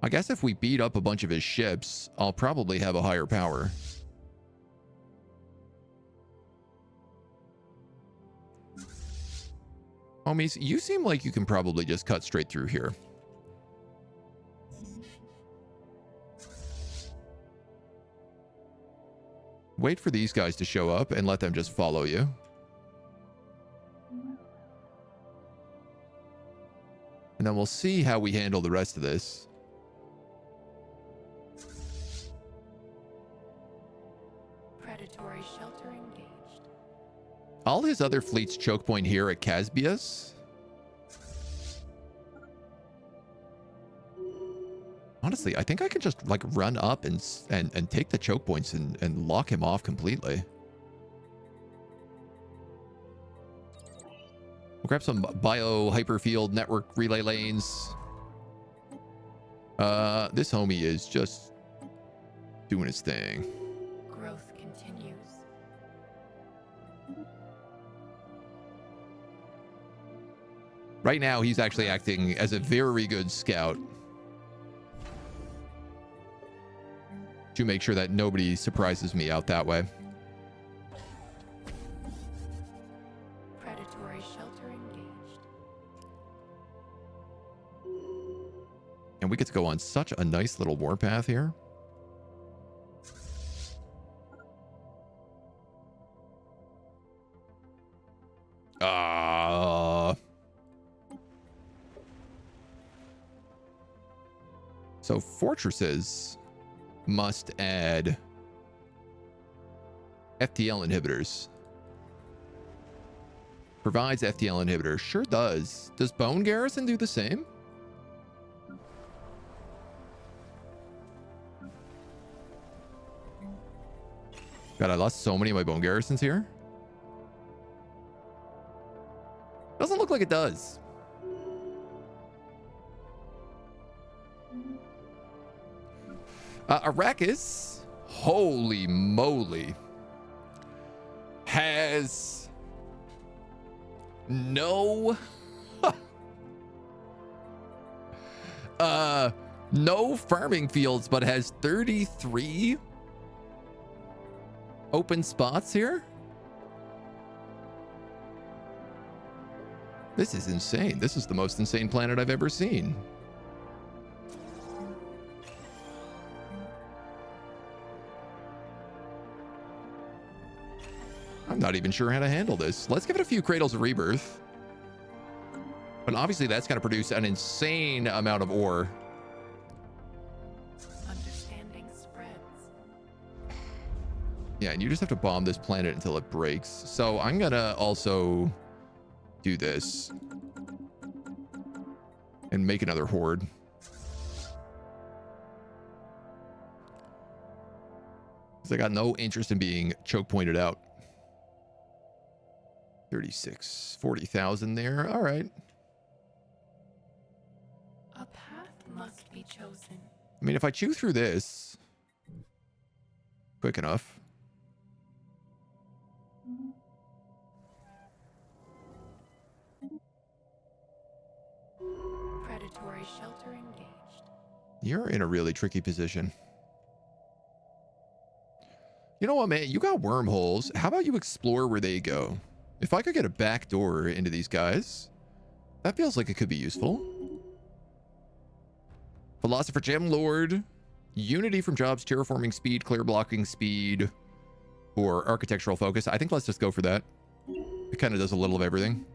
I guess if we beat up a bunch of his ships, I'll probably have a higher power. Homies, you seem like you can probably just cut straight through here. Wait for these guys to show up and let them just follow you. And then we'll see how we handle the rest of this. Predatory shelter engaged. All his other fleets choke point here at Casbias. Honestly, I think I can just like run up and take the choke points and lock him off completely. We'll grab some bio hyperfield network relay lanes. This homie is just doing his thing. Growth continues. Right now, he's actually acting as a very good scout to make sure that nobody surprises me out that way. Predatory shelter engaged. And we get to go on such a nice little warpath here. So fortresses must add FTL inhibitors. Provides FTL inhibitors. Sure does. Does Bone Garrison do the same? God, I lost so many of my Bone Garrisons here. Doesn't look like it does. Arrakis, holy moly, has no no farming fields, but has 33 open spots here. This is insane. This is the most insane planet I've ever seen. I'm not even sure how to handle this. Let's give it a few Cradles of Rebirth. But obviously that's going to produce an insane amount of ore. Understanding spreads. Yeah, and you just have to bomb this planet until it breaks. So I'm going to also do this and make another horde. Because I got no interest in being choke pointed out. 36, 40,000 there. All right. A path must be chosen. I mean, if I chew through this quick enough. Predatory shelter engaged. You're in a really tricky position. You know what, man? You got wormholes. How about you explore where they go? If I could get a back door into these guys, that feels like it could be useful. Philosopher Gem Lord, Unity from jobs, terraforming speed, clear blocking speed, or architectural focus. I think let's just go for that. It kind of does a little of everything.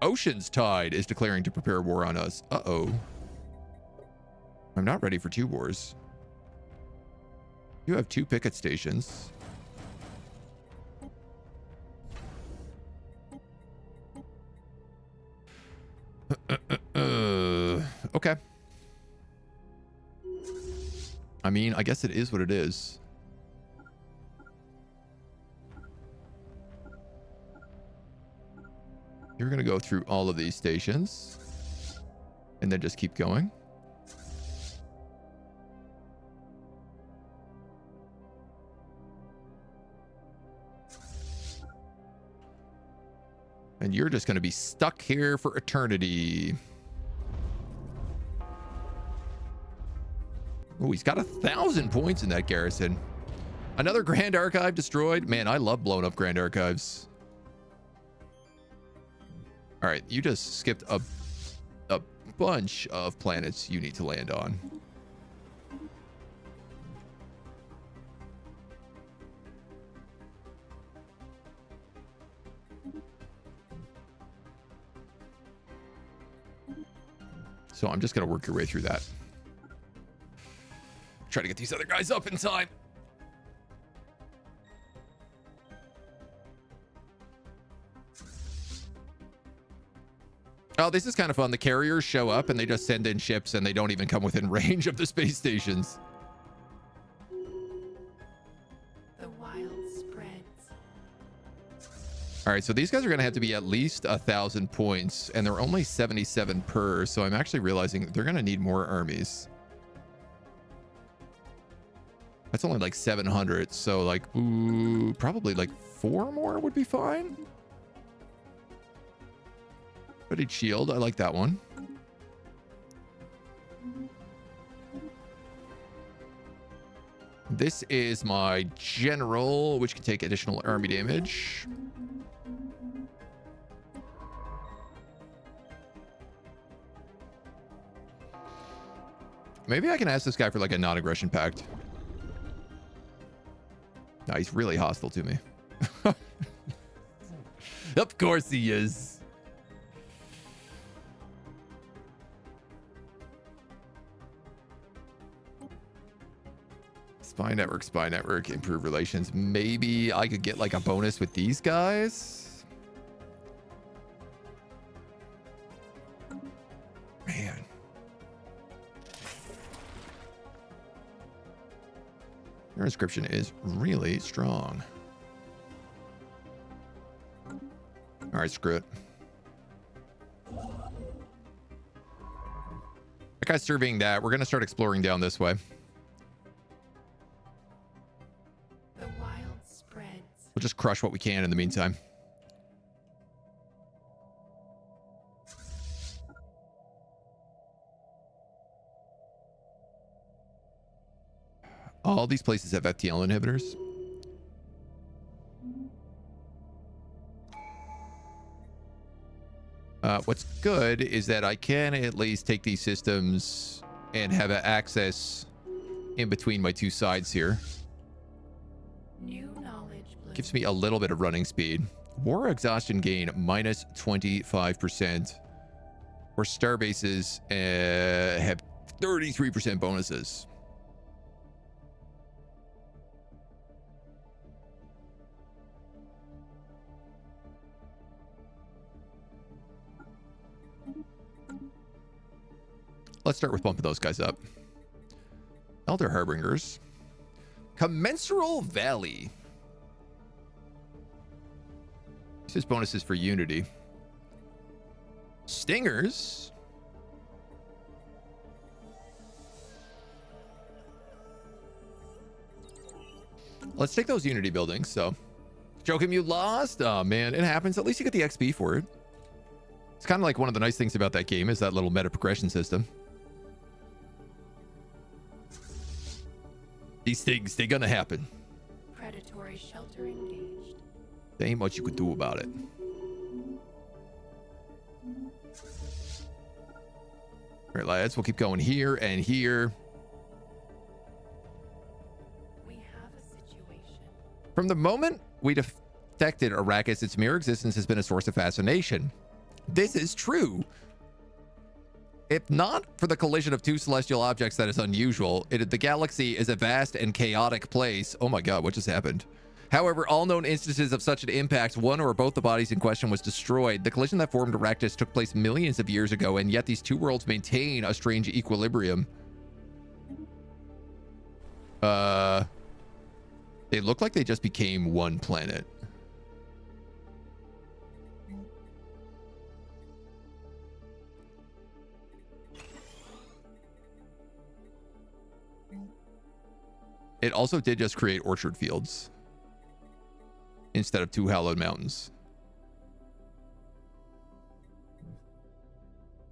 Ocean's Tide is declaring to prepare war on us. Uh-oh. I'm not ready for 2 wars. You have 2 picket stations. Okay. I mean, I guess it is what it is. You're going to go through all of these stations and then just keep going. And you're just going to be stuck here for eternity. Oh, he's got 1,000 points in that garrison. Another Grand Archive destroyed. Man, I love blowing up Grand Archives. All right, you just skipped a bunch of planets you need to land on. So I'm just going to work your way through that. Try to get these other guys up in time. Oh, this is kind of fun. The carriers show up and they just send in ships and they don't even come within range of the space stations. The wild spreads. All right, so these guys are going to have to be at least 1,000 points, and they're only 77 per, so I'm actually realizing they're going to need more armies. That's only like 700, so like, ooh, probably like 4 more would be fine. Ready shield, I like that one. This is my general, which can take additional army damage. Maybe I can ask this guy for like a non-aggression pact. No, he's really hostile to me. Of course he is. Spy network, improve relations. Maybe I could get like a bonus with these guys. Man. Your inscription is really strong. All right, screw it. That guy's surveying that. We're going to start exploring down this way. The wild spreads. We'll just crush what we can in the meantime. All these places have FTL inhibitors. What's good is that I can at least take these systems and have access in between my two sides here. New knowledge Gives me a little bit of running speed. War exhaustion gain minus 25%. Or star bases have 33% bonuses. Let's start with bumping those guys up. Elder Harbingers. Commensural Valley. This is bonuses for Unity. Stingers. Let's take those Unity buildings. So, Joachim, you lost? Oh, man, it happens. At least you get the XP for it. It's kind of like one of the nice things about that game is that little meta progression system. These things, they're gonna happen. Predatory shelter engaged. There ain't much you could do about it. All right, lads, we'll keep going here and here. We have a situation. From the moment we detected Arrakis, its mere existence has been a source of fascination. This is true. If not for the collision of two celestial objects that is unusual, the galaxy is a vast and chaotic place. Oh my god, what just happened? However, all known instances of such an impact, one or both the bodies in question was destroyed. The collision that formed Arrakis took place millions of years ago, and yet these two worlds maintain a strange equilibrium. They look like they just became one planet. It also did just create orchard fields instead of two hallowed mountains.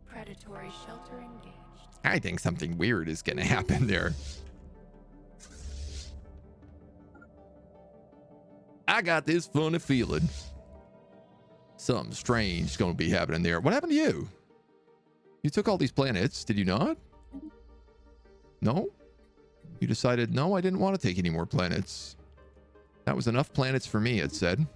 Predatory shelter engaged. I think something weird is going to happen there. I got this funny feeling. Something strange is going to be happening there. What happened to you? You took all these planets, did you not? No? You decided, no, I didn't want to take any more planets. That was enough planets for me, it said.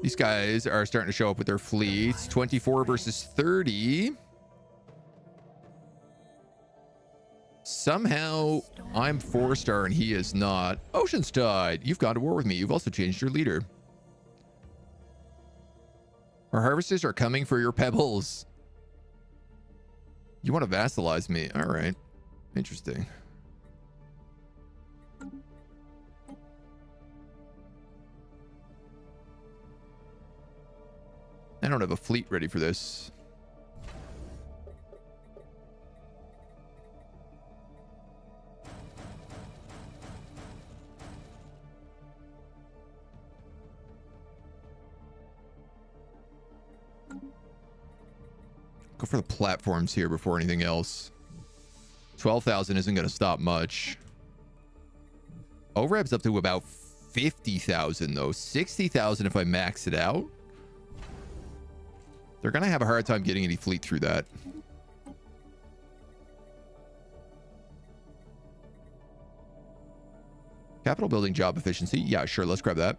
These guys are starting to show up with their fleets. 24 versus 30. Somehow, I'm 4-star and he is not. Ocean's Tide, you've gone to war with me. You've also changed your leader. Our harvesters are coming for your pebbles. You want to vassalize me? All right. Interesting. I don't have a fleet ready for this. Go for the platforms here before anything else. 12,000 isn't going to stop much. OREB's up to about 50,000 though. 60,000 if I max it out. They're going to have a hard time getting any fleet through that. Capital building job efficiency. Yeah, sure. Let's grab that.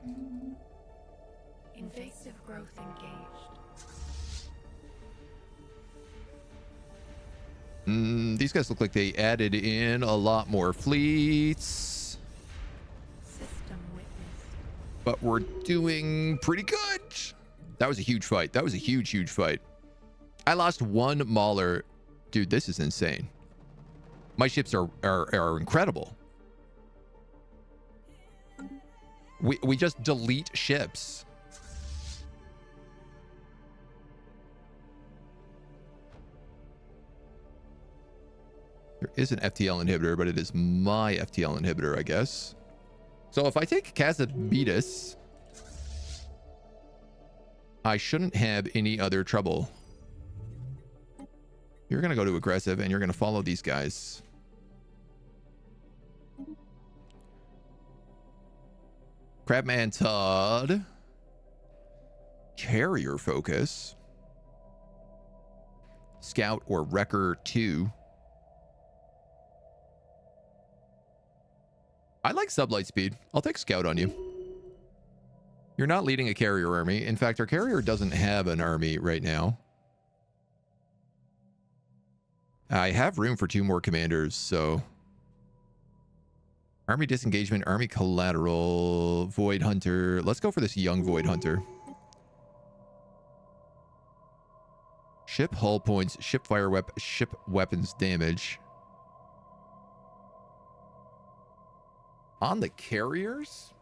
Invasive growth engaged. These guys look like they added in a lot more fleets. System witnessed. But we're doing pretty good. That was a huge fight. That was a huge, huge fight. I lost one Mauler. Dude, this is insane. My ships are incredible. We just delete ships. There is an FTL inhibitor, but it is my FTL inhibitor, I guess. So if I take Casabetus, I shouldn't have any other trouble. You're going to go to aggressive, and you're going to follow these guys. Crabman Todd. Carrier focus. Scout or Wrecker 2. I like sublight speed. I'll take Scout on you. You're not leading a carrier army. In fact, our carrier doesn't have an army right now. I have room for 2 more commanders, so... Army disengagement, army collateral, Void Hunter. Let's go for this young Void Hunter. Ship hull points, ship fire weapon, ship weapons damage. On the carriers?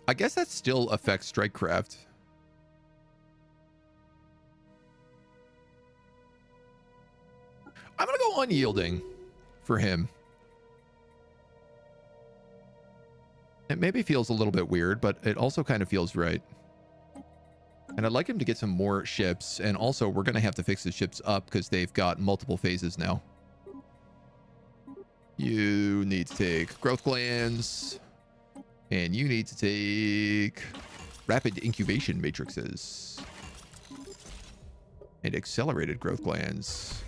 I guess that still affects Strikecraft. I'm going to go unyielding for him. It maybe feels a little bit weird, but it also kind of feels right. And I'd like him to get some more ships. And also, we're going to have to fix the ships up because they've got multiple phases now. You need to take growth glands. And you need to take rapid incubation matrices. And accelerated growth glands.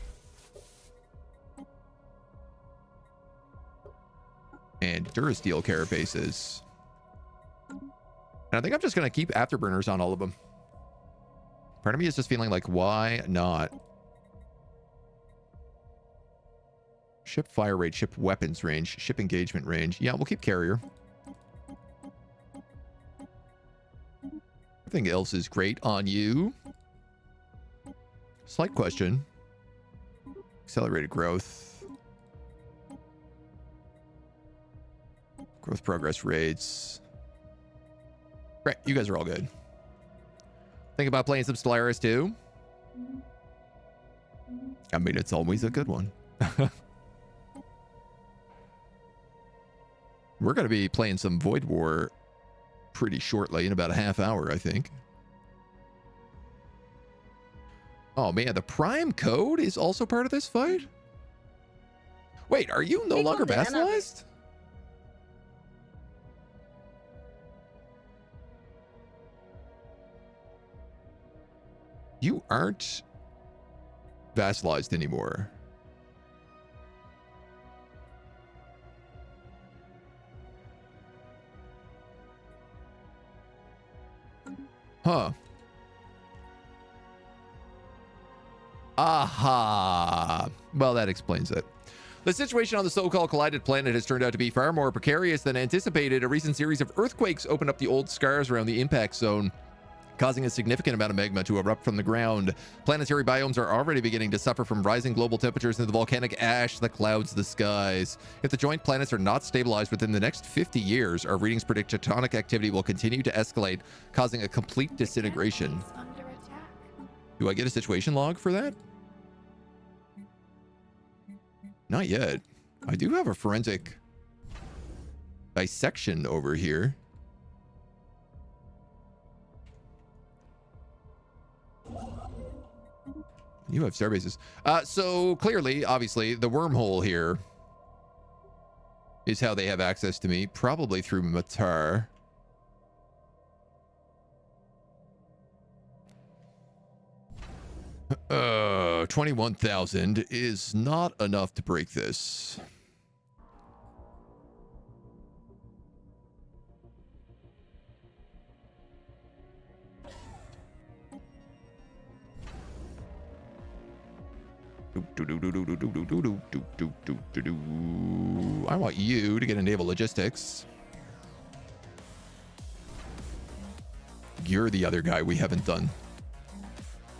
And Durasteel carapaces. And I think I'm just going to keep afterburners on all of them. Part of me is just feeling like, why not? Ship fire rate, ship weapons range, ship engagement range. Yeah, we'll keep carrier. Everything else is great on you. Slight question. Accelerated growth. Growth progress rates. Right, you guys are all good. Think about playing some Stellaris too? I mean, it's always a good one. We're going to be playing some Void War pretty shortly, in about a half hour, I think. Oh man, the Prime Code is also part of this fight? Wait, are you no longer vassalized? You aren't vassalized anymore. Huh. Aha. Well, that explains it. The situation on the so-called collided planet has turned out to be far more precarious than anticipated. A recent series of earthquakes opened up the old scars around the impact zone. causing a significant amount of magma to erupt from the ground. Planetary biomes are already beginning to suffer from rising global temperatures and the volcanic ash that clouds the skies. If the joint planets are not stabilized within the next 50 years, our readings predict tectonic activity will continue to escalate, causing a complete disintegration. Canopies under attack. Do I get a situation log for that? Not yet. I do have a forensic dissection over here. You have starbases. So clearly, obviously, the wormhole here is how they have access to me, probably through Matar. Uh, 21,000 is not enough to break this. I want you to get a naval logistics. You're the other guy we haven't done.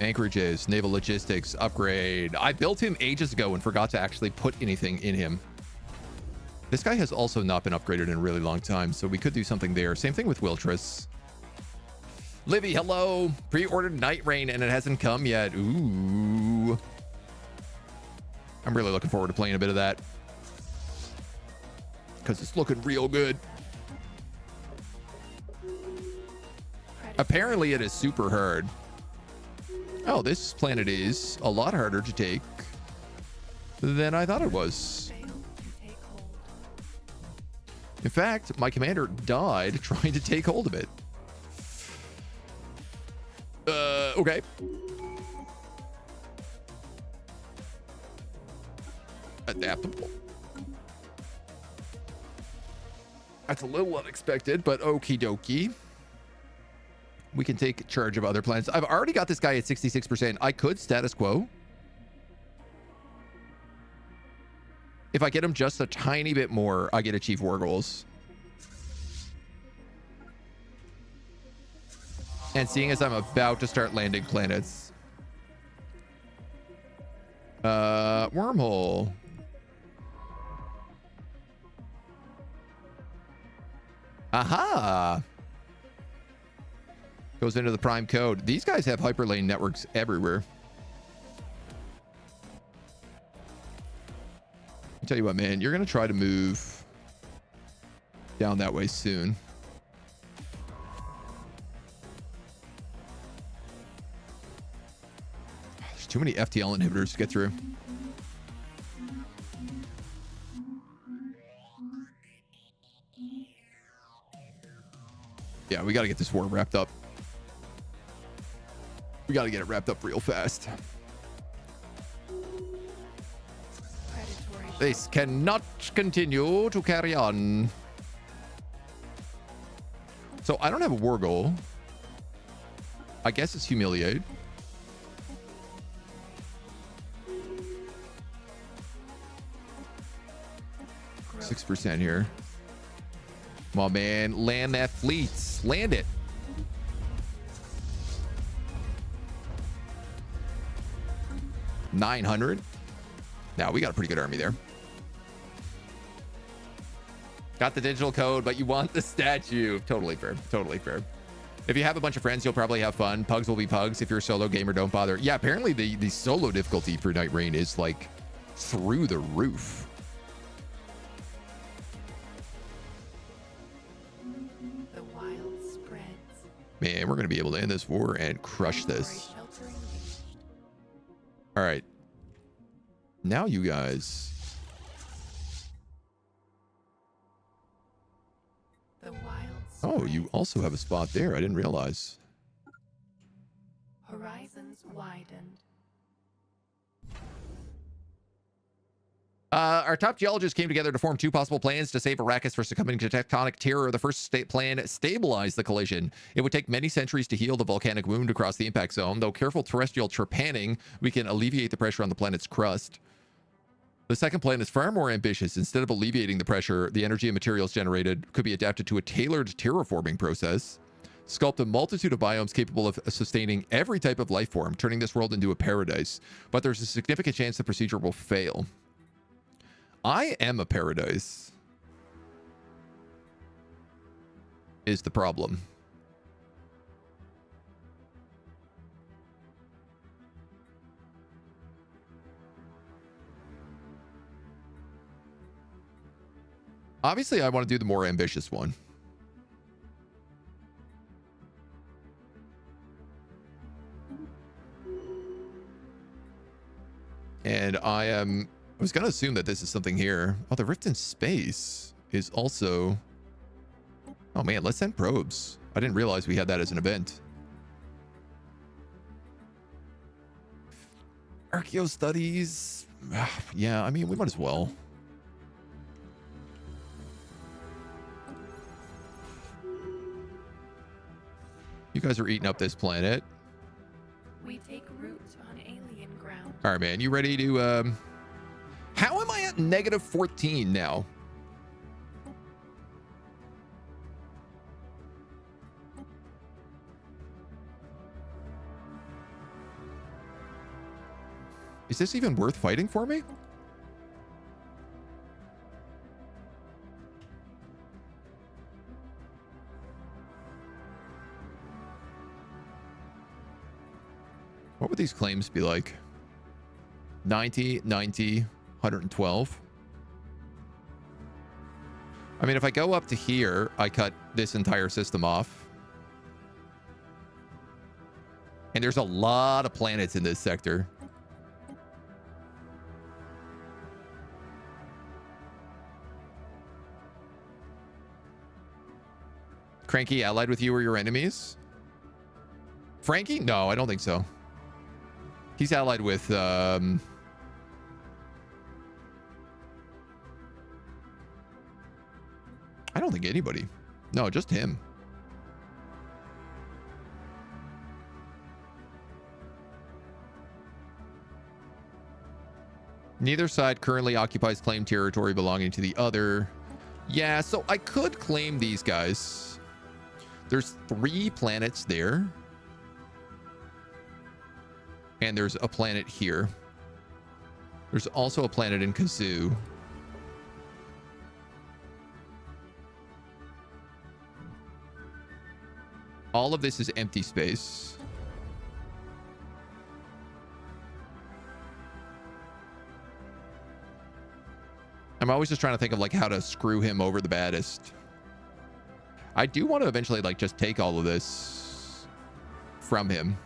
Anchorages, naval logistics, upgrade. I built him ages ago and forgot to actually put anything in him. This guy has also not been upgraded in a really long time, so we could do something there. Same thing with Wiltress. Livy, hello. Pre-ordered Night Rain and it hasn't come yet. Ooh. I'm really looking forward to playing a bit of that, because it's looking real good. Apparently it is super hard. Oh, this planet is a lot harder to take than I thought it was. Failed to take hold. In fact, my commander died trying to take hold of it. Okay. Adaptable. That's a little unexpected, but okie dokie. We can take charge of other planets. I've already got this guy at 66%. I could status quo. If I get him just a tiny bit more, I get achieve war goals. And seeing as I'm about to start landing planets. Wormhole. Aha! Goes into the prime code. These guys have hyperlane networks everywhere. I'll tell you what, man. You're going to try to move down that way soon. There's too many FTL inhibitors to get through. Yeah, we got to get this war wrapped up. We got to get it wrapped up real fast. Predatory. This cannot continue to carry on. So I don't have a war goal. I guess it's humiliate. 6% here. Come on, man. Land that fleet. Land it. $900. Now we got a pretty good army there. Got the digital code, but you want the statue. Totally fair. Totally fair. If you have a bunch of friends, you'll probably have fun. Pugs will be pugs. If you're a solo gamer, don't bother. Yeah, apparently the solo difficulty for Night Rain is like through the roof. The wild spreads. Man, we're going to be able to end this war and crush this. Shelter engaged. All right. Now you guys. The wild Oh, spreads. you also have a spot there. I didn't realize. Horizons widened. Our top geologists came together to form two possible plans to save Arrakis for succumbing to tectonic terror. The first plan stabilized the collision. It would take many centuries to heal the volcanic wound across the impact zone. Though careful terrestrial trepanning, we can alleviate the pressure on the planet's crust. The second plan is far more ambitious. Instead of alleviating the pressure, the energy and materials generated could be adapted to a tailored terraforming process. Sculpt a multitude of biomes capable of sustaining every type of life form, turning this world into a paradise. But there's a significant chance the procedure will fail. I am a paradise, is the problem. Obviously, I want to do the more ambitious one. And I was going to assume that this is something here. Oh, the rift in space is also... Oh man, let's send probes. I didn't realize we had that as an event. Archaeo studies. Yeah, I mean, we might as well. You guys are eating up this planet. We take root on alien ground. All right, man. You ready to... How am I at -14 now? Is this even worth fighting for me? What would these claims be like? 90, 90, 112. I mean, if I go up to here, I cut this entire system off. And there's a lot of planets in this sector. Cranky allied with you or your enemies? Frankie? No, I don't think so. He's allied with, I don't think anybody. No, just him. Neither side currently occupies claimed territory belonging to the other. Yeah, so I could claim these guys. There's 3 planets there. And there's a planet here. There's also a planet in Kazoo. All of this is empty space. I'm always just trying to think of like how to screw him over the baddest. I do want to eventually like just take all of this from him.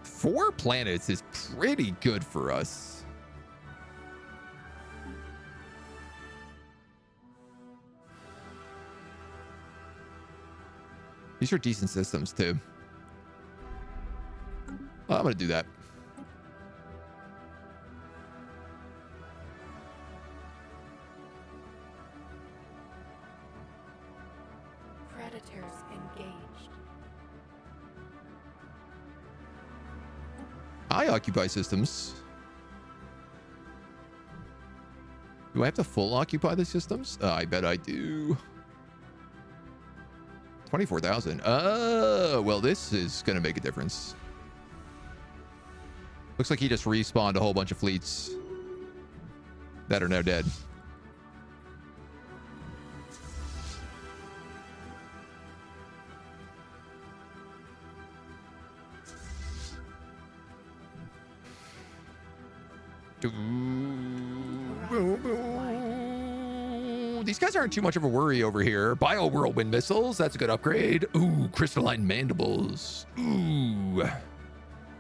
4 planets is pretty good for us. These are decent systems too. Well, I'm going to do that. Predators engaged. I occupy systems. Do I have to full occupy the systems? I bet I do. 24,000. Oh, well, this is going to make a difference. Looks like he just respawned a whole bunch of fleets that are now dead. These guys aren't too much of a worry over here. Bio whirlwind missiles, that's a good upgrade. Ooh, crystalline mandibles. Ooh.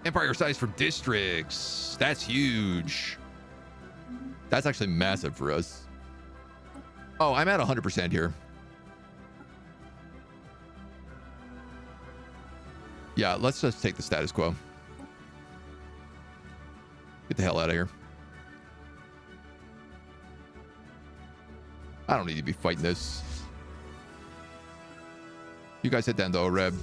Empire size for districts. That's huge. That's actually massive for us. Oh, I'm at 100% here. Yeah, let's just take the status quo. Get the hell out of here. I don't need to be fighting this. You guys head down to Oreb.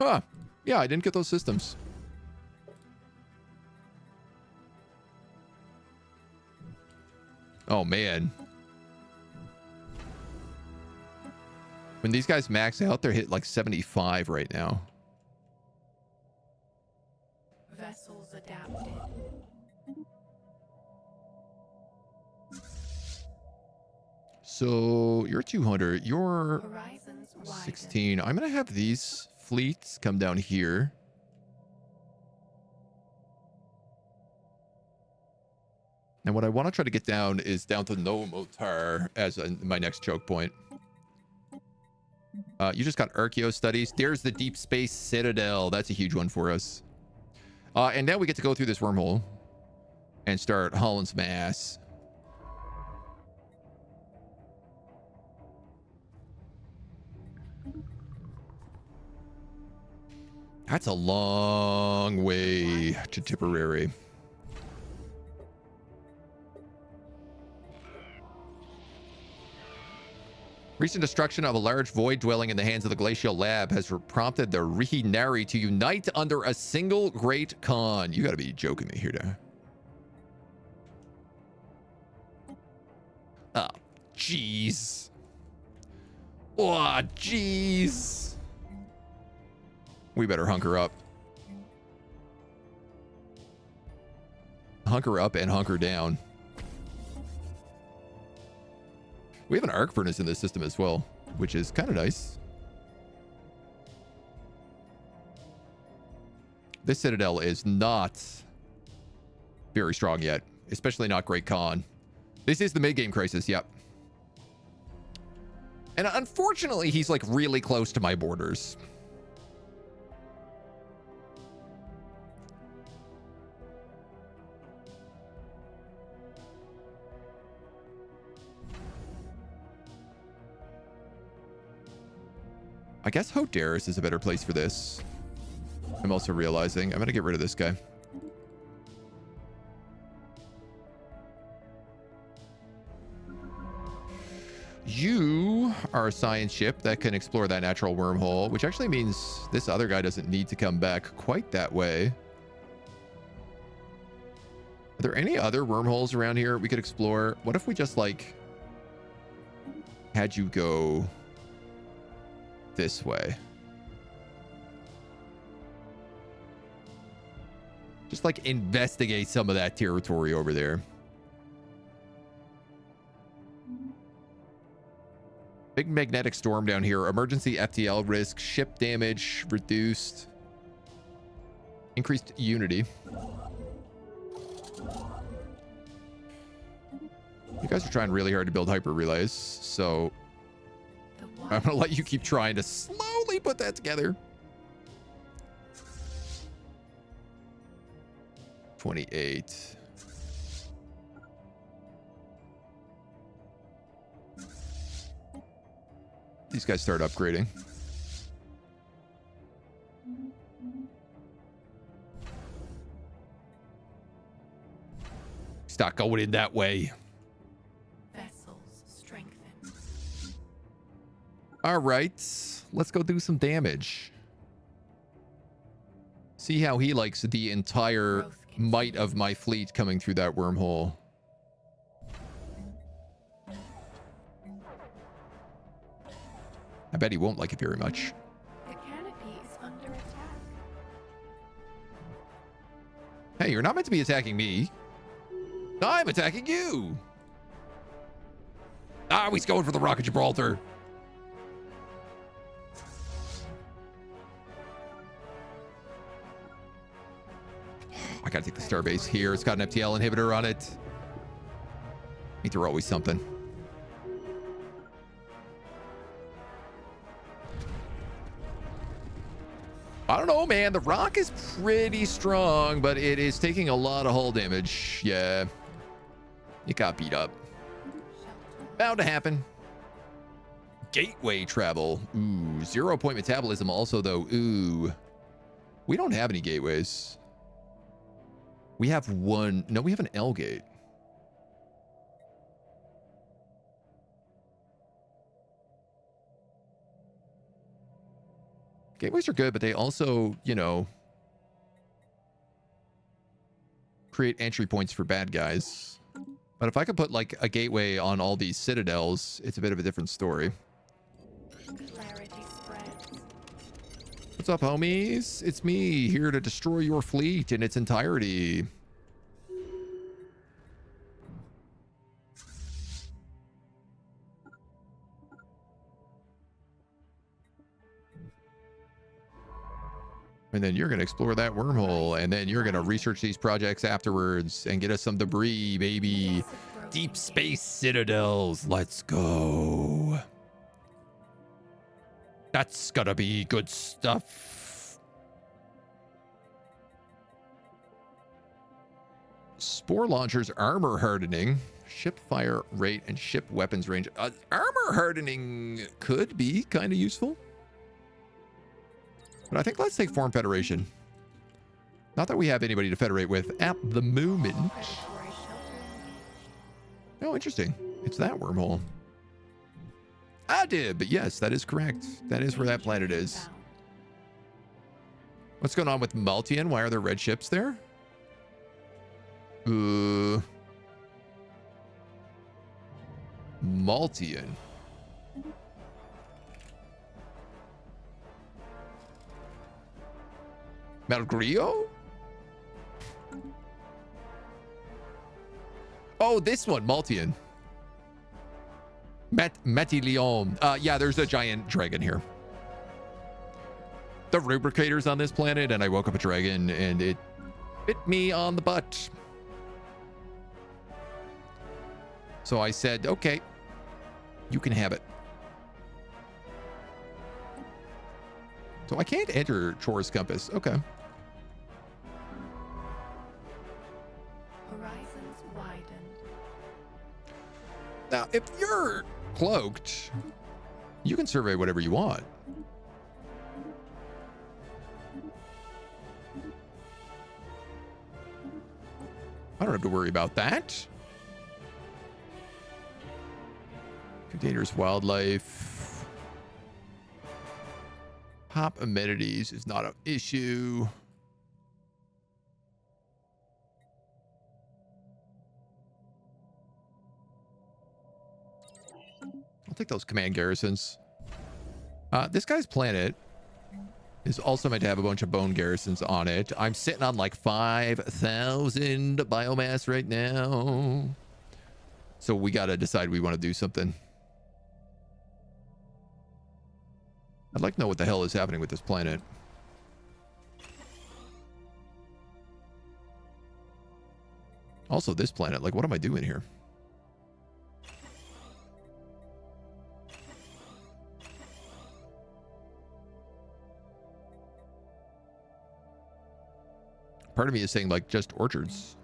Huh. Yeah, I didn't get those systems. Oh, man. When these guys max out, they're hit like 75 right now. Vessels adapted. So you're 200. You're Horizons widen. 16. I'm going to have these fleets come down here. And what I want to try to get down is down to No Motar as my next choke point. You just got Archeo studies. There's the Deep Space Citadel. That's a huge one for us. And now we get to go through this wormhole and start hauling some ass. That's a long way to Tipperary. Recent destruction of a large void dwelling in the hands of the Glacial Lab has prompted the Rihinari to unite under a single great Khan. You gotta be joking me here, now. Oh, jeez. Oh, jeez. We better hunker up. Hunker up and hunker down. We have an arc furnace in this system as well, which is kind of nice. This Citadel is not very strong yet, especially not Great Khan. This is the mid-game crisis, yep. And unfortunately, he's like really close to my borders. I guess Hodaris is a better place for this. I'm also realizing I'm going to get rid of this guy. You are a science ship that can explore that natural wormhole, which actually means this other guy doesn't need to come back quite that way. Are there any other wormholes around here we could explore? What if we just like had you go this way? Just like investigate some of that territory over there. Big magnetic storm down here. Emergency FTL risk. Ship damage reduced. Increased unity. You guys are trying really hard to build hyper relays, so I'm gonna let you keep trying to slowly put that together. 28. These guys start upgrading. Stop going in that way. Vessels strengthen. All right, let's go do some damage. See how he likes the entire might of my fleet coming through that wormhole. I bet he won't like it very much. The canopy is under attack. Hey, you're not meant to be attacking me. I'm attacking you. Ah, he's going for the Rock of Gibraltar. I gotta take the starbase here. It's got an FTL inhibitor on it. I think they're always something. I don't know, man. The rock is pretty strong, but it is taking a lot of hull damage. Yeah. It got beat up. Bound to happen. Gateway travel. Ooh, 0-point metabolism also, though. Ooh. We don't have any gateways. We have one. No, we have an L gate. Gateways are good, but they also, you know, create entry points for bad guys But if I could put like a gateway on all these citadels, it's a bit of a different story. Clarity spreads. What's up, homies? It's me, here to destroy your fleet in its entirety. And then you're going to explore that wormhole, and then you're going to research these projects afterwards and get us some debris, baby. Deep space citadels. Let's go. That's gotta be good stuff. Spore launchers, armor hardening, ship fire rate, and ship weapons range. Armor hardening could be kind of useful. But I think let's take Form Federation. Not that we have anybody to federate with at the moment. Oh, interesting. It's that wormhole. I did, but yes, that is correct. That is where that planet is. What's going on with Maltian? Why are there red ships there? Maltian. Malgrio? Oh, this one, Maltian. Metilion. Yeah, there's a giant dragon here. The rubricator's on this planet, and I woke up a dragon, and it bit me on the butt. So I said, okay, you can have it. So I can't enter Chorus Compass. Okay. Horizons widen. Now, if you're cloaked, you can survey whatever you want. I don't have to worry about that. Containers, wildlife. Pop amenities is not an issue. I'll take those command garrisons. This guy's planet is also meant to have a bunch of bone garrisons on it. I'm sitting on like 5,000 biomass right now. So we got to decide we want to do something. I'd like to know what the hell is happening with this planet. Also, this planet, like, what am I doing here? Part of me is saying, like, just orchards.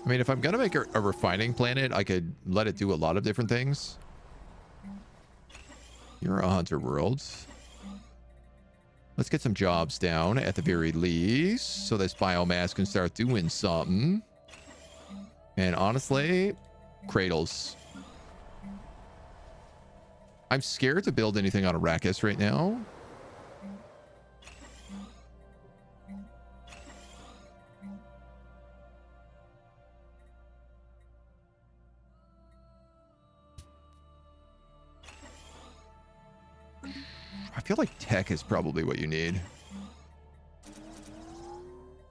I mean, if I'm gonna make a refining planet, I could let it do a lot of different things. You're a hunter world. Let's get some jobs down at the very least, so this biomass can start doing something. And honestly, cradles. I'm scared to build anything on Arrakis right now. I feel like tech is probably what you need.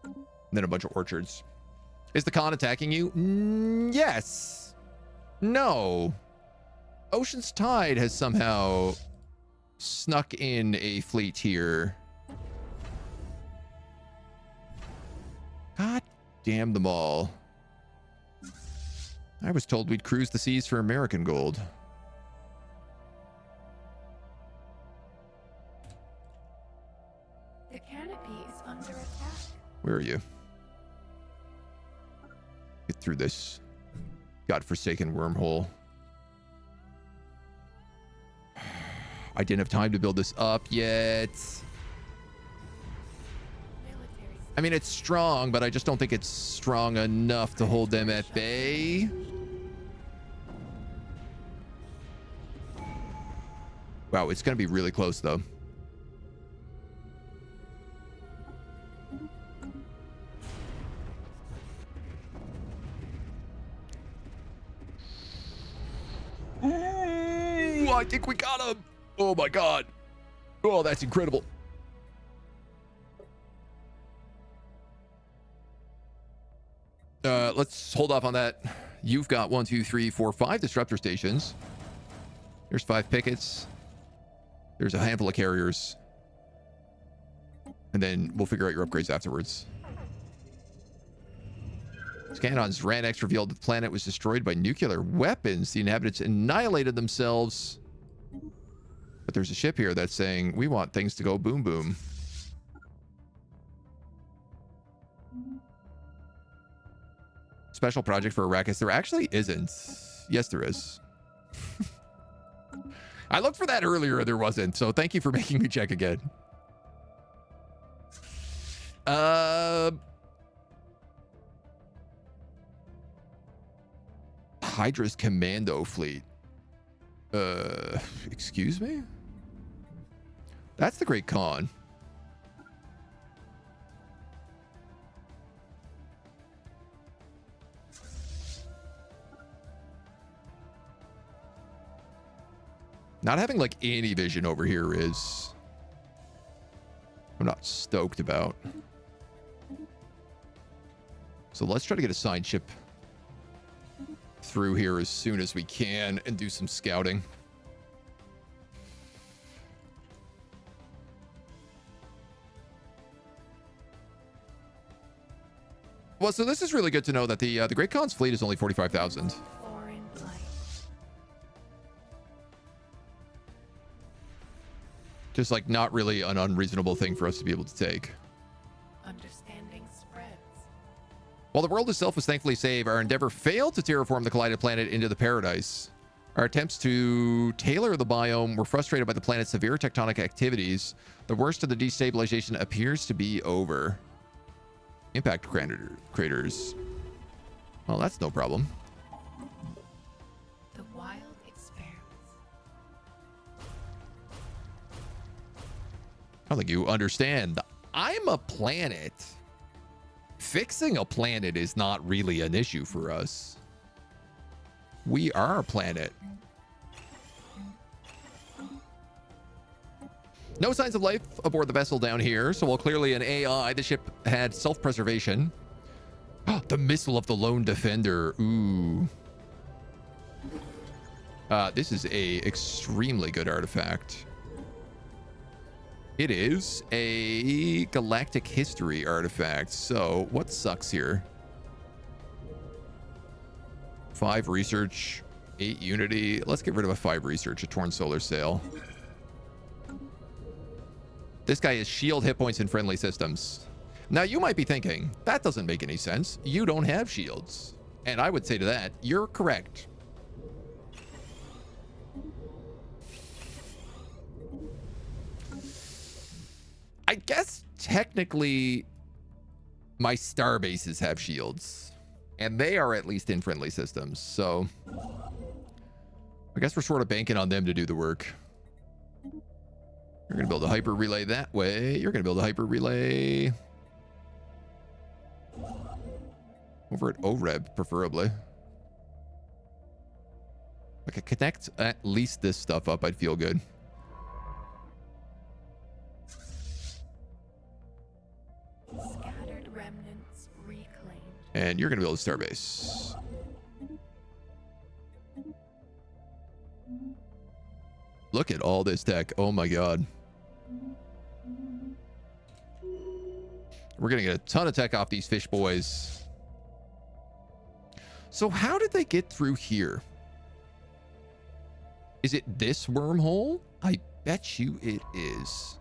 And then a bunch of orchards. Is the Khan attacking you? Yes. No. Ocean's Tide has somehow snuck in a fleet here. God damn them all. I was told we'd cruise the seas for American gold. The canopy is under attack. Where are you? Get through this godforsaken wormhole. I didn't have time to build this up yet. Military I mean, it's strong, but I just don't think it's strong enough to hold them at bay. Wow, it's going to be really close, though. I think we got him. Oh my god. Oh, that's incredible. Let's hold off on that. You've got 1, 2, 3, 4, 5 disruptor stations. There's 5 pickets. There's a handful of carriers. And then we'll figure out your upgrades afterwards. Scanon's Ranex revealed that the planet was destroyed by nuclear weapons. The inhabitants annihilated themselves. But there's a ship here that's saying, we want things to go boom boom. Special project for Arrakis. There actually isn't. Yes, there is. I looked for that earlier and there wasn't. So thank you for making me check again. Hydra's commando fleet. Excuse me? That's the Great Khan. Not having like any vision over here is I'm not stoked about. So let's try to get a side ship through here as soon as we can and do some scouting. Well, so this is really good to know that the Great Khan's fleet is only 45,000. Just like not really an unreasonable thing for us to be able to take. Understanding spreads. While the world itself was thankfully saved, our endeavor failed to terraform the collided planet into the paradise. Our attempts to tailor the biome were frustrated by the planet's severe tectonic activities. The worst of the destabilization appears to be over. Impact craters. Well, that's no problem. The wild experiments. I don't think you understand. I'm a planet. Fixing a planet is not really an issue for us. We are a planet. No signs of life aboard the vessel down here, so while clearly an AI, the ship had self-preservation. The missile of the lone defender. Ooh. This is a extremely good artifact. It is a galactic history artifact. So what sucks here? 5 research, 8 unity. Let's get rid of a 5 research, a torn solar sail. This guy is shield hit points in friendly systems. Now you might be thinking, that doesn't make any sense. You don't have shields. And I would say to that, you're correct. I guess technically my star bases have shields. And they are at least in friendly systems. So I guess we're sort of banking on them to do the work. You're going to build a hyper relay that way. You're going to build a hyper relay over at OREB, preferably. If I could connect at least this stuff up, I'd feel good. Scattered remnants reclaimed. And you're going to build a starbase. Look at all this tech. Oh my god. We're going to get a ton of tech off these fish boys. So how did they get through here? Is it this wormhole? I bet you it is.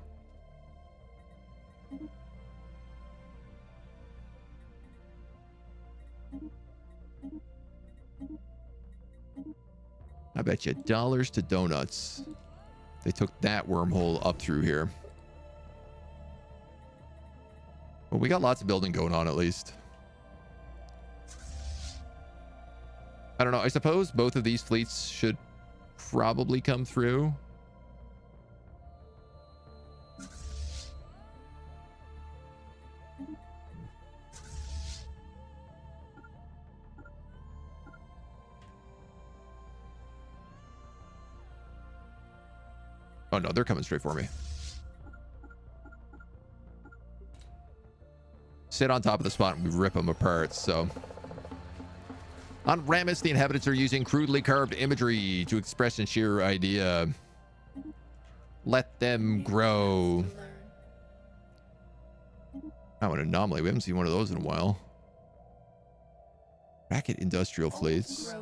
I bet you dollars to donuts they took that wormhole up through here. Well, we got lots of building going on at least. I don't know. I suppose both of these fleets should probably come through. Oh no, they're coming straight for me. Sit on top of the spot and we rip them apart, so. On Rammus, the inhabitants are using crudely carved imagery to express and share idea. Let them grow. Oh, an anomaly. We haven't seen one of those in a while. Racket industrial fleets.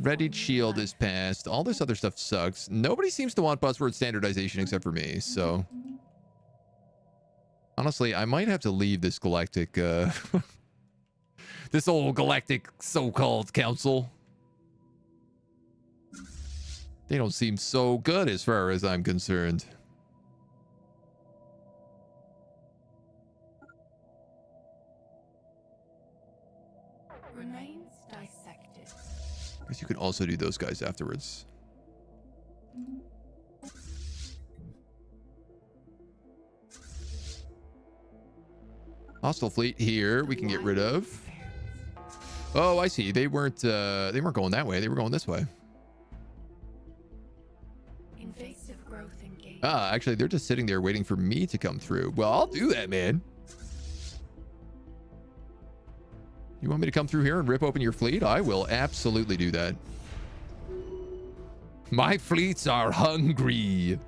Readied shield is passed. All this other stuff sucks. Nobody seems to want buzzword standardization except for me, so. Honestly, I might have to leave this galactic, this old galactic so-called council. They don't seem so good as far as I'm concerned. Remains dissected. Guess you could also do those guys afterwards. Hostile fleet here we can get rid of. Oh, I see. They weren't going that way. They were going this way. Invasive growth engaged. Ah, actually, they're just sitting there waiting for me to come through. Well, I'll do that, man. You want me to come through here and rip open your fleet? I will absolutely do that. My fleets are hungry.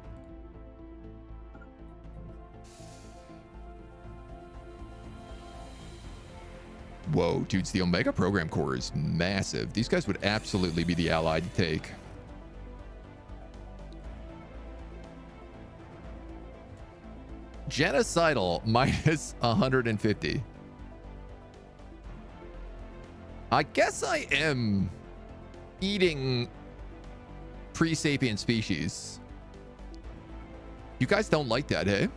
Whoa, dudes, the Omega program core is massive. These guys would absolutely be the ally to take. Genocidal minus 150. I guess I am eating pre-sapient species. You guys don't like that, eh?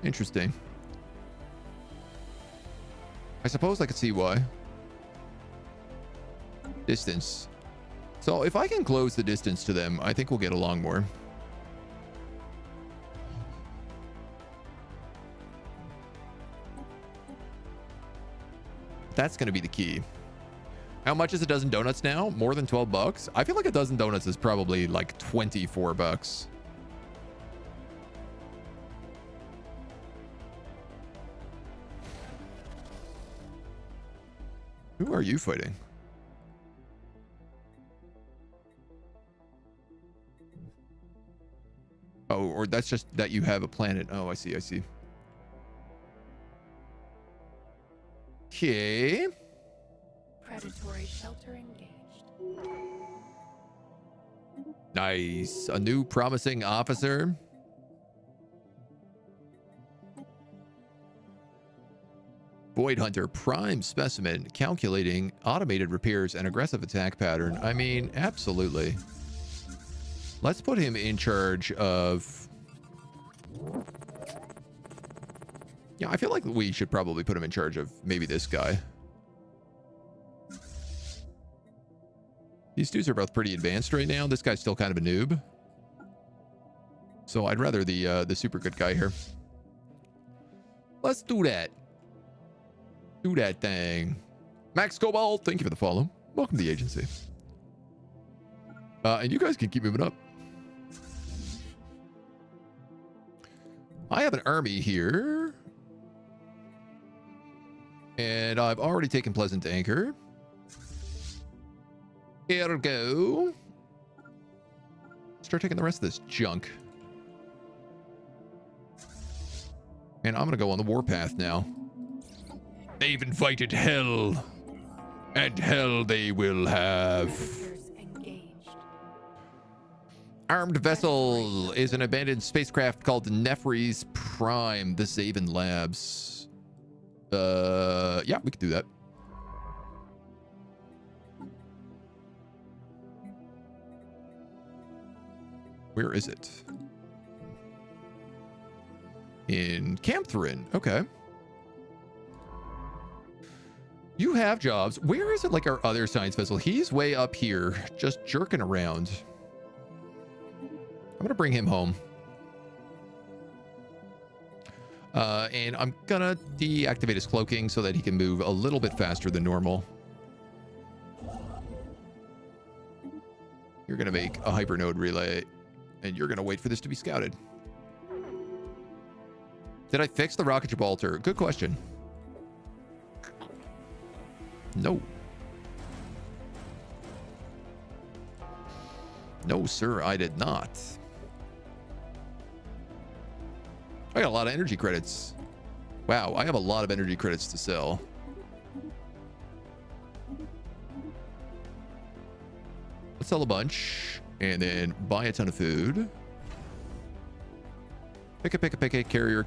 Interesting. I suppose I could see why. Distance. So if I can close the distance to them, I think we'll get along more. That's going to be the key. How much is a dozen donuts now? More than 12 bucks? I feel like a dozen donuts is probably like 24 bucks. Who are you fighting? Oh, or that's just that you have a planet. Oh, I see, I see. Okay. Predatory shelter engaged. Nice. A new promising officer. Void Hunter, prime specimen, calculating automated repairs and aggressive attack pattern. I mean, absolutely. Let's put him in charge of... Yeah, I feel like we should probably put him in charge of maybe this guy. These dudes are both pretty advanced right now. This guy's still kind of a noob. So I'd rather the super good guy here. Let's do that. Do that thing. Max Cobalt, thank you for the follow. Welcome to the agency. And you guys can keep moving up. I have an army here. And I've already taken Pleasant Anchor. Ergo. Start taking the rest of this junk. And I'm going to go on the warpath now. They've invited hell. And hell they will have. Armed vessel is an abandoned spacecraft called Nefris Prime, the Zaven Labs. Yeah, we could do that. Where is it? In Camthrin. Okay. You have jobs. Where is it like our other science vessel? He's way up here, just jerking around. I'm going to bring him home. And I'm going to deactivate his cloaking so that he can move a little bit faster than normal. You're going to make a hypernode relay, and you're going to wait for this to be scouted. Did I fix the rocket Gibraltar? Good question. No. No, sir, I did not. I got a lot of energy credits. Wow, I have a lot of energy credits to sell. Let's sell a bunch and then buy a ton of food. Pick a carrier.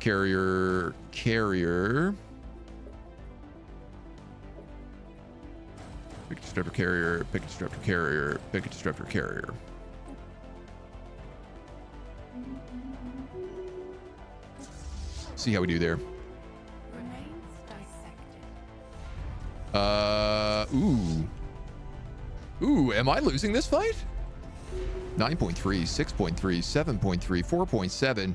Pick a disruptor carrier, pick a disruptor carrier, pick a disruptor carrier. See how we do there. Remains dissected. Ooh, am I losing this fight? 9.3, 6.3, 7.3, 4.7.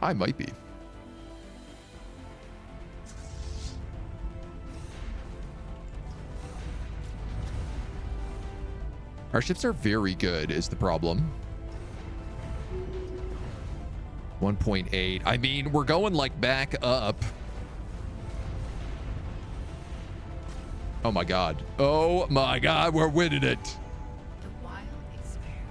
I might be. Our ships are very good is the problem. 1.8. I mean, we're going like back up. Oh my god. Oh my god, we're winning it. The wild experience.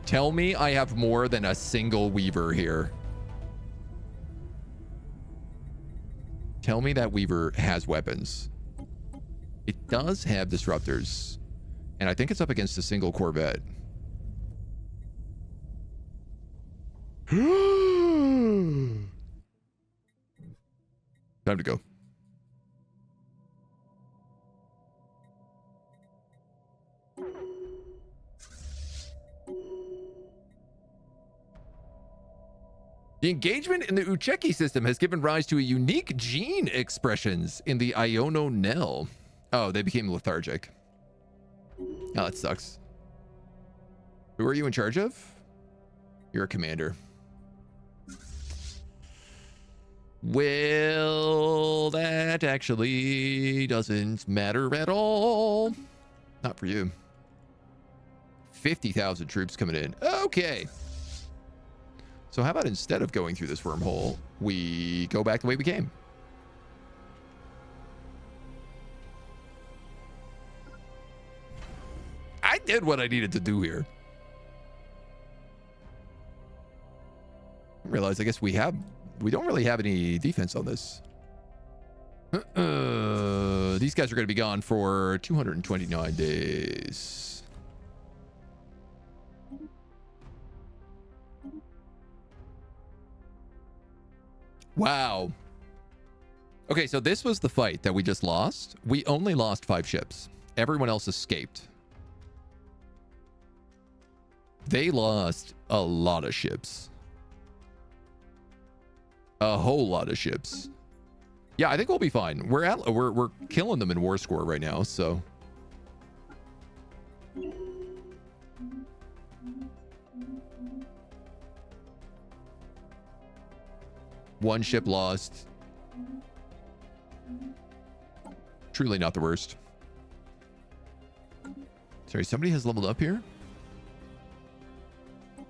Tell me I have more than a single weaver here. Tell me that weaver has weapons. It does have disruptors. And I think it's up against a single corvette. Time to go. The engagement in the Ucheki system has given rise to a unique gene expressions in the Iono Nell. Oh, they became lethargic. Oh, that sucks. Who are you in charge of? You're a commander. Well, that actually doesn't matter at all. Not for you. 50,000 troops coming in. Okay. So how about instead of going through this wormhole, we go back the way we came? I did what I needed to do here. I realize, I guess we don't really have any defense on this. These guys are going to be gone for 229 days. Wow. Okay, so this was the fight that we just lost. We only lost 5 ships. Everyone else escaped. They lost a lot of ships. A whole lot of ships. Yeah, I think we'll be fine. We're killing them in war score right now, so. One ship lost. Truly not the worst. Sorry, somebody has leveled up here.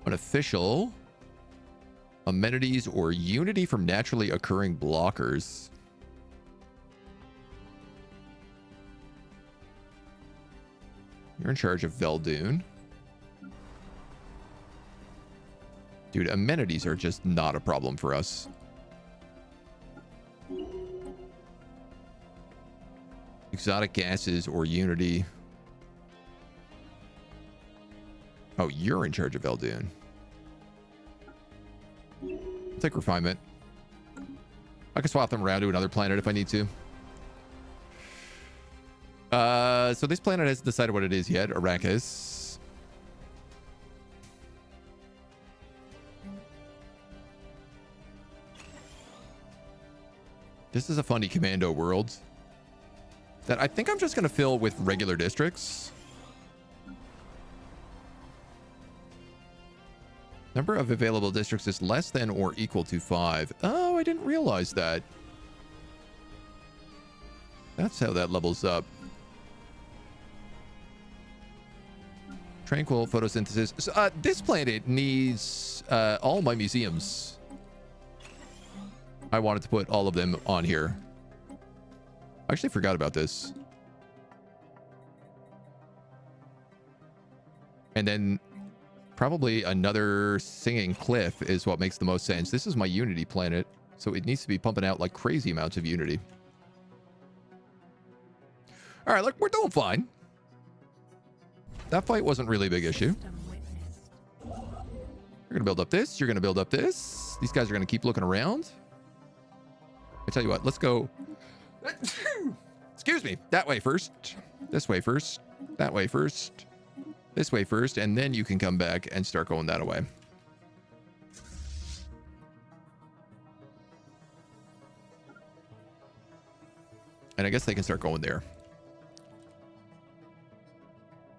Unofficial. Amenities or unity from naturally occurring blockers. You're in charge of Veldoon. Dude, amenities are just not a problem for us. Exotic gases or unity. Oh, you're in charge of Veldoon. I'll take refinement. I can swap them around to another planet if I need to. So this planet hasn't decided what it is yet. Arrakis. This is a funny commando world that I think I'm just going to fill with regular districts. Number of available districts is less than or equal to 5. Oh, I didn't realize that. That's how that levels up. Tranquil photosynthesis. So, this planet needs all my museums. I wanted to put all of them on here. I actually forgot about this. And then probably another singing cliff is what makes the most sense. This is my Unity planet, so it needs to be pumping out like crazy amounts of Unity. All right, look, we're doing fine. That fight wasn't really a big issue. System witnessed. You're going to build up this. You're going to build up this. These guys are going to keep looking around. I tell you what, let's go. Excuse me. That way first. This way first. That way first. This way first. And then you can come back and start going that way. And I guess they can start going there.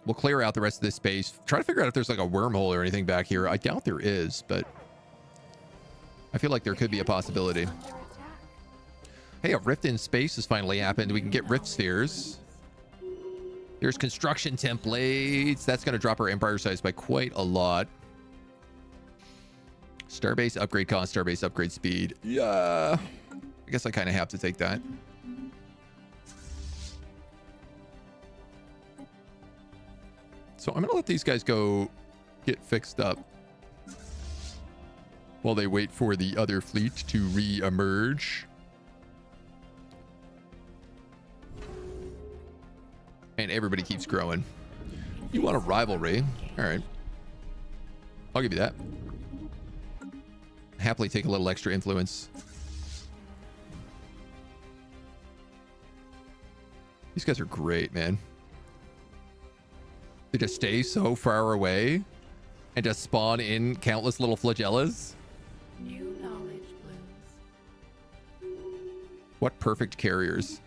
We'll clear out the rest of this space. Try to figure out if there's like a wormhole or anything back here. I doubt there is, but I feel like there could be a possibility. Under attack. Hey, a rift in space has finally happened. We can get rift spheres. There's construction templates. That's going to drop our empire size by quite a lot. Starbase upgrade cost, starbase upgrade speed. Yeah. I guess I kind of have to take that. So I'm going to let these guys go get fixed up while they wait for the other fleet to re-emerge. And everybody keeps growing. You want a rivalry? All right. I'll give you that. Happily take a little extra influence. These guys are great, man. They just stay so far away and just spawn in countless little flagellas. New knowledge blooms. What perfect carriers.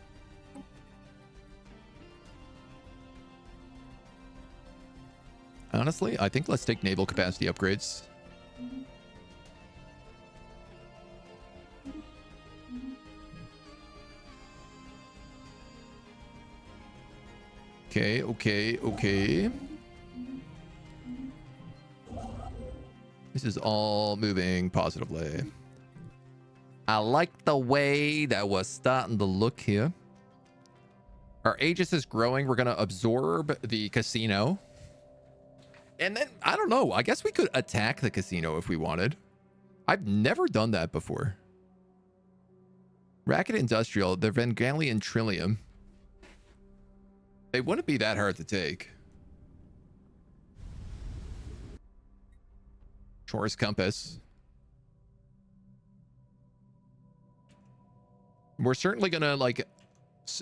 Honestly, I think let's take naval capacity upgrades. Okay, okay, okay. This is all moving positively. I like the way that was starting to look here. Our Aegis is growing. We're going to absorb the casino. And then, I don't know. I guess we could attack the casino if we wanted. I've never done that before. Racket Industrial, the Vengalian Trillium. They wouldn't be that hard to take. Taurus Compass. We're certainly going to, like,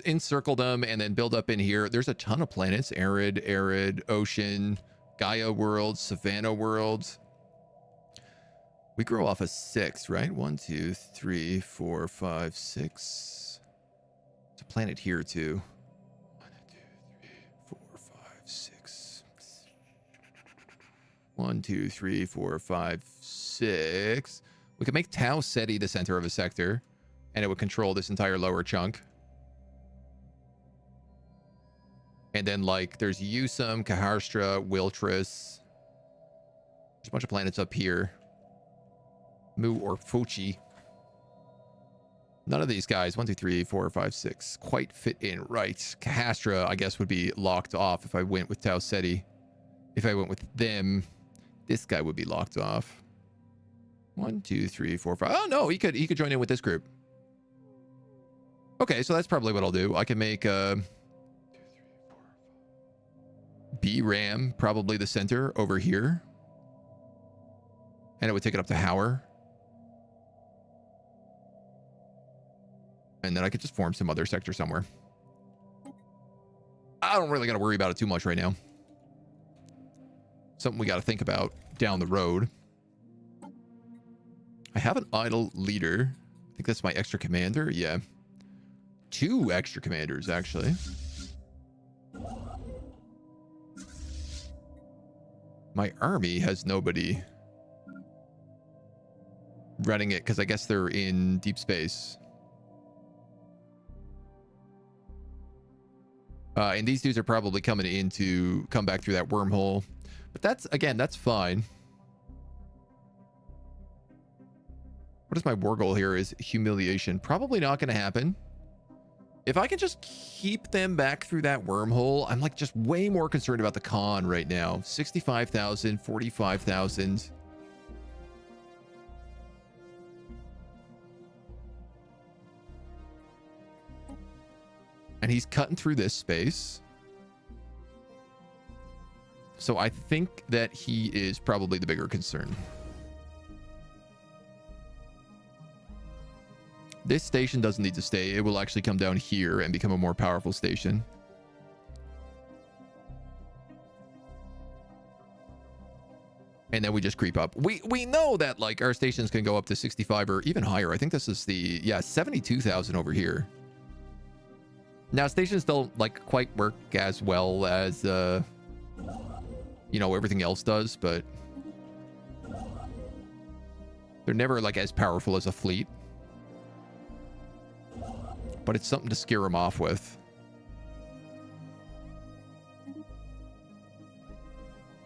encircle them and then build up in here. There's a ton of planets. Arid, Ocean, Gaia world, Savannah world. We grow off of 6, right? 1, 2, 3, 4, 5, 6. There's a planet here, too. 1, 2, 3, 4, 5, 6. 1, 2, 3, 4, 5, 6. We could make Tau Ceti the center of a sector, and it would control this entire lower chunk. And then, like, there's Usum, Kaharstra, Wiltris. There's a bunch of planets up here. Mu or Fuchi. None of these guys, 1, 2, 3, 4, 5, 6, quite fit in right. Kahastra, I guess, would be locked off if I went with Tau Ceti. If I went with them, this guy would be locked off. 1, 2, 3, 4, 5. Oh, no, he could join in with this group. Okay, so that's probably what I'll do. I can make B-Ram, probably the center over here. And it would take it up to Hauer. And then I could just form some other sector somewhere. I don't really got to worry about it too much right now. Something we got to think about down the road. I have an idle leader. I think that's my extra commander. Yeah. 2 extra commanders, actually. My army has nobody. running it because I guess they're in deep space. And these dudes are probably coming in to come back through that wormhole. But that's, again, that's fine. What is my war goal here? Is humiliation. Probably not going to happen. If I can just keep them back through that wormhole, I'm like just way more concerned about the con right now. 65,000, 45,000. And he's cutting through this space. So I think that he is probably the bigger concern. This station doesn't need to stay. It will actually come down here and become a more powerful station. And then we just creep up. We know that like our stations can go up to 65 or even higher. I think this is the, yeah, 72,000 over here. Now, stations don't like quite work as well as, you know, everything else does, but they're never like as powerful as a fleet. But it's something to scare them off with.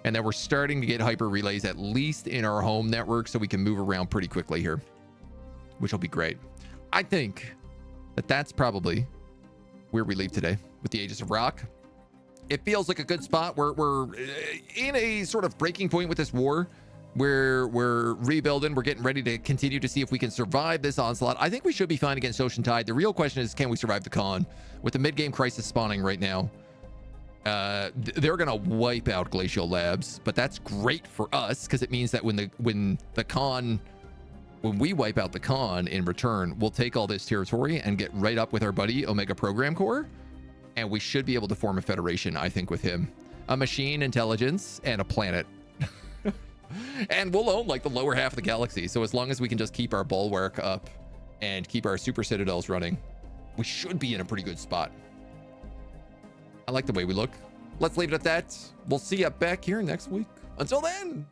And then we're starting to get hyper relays, at least in our home network, so we can move around pretty quickly here, which will be great. I think that that's probably where we leave today with the Aegis of Rock. It feels like a good spot. We're in a sort of breaking point with this war. We're rebuilding. We're getting ready to continue to see if we can survive this onslaught. I think we should be fine against Ocean Tide. The real question is, can we survive the con? With the mid-game crisis spawning right now, they're gonna wipe out Glacial Labs, but that's great for us because it means that when we wipe out the con in return, we'll take all this territory and get right up with our buddy Omega Program Corps, and we should be able to form a federation, I think, with him. A machine intelligence and a planet. And we'll own like the lower half of the galaxy, so as long as we can just keep our bulwark up and keep our super citadels running, we should be in a pretty good spot. I like the way we look. Let's leave it at that. We'll see you back here next week. Until then.